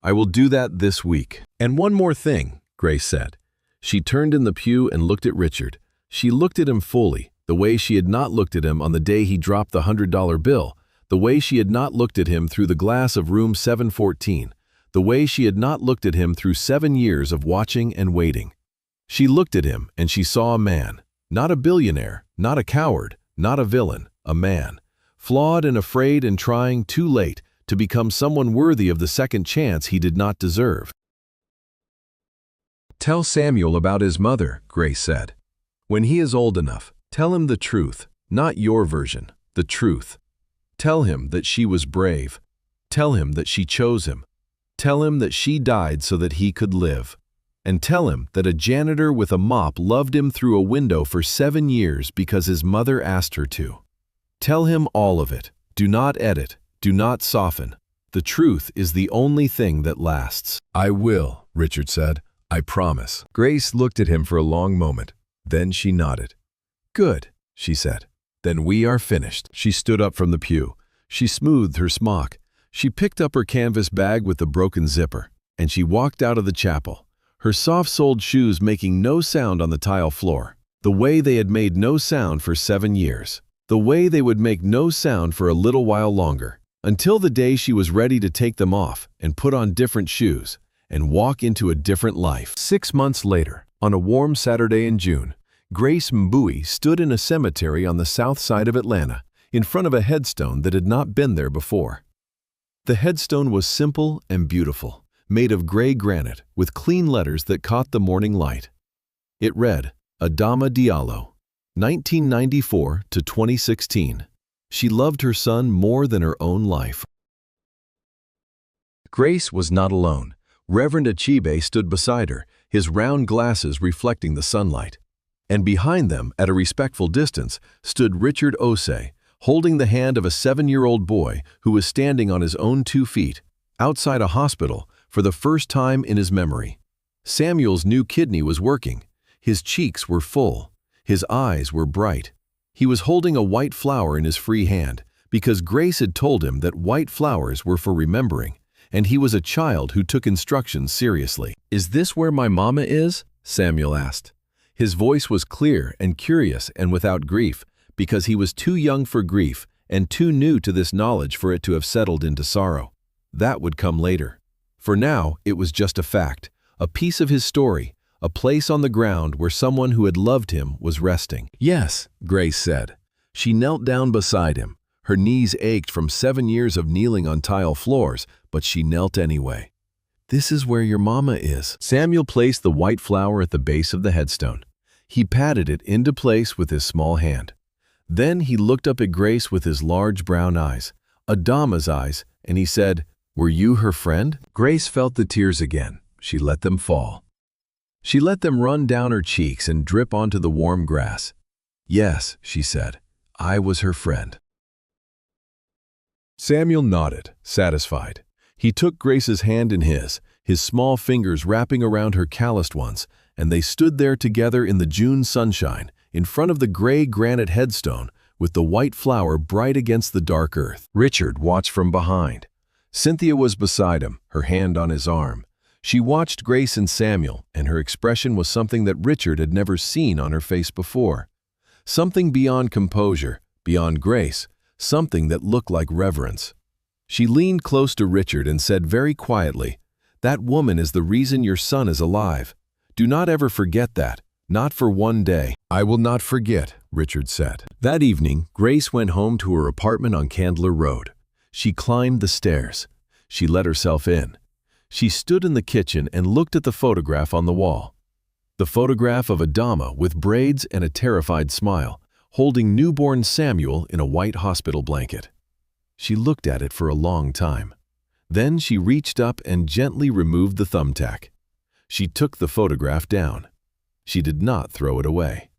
"I will do that this week." "And one more thing," Grace said. She turned in the pew and looked at Richard. She looked at him fully, the way she had not looked at him on the day he dropped the $100 bill, the way she had not looked at him through the glass of room 714, the way she had not looked at him through 7 years of watching and waiting. She looked at him and she saw a man, not a billionaire, not a coward, not a villain, a man, flawed and afraid and trying too late to become someone worthy of the second chance he did not deserve. "Tell Samuel about his mother," Grace said. "When he is old enough, tell him the truth, not your version, the truth. Tell him that she was brave. Tell him that she chose him. Tell him that she died so that he could live. And tell him that a janitor with a mop loved him through a window for 7 years because his mother asked her to. Tell him all of it. Do not edit. Do not soften. The truth is the only thing that lasts." "I will," Richard said. "I promise." Grace looked at him for a long moment. Then she nodded. "Good," she said. "Then we are finished." She stood up from the pew. She smoothed her smock. She picked up her canvas bag with the broken zipper, and she walked out of the chapel, her soft-soled shoes making no sound on the tile floor, the way they had made no sound for 7 years, the way they would make no sound for a little while longer, until the day she was ready to take them off and put on different shoes and walk into a different life. 6 months later, on a warm Saturday in June, Grace Mbui stood in a cemetery on the south side of Atlanta, in front of a headstone that had not been there before. The headstone was simple and beautiful, made of gray granite with clean letters that caught the morning light. It read, Adama Diallo, 1994 to 2016. She loved her son more than her own life. Grace was not alone. Reverend Achibe stood beside her, his round glasses reflecting the sunlight. And behind them, at a respectful distance, stood Richard Osei, holding the hand of a 7-year-old boy who was standing on his own 2 feet, outside a hospital, for the first time in his memory. Samuel's new kidney was working. His cheeks were full. His eyes were bright. He was holding a white flower in his free hand because Grace had told him that white flowers were for remembering, and he was a child who took instructions seriously. "Is this where my mama is?" Samuel asked. His voice was clear and curious and without grief, because he was too young for grief and too new to this knowledge for it to have settled into sorrow. That would come later. For now, it was just a fact, a piece of his story, a place on the ground where someone who had loved him was resting. "Yes," Grace said. She knelt down beside him. Her knees ached from 7 years of kneeling on tile floors, but she knelt anyway. "This is where your mama is." Samuel placed the white flower at the base of the headstone. He patted it into place with his small hand. Then he looked up at Grace with his large brown eyes, Adama's eyes, and he said, "Were you her friend?" Grace felt the tears again. She let them fall. She let them run down her cheeks and drip onto the warm grass. "Yes," she said, "I was her friend." Samuel nodded, satisfied. He took Grace's hand in his small fingers wrapping around her calloused ones, and they stood there together in the June sunshine, in front of the gray granite headstone, with the white flower bright against the dark earth. Richard watched from behind. Cynthia was beside him, her hand on his arm. She watched Grace and Samuel, and her expression was something that Richard had never seen on her face before. Something beyond composure, beyond grace, something that looked like reverence. She leaned close to Richard and said very quietly, "That woman is the reason your son is alive. Do not ever forget that, not for one day." "I will not forget," Richard said. That evening, Grace went home to her apartment on Candler Road. She climbed the stairs. She let herself in. She stood in the kitchen and looked at the photograph on the wall. The photograph of Adama with braids and a terrified smile, holding newborn Samuel in a white hospital blanket. She looked at it for a long time. Then she reached up and gently removed the thumbtack. She took the photograph down. She did not throw it away.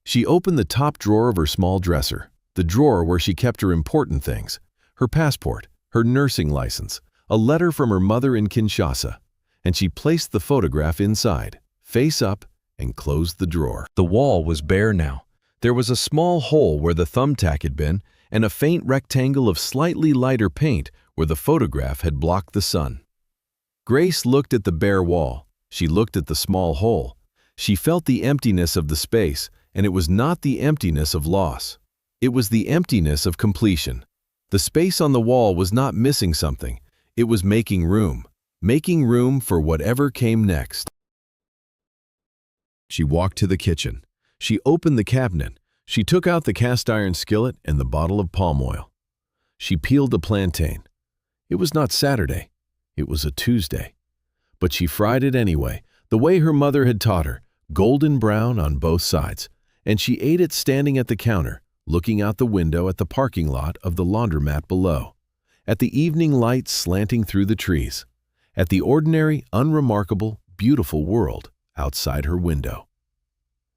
She opened the top drawer of her small dresser, the drawer where she kept her important things, her passport, her nursing license, a letter from her mother in Kinshasa, and she placed the photograph inside, face up, and closed the drawer. The wall was bare now. There was a small hole where the thumbtack had been, and a faint rectangle of slightly lighter paint where the photograph had blocked the sun. Grace looked at the bare wall. She looked at the small hole. She felt the emptiness of the space, and it was not the emptiness of loss. It was the emptiness of completion. The space on the wall was not missing something. It was making room for whatever came next. She walked to the kitchen. She opened the cabinet. She took out the cast iron skillet and the bottle of palm oil. She peeled a plantain. It was not Saturday. It was a Tuesday. But she fried it anyway, the way her mother had taught her, golden brown on both sides, and she ate it standing at the counter, looking out the window at the parking lot of the laundromat below, at the evening light slanting through the trees, at the ordinary, unremarkable, beautiful world outside her window.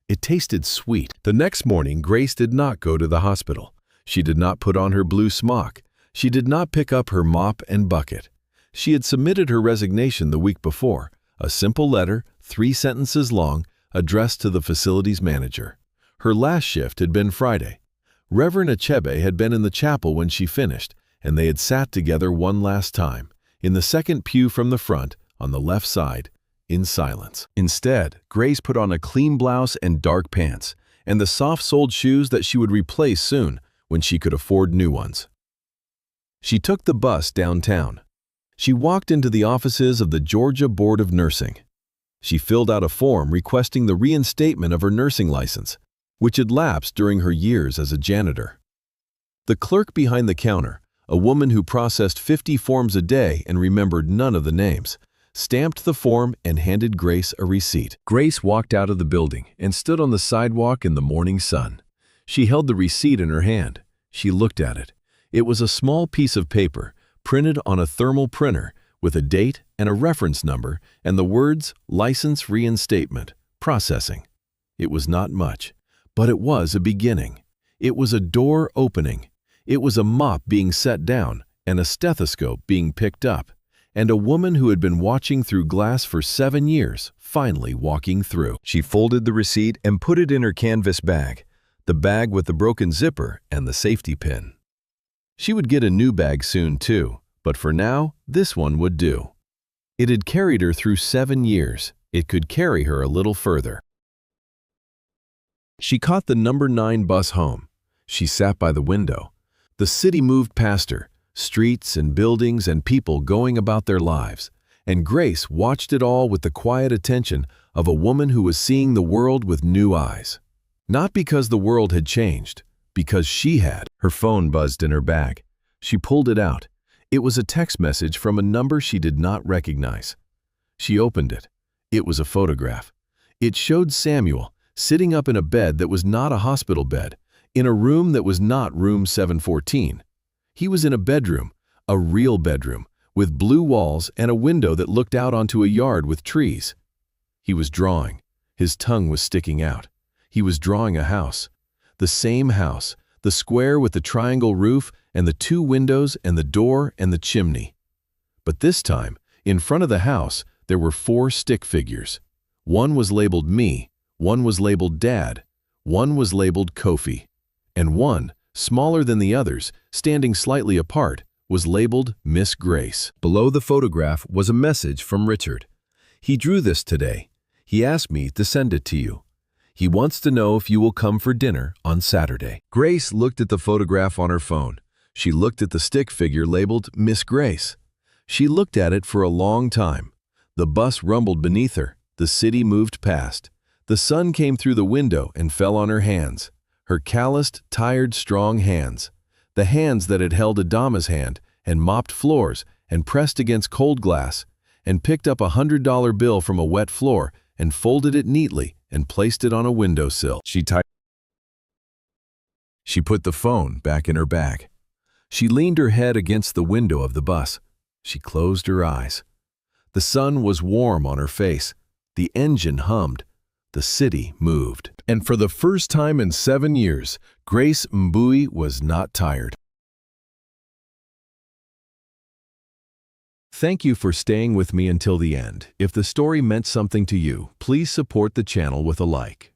It tasted sweet. The next morning, Grace did not go to the hospital. She did not put on her blue smock. She did not pick up her mop and bucket. She had submitted her resignation the week before, a simple letter, 3 sentences long, addressed to the facilities manager. Her last shift had been Friday. Reverend Achebe had been in the chapel when she finished, and they had sat together one last time, in the second pew from the front, on the left side, in silence. Instead, Grace put on a clean blouse and dark pants, and the soft-soled shoes that she would replace soon when she could afford new ones. She took the bus downtown. She walked into the offices of the Georgia Board of Nursing. She filled out a form requesting the reinstatement of her nursing license, which had lapsed during her years as a janitor. The clerk behind the counter, a woman who processed 50 forms a day and remembered none of the names, stamped the form and handed Grace a receipt. Grace walked out of the building and stood on the sidewalk in the morning sun. She held the receipt in her hand. She looked at it. It was a small piece of paper, printed on a thermal printer, with a date and a reference number and the words "License Reinstatement, Processing." It was not much, but it was a beginning. It was a door opening. It was a mop being set down and a stethoscope being picked up. and a woman who had been watching through glass for 7 years, finally walking through. She folded the receipt and put it in her canvas bag, the bag with the broken zipper and the safety pin. She would get a new bag soon too, but for now, this one would do. It had carried her through 7 years. It could carry her a little further. She caught the number 9 bus home. She sat by the window. The city moved past her, streets and buildings and people going about their lives, and Grace watched it all with the quiet attention of a woman who was seeing the world with new eyes. Not because the world had changed, because she had. Her phone buzzed in her bag. She pulled it out. It was a text message from a number she did not recognize. She opened it. It was a photograph. It showed Samuel sitting up in a bed that was not a hospital bed, in a room that was not room 714. He was in a bedroom, a real bedroom, with blue walls and a window that looked out onto a yard with trees. He was drawing. His tongue was sticking out. He was drawing a house. The same house, the square with the triangle roof and the 2 windows and the door and the chimney. But this time, in front of the house, there were 4 stick figures. One was labeled me, one was labeled Dad, one was labeled Kofi, and one, smaller than the others, standing slightly apart, was labeled Miss Grace. Below the photograph was a message from Richard. He drew this today. He asked me to send it to you. He wants to know if you will come for dinner on Saturday. Grace looked at the photograph on her phone. She looked at the stick figure labeled Miss Grace. She looked at it for a long time. The bus rumbled beneath her. The city moved past. The sun came through the window and fell on her hands. Her calloused, tired, strong hands. The hands that had held Adama's hand and mopped floors and pressed against cold glass and picked up $100 bill from a wet floor and folded it neatly and placed it on a windowsill. She put the phone back in her bag. She leaned her head against the window of the bus. She closed her eyes. The sun was warm on her face. The engine hummed. The city moved. And for the first time in 7 years, Grace Mbui was not tired. Thank you for staying with me until the end. If the story meant something to you, please support the channel with a like.